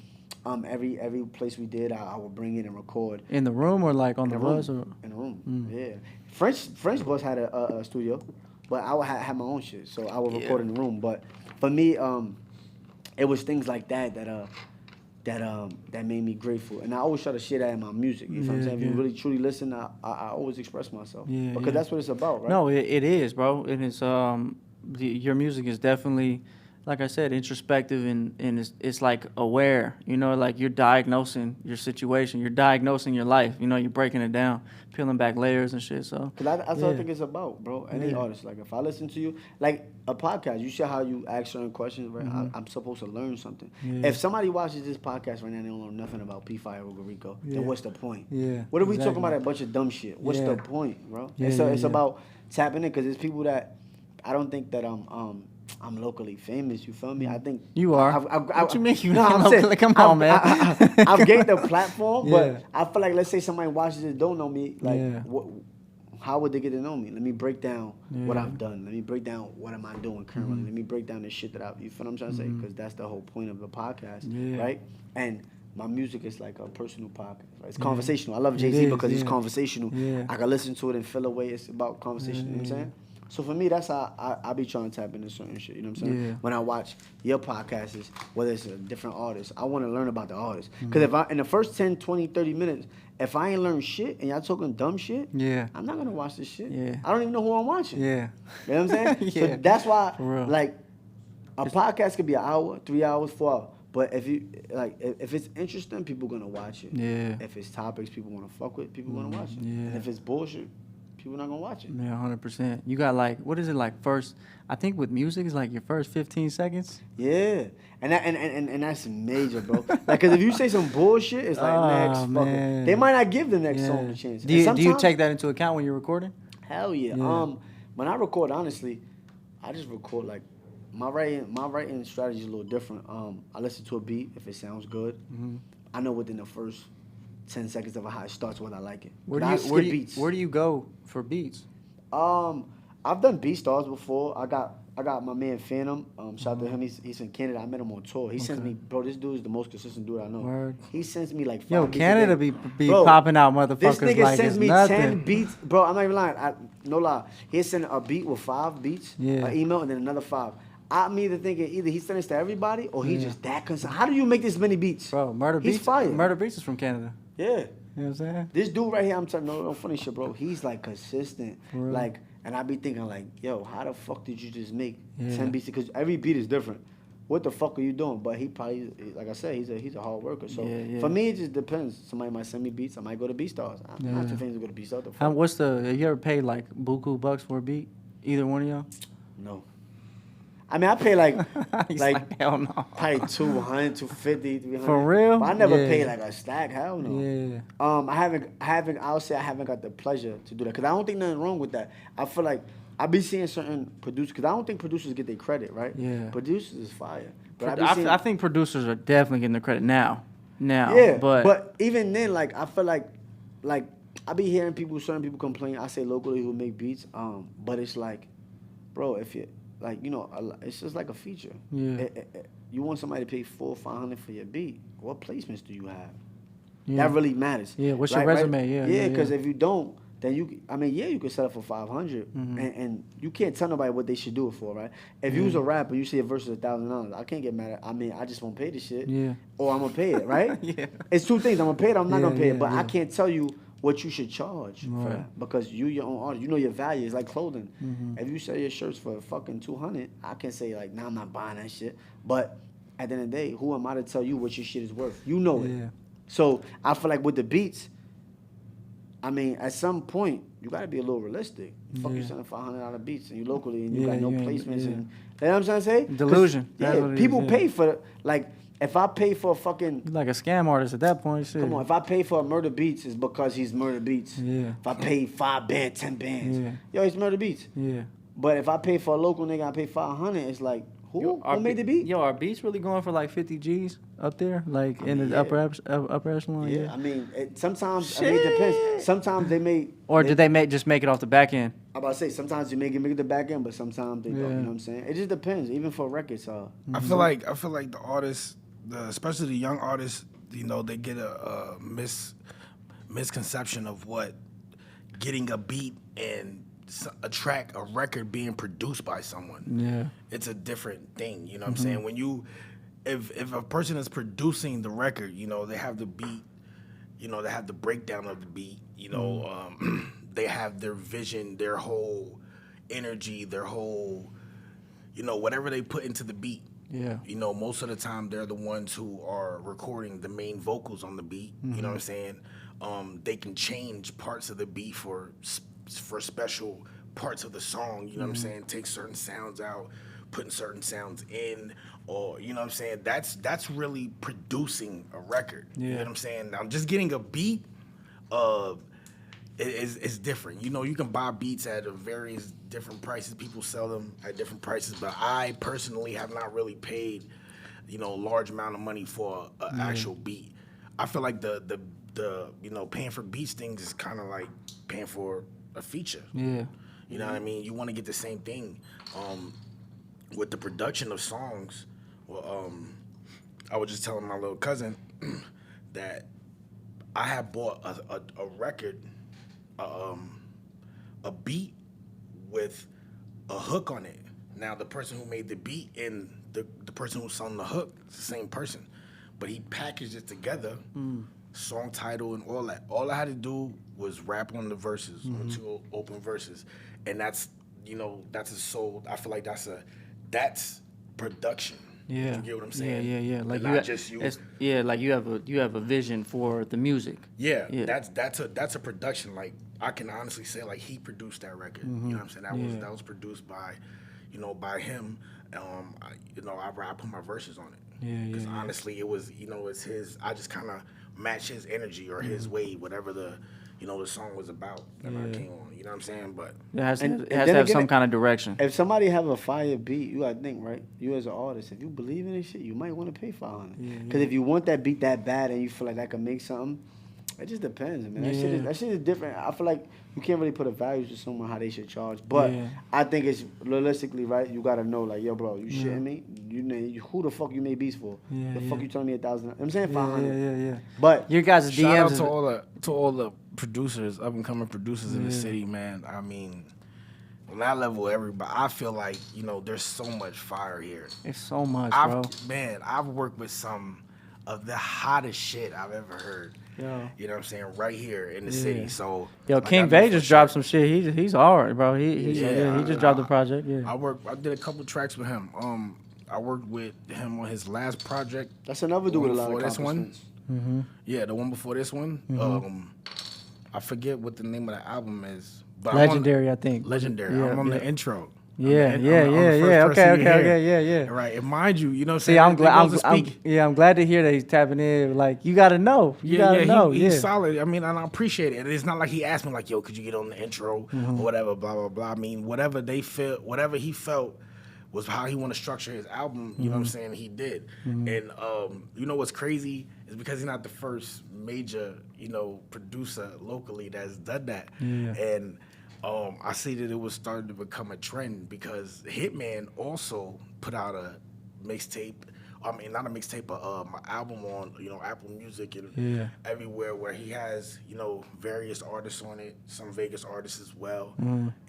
every place we did, I would bring in and record. In the room or like on the bus? Or? In the room, yeah. French Bus had a studio, but I would have my own shit. So I would record in the room. But for me, it was things like that that made me grateful. And I always try to share that in my music. You know what I'm saying? If you really truly listen, I always express myself. Because that's what it's about, right? No, it is, bro. And it's your music is definitely, like I said, introspective and it's like aware. You know, like you're diagnosing your situation, you're diagnosing your life. You know, you're breaking it down, peeling back layers and shit. So because that's what I think it's about, bro. Any artist, like if I listen to you, like a podcast, you see how you ask certain questions, right? I'm supposed to learn something. If somebody watches this podcast right now, and they don't know nothing about P-Fire Ruga Rico, then what's the point? What are we talking about? A bunch of dumb shit. What's the point, bro? It's about tapping in, because there's people that I don't think that I'm locally famous. You feel me? I think you are. What you mean you I'm locally? saying, Come on, man. I've gained the platform, but I feel like, let's say somebody watches it don't know me, like how would they get to know me? Let me break down what I've done. Let me break down what am I doing currently. Let me break down the shit that I've. You feel what I'm trying to say? Because that's the whole point of the podcast, right? And my music is like a personal podcast. Right? It's conversational. I love Jay-Z because it's conversational. I can listen to it and feel away. It's about conversation. You know what I'm saying? So for me, that's how I be trying to tap into certain shit. You know what I'm saying? When I watch your podcasts, whether it's a different artist, I want to learn about the artist. Because if I in the first 10, 20, 30 minutes, if I ain't learned shit and y'all talking dumb shit, I'm not gonna watch this shit. I don't even know who I'm watching. You know what I'm saying? So that's why, like, a podcast could be an hour, 3 hours, 4 hours. But if you if it's interesting, people gonna watch it. If it's topics people wanna fuck with, people gonna watch it. And if it's bullshit, people not gonna watch it. Yeah, 100%. You got like, what is it like first? I think with music it's like your first 15 seconds. Yeah, and that's major, bro. Like, cause if you say some bullshit, it's like next fucking. They might not give the next song a chance. Do you take that into account when you're recording? Hell yeah. When I record, honestly, I just record like my writing strategy is a little different. I listen to a beat if it sounds good. I know within the first 10 seconds of how it starts whether I like it. Where do you go for beats? I've done beat stars before. I got my man Phantom. Shout out to him. He's in Canada. I met him on tour. He sends me, bro. This dude is the most consistent dude I know. Word. He sends me like 5 Yo, beats Canada a day. be popping out motherfuckers This nigga like sends it's me nothing. 10 beats, bro. I'm not even lying. No lie. He'll send a beat with 5 beats, an email, and then another 5. I'm either thinking he sends to everybody or he just that concerned. How do you make this many beats? Bro, Murder He's Beats. fire. Murder Beats is from Canada. Yeah. You know what I'm saying? This dude right here, I'm telling you, no funny shit, bro. He's like consistent. Like, and I be thinking like, yo, how the fuck did you just make 10 beats? Because every beat is different. What the fuck are you doing? But he probably, like I said, he's a hard worker. So for me, it just depends. Somebody might send me beats. I might go to BeatStars. I'm not too famous to go to BeatStars. Have you ever paid like buku bucks for a beat? Either one of y'all? No. I mean, I pay like hell no. Probably 200, 250, 300. For real? But I never paid like a stack. Hell no. Yeah. I haven't. I'll say I haven't got the pleasure to do that because I don't think nothing wrong with that. I feel like I be seeing certain producers because I don't think producers get their credit, right? Yeah. Producers is fire. But I think producers are definitely getting the credit now. Yeah. But even then, like I feel like I be hearing certain people complain. I say locally who make beats. But it's like, bro, if you. Like, you know, it's just like a feature. Yeah. You want somebody to pay $400 or $500 for your beat. What placements do you have? Yeah. That really matters. Yeah, what's your resume? Right? Yeah, because if you don't, then you could sell it for 500, and you can't tell nobody what they should do it for, right? If you was a rapper, you see a verse is $1,000, I can't get mad at. I just won't pay the shit, or I'm gonna pay it, right? It's two things. I'm gonna pay it. I'm not gonna pay it, but I can't tell you what you should charge for that because you your own artist. You know your value. It's like clothing. If you sell your shirts for fucking 200, I can say like, nah, I'm not buying that shit. But at the end of the day, who am I to tell you what your shit is worth? You know it. So I feel like with the beats, at some point, you got to be a little realistic. Fuck, you selling $500 beats and you locally and you got no placements. And, you know what I'm trying to say? Delusion. Yeah, people pay for, like, if I pay for a fucking... You're like a scam artist at that point. Shit. Come on, if I pay for a Murder Beats, it's because he's Murder Beats. Yeah. If I pay 5 bands, 10 bands, yo, he's Murder Beats. Yeah. But if I pay for a local nigga, I pay 500, it's like, who made the beat? Yo, are beats really going for like 50 G's up there? Like in the upper echelon? Yeah, sometimes, it depends. Sometimes they may... Or did they just make it off the back end? I'm about to say, sometimes you make it the back end, but sometimes they don't, you know what I'm saying? It just depends, even for records. I feel like the artists, especially the young artists, you know, they get a misconception of what getting a beat and a record being produced by someone. Yeah, it's a different thing. You know what I'm saying? When if a person is producing the record, you know, they have the beat, you know, they have the breakdown of the beat. You know, they have their vision, their whole energy, their whole, you know, whatever they put into the beat. Yeah. You know, most of the time they're the ones who are recording the main vocals on the beat. You know what I'm saying? They can change parts of the beat for special parts of the song. You know what I'm saying? Take certain sounds out, putting certain sounds in, or you know what I'm saying? That's really producing a record. You know what I'm saying? Now just getting a beat is different. You know, you can buy beats at various different prices. People sell them at different prices, but I personally have not really paid, you know, a large amount of money for an actual beat. I feel like the you know, paying for beats things is kind of like paying for a feature. Yeah. You know what I mean? You want to get the same thing. With the production of songs, well, I was just telling my little cousin that I had bought a record, a beat with a hook on it. Now, the person who made the beat and the person who's selling the hook is the same person, but he packaged it together, song title and all that. All I had to do was rap on the verses, on 2 open verses, and that's, you know, that's a soul. I feel like that's production. Yeah, you get what I'm saying? Yeah. Like like you have a vision for the music. Yeah. That's a production. Like I can honestly say, like he produced that record. You know what I'm saying? That was produced by, you know, by him. I put my verses on it. Because honestly, it was, you know, it's his. I just kind of match his energy or his way, whatever the song was about that I came on. You know what I'm saying? But it has to have some kind of direction. If somebody have a fire beat, you gotta think, right? You as an artist, if you believe in this shit, you might want to pay $500. Because if you want that beat that bad and you feel like that can make something, it just depends, man. That shit is different. I feel like you can't really put a value to someone how they should charge. But I think it's realistically, right? You gotta know, like, yo, bro, you shitting me? Who the fuck you made beats for? The fuck you telling me $1,000? I'm saying 500. Yeah. But your guys' DMs. Shout out to all the producers, up and coming producers in the city, man. I mean, on that level, everybody. I feel like, you know, there's so much fire here. It's so much, bro. I've worked with some of the hottest shit I've ever heard. Yeah. You know what I'm saying? Right here in the city. So like, King Vay just dropped some shit. He's hard, bro. He just dropped the project. Yeah. I did a couple tracks with him. I worked with him on his last project. That's another dude with a lot of accomplishments. Yeah, the one before this one. I forget what the name of the album is. But Legendary, I think. Legendary. Yeah, I'm on the intro. Yeah. Okay. Right. And mind you, you know what I'm saying? I'm glad to hear that he's tapping in. Like, you got to know. You got to know. He's solid. I mean, and I appreciate it. And it's not like he asked me, like, yo, could you get on the intro or whatever, blah, blah, blah. I mean, whatever he felt was how he want to structure his album, you know what I'm saying, he did. And you know what's crazy is because he's not the first major, you know, producer locally that's done that. And I see that it was starting to become a trend because Hitman also put out a mixtape I mean, not a mixtape, but my album on, Apple Music and everywhere where he has, various artists on it, some Vegas artists as well.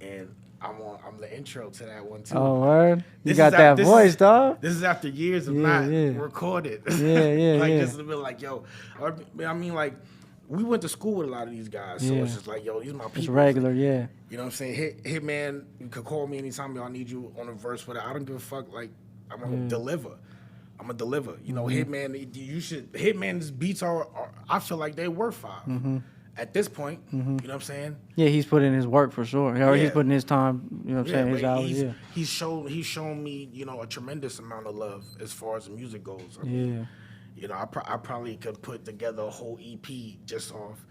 And I'm the intro to that one too. Oh, word. You This got is that voice, dog. This is after years of Yeah, not yeah. recorded. Yeah, like yeah. just a bit like, yo, I mean, like, we went to school with a lot of these guys, so it's just like, yo, these my people. It's regular, yeah. You know what I'm saying? Hitman, you could call me anytime y'all need you on a verse for that. I don't give a fuck. Like, I'm gonna deliver. I'm gonna deliver. Hitman's beats are I feel like they worth 5 at this point. You know what I'm saying? Yeah, he's putting in his work for sure. Or he's Yeah. putting his time, you know what I'm saying, his but hours, he's shown me, a tremendous amount of love as far as the music goes. I yeah. mean, I probably could put together a whole EP just off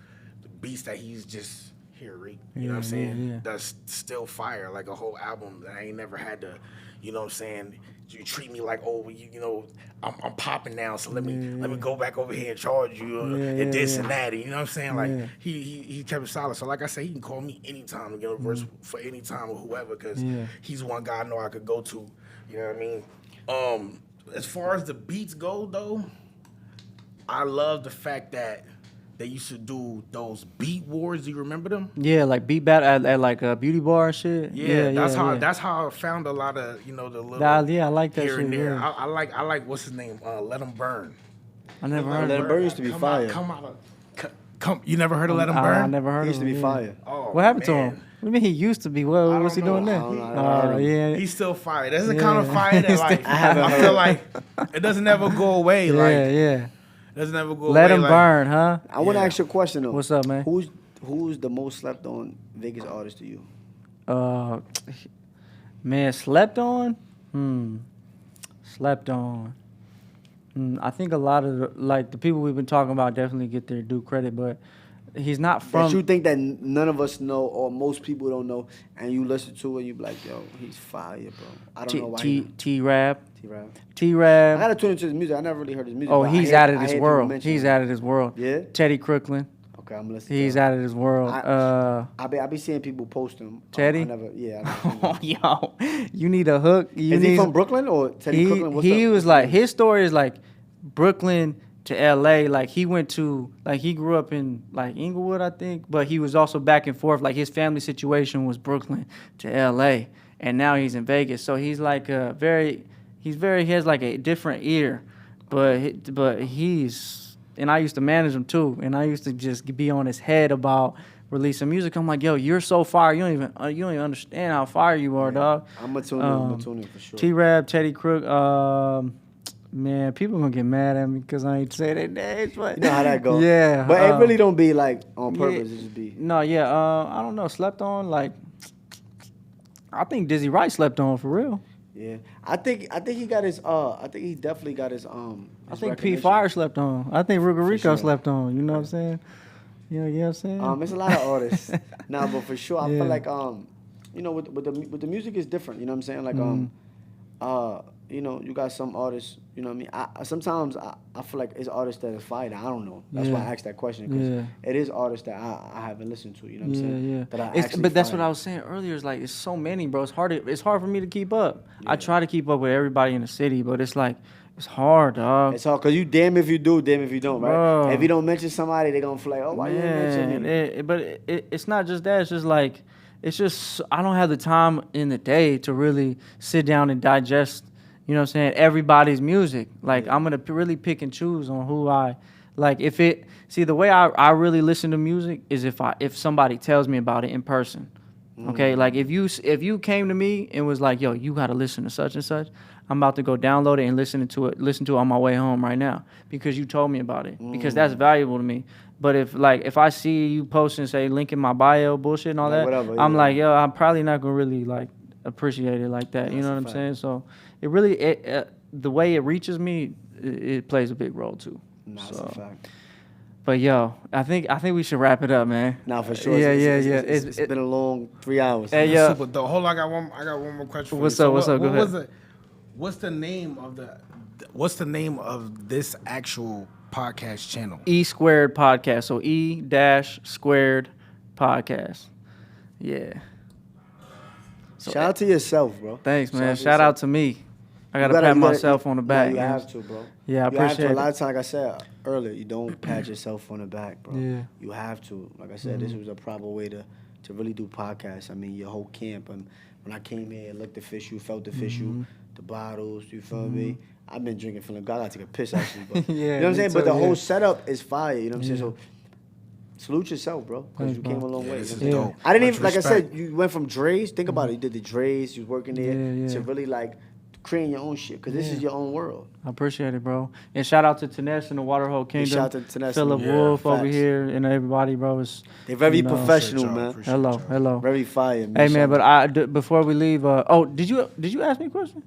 the beats that he's just here, Rick. You know what I'm saying? Yeah. That's still fire, like a whole album that I ain't never had to, you know what I'm saying? You treat me like, I'm popping now, so let me go back over here and charge you and this and that. You know what I'm saying? Like he kept it solid. So like I said, he can call me anytime to get a verse for any time or whoever, because he's one guy I know I could go to. You know what I mean? As far as the beats go though, I love the fact that they used to do those beat wars. Do you remember them? Yeah, like beat battle at like a beauty bar and shit. That's how I found a lot of the little. I like that here shit. and there. Yeah. I like what's his name? Let 'em burn. I never Let heard 'em of burn used to be fire. You never heard of Let 'em burn? I never heard He used of to him. be yeah. fire. Oh, What happened to man. him? What do you mean he used to be? What was he don't doing know. there? I don't know. I never heard of him. Yeah. He's still fire. That's the Yeah. kind of fire that like I feel like it doesn't ever go away. Yeah, Like yeah. it doesn't ever go away. Let him like, burn, huh? I want to Yeah. ask you a question though. What's up, man? Who's the most slept on Vegas artist to you? Man, slept on? Slept on. I think a lot of the people we've been talking about definitely get their due credit, but he's not That from. you think that none of us know or most people don't know, and you listen to it, you be like, yo, he's fire, bro. I don't know why. T-Rap. T-Rap. I T-Rap. gotta tune into his music. I never really heard his music. Oh, but he's I out of I this hear people world. mention He's him. out of this world. Yeah? Teddy Crooklyn. Okay, I'm listening. He's to him. out of this world. I be seeing people post him. Teddy? I never seen him. Oh, yo, you need a hook. Is he from Brooklyn or Teddy Crooklyn? What's he up? was like, his story is like Brooklyn to LA. Like he went to, like he grew up in like Inglewood, I think, but he was also back and forth. Like his family situation was Brooklyn to LA, and now he's in Vegas. So he's like he has like a different ear, but he's, and I used to manage him too, and I used to just be on his head about releasing music. I'm like, yo, you're so fire. You don't even understand how fire you are, dog. I'm gonna tune in for sure. T-Rap, Teddy Crook. Man, people gonna get mad at me because I ain't say their names, but You know how that goes. Yeah, But it really don't be like on purpose. yeah. It just be. No, yeah. I don't know. Slept on, like. I think Dizzy Wright slept on for real. Yeah, I think he got his. I think he definitely got his. I his think P recognition. Fire slept on. I think Ruga Rico sure. slept on. You know what I'm saying? You know what I'm saying? It's a lot of artists. Nah, but for sure, I Yeah. feel like with the music is different. You know what I'm saying? Like you got some artists. You know what I mean? Sometimes I feel like it's artists that are fire. I don't know. That's why I asked that question, because it is artists that I haven't listened to. You know what I'm saying? Yeah. That are It's, actually but that's fire. what I was saying earlier. It's like it's so many, bro. It's hard for me to keep up. I try to keep up with everybody in the city, but it's like it's hard, dog. It's hard because you damn if you do, damn if you don't, right? Bro. If you don't mention somebody, they gonna feel like, oh, why you didn't mention me? But it's not just that. It's just like I don't have the time in the day to really sit down and digest. You know what I'm saying? Everybody's music. Like I'm gonna really pick and choose on who I like. The way I really listen to music is if somebody tells me about it in person. Okay, like if you came to me and was like, yo, you gotta listen to such and such, I'm about to go download it and listen to it on my way home right now because you told me about it, because that's valuable to me. But if I see you posting, say, link in my bio bullshit and all Like, that, whatever, I'm yeah. like, yo, I'm probably not gonna really like appreciate it like that. You know what I'm fact. saying? So it really the way it reaches me, it plays a big role too. Nah, that's a fact. But yo, I think we should wrap it up, man. Nah, for sure. Yeah. It's been a long 3 hours. Hey, yeah. Super dope. Hold on, I got one more question for What's you. up? What's up? Go ahead. What's the name of this actual podcast channel? E Squared Podcast. So E-Squared Podcast. Yeah. Shout out to yourself, bro. Thanks, man. to Shout out to me. I gotta pat myself on the back. You man. have to, bro. Yeah, I You have to. appreciate A lot it. of times, like I said earlier, you don't pat yourself on the back, bro. Yeah. You have to. Like I said, this was a proper way to really do podcasts. I mean, your whole camp. And when I came here, looked official, felt official, the bottles. You feel me? I've been drinking, feeling good. I gotta take a piss actually, but Yeah, you know what I'm me saying. too, But the yeah. whole setup is fire. You know what I'm saying? Yeah. So salute yourself, bro, because Thanks, you bro. came a long Yeah, way. this You is know what I'm saying? dope. I didn't Much even, like I respect. said, you went from Dre's. Think about it. You did the Dre's. You was working there Yeah, yeah. to really like creating your own shit, because this is your own world. I appreciate it, bro. And shout out to Taness and the Waterhole Kingdom. shout out to Taness Philip and- Yeah, Wolf over facts. here and everybody, bro. It's, They're very you know, professional, Appreciate y'all, man. appreciate hello, y'all. hello. Very fire, man. Hey man, Shout but out. before we leave, did you ask me a question?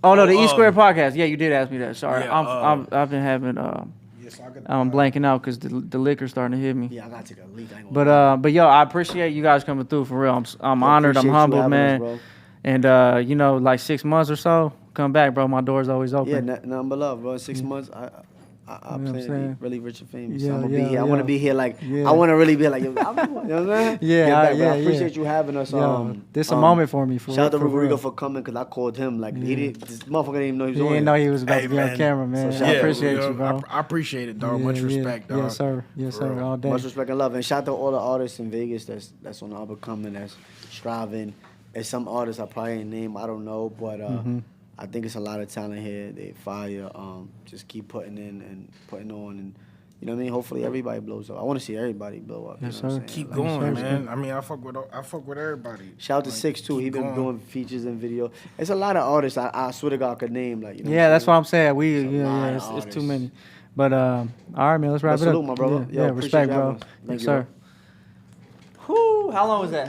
Oh no, the E Square podcast. Yeah, you did ask me that. Sorry, Yeah, I've been having Yeah, so I could, I'm blanking out because the liquor's starting to hit me. Yeah, I gotta take a leak. I ain't gonna lie. But yo, I appreciate you guys coming through for real. I'm I honored. I'm appreciate you humbled, having man. us, bro. And you know, like 6 months or so, come back, bro. My door's always open. Yeah, nothing but love, bro. In 6 months, I what I'm plan to saying? be really rich and famous. Yeah, I'm gonna yeah, be here. I want yeah. to be here like Yeah. I want to really be like, yo, you know what I'm saying? Yeah, Get back, yeah, but I yeah. appreciate you having us. Yo, this a moment for me. For Shout out to real, for Ruga real. for coming, because I called him like he didn't. This motherfucker didn't even know he was He on. didn't know he was about Hey, to be on man. camera, man. So I shout- appreciate yo, you, bro. I appreciate it, dog. Much Yeah, respect, yeah. dog. Yes, sir. Yes, For sir. real. All day. Much respect and love, and shout out to all the artists in Vegas that's on the up and coming, that's striving. And some artists I probably ain't name, I don't know, but I think it's a lot of talent here. They fire. Just keep putting in and putting on, and you know what I mean. Hopefully everybody blows up. I want to see everybody blow up. Yes, you know what sir. I'm saying? Keep Like, going, sir. man. I mean, I fuck with everybody. shout out to Like, 6 too. keep He been going. doing features and video. It's a lot of artists. I swear to God, I could name like. You know Yeah, that's what saying? I'm saying. We It's a lot yeah, of it's too artists. many. But all right, man. Let's wrap But it up. salute, my brother. Yeah, Yo, yeah, appreciate respect, you bro. having us. Thank Yes, you, sir. bro. Whoo! How long was that?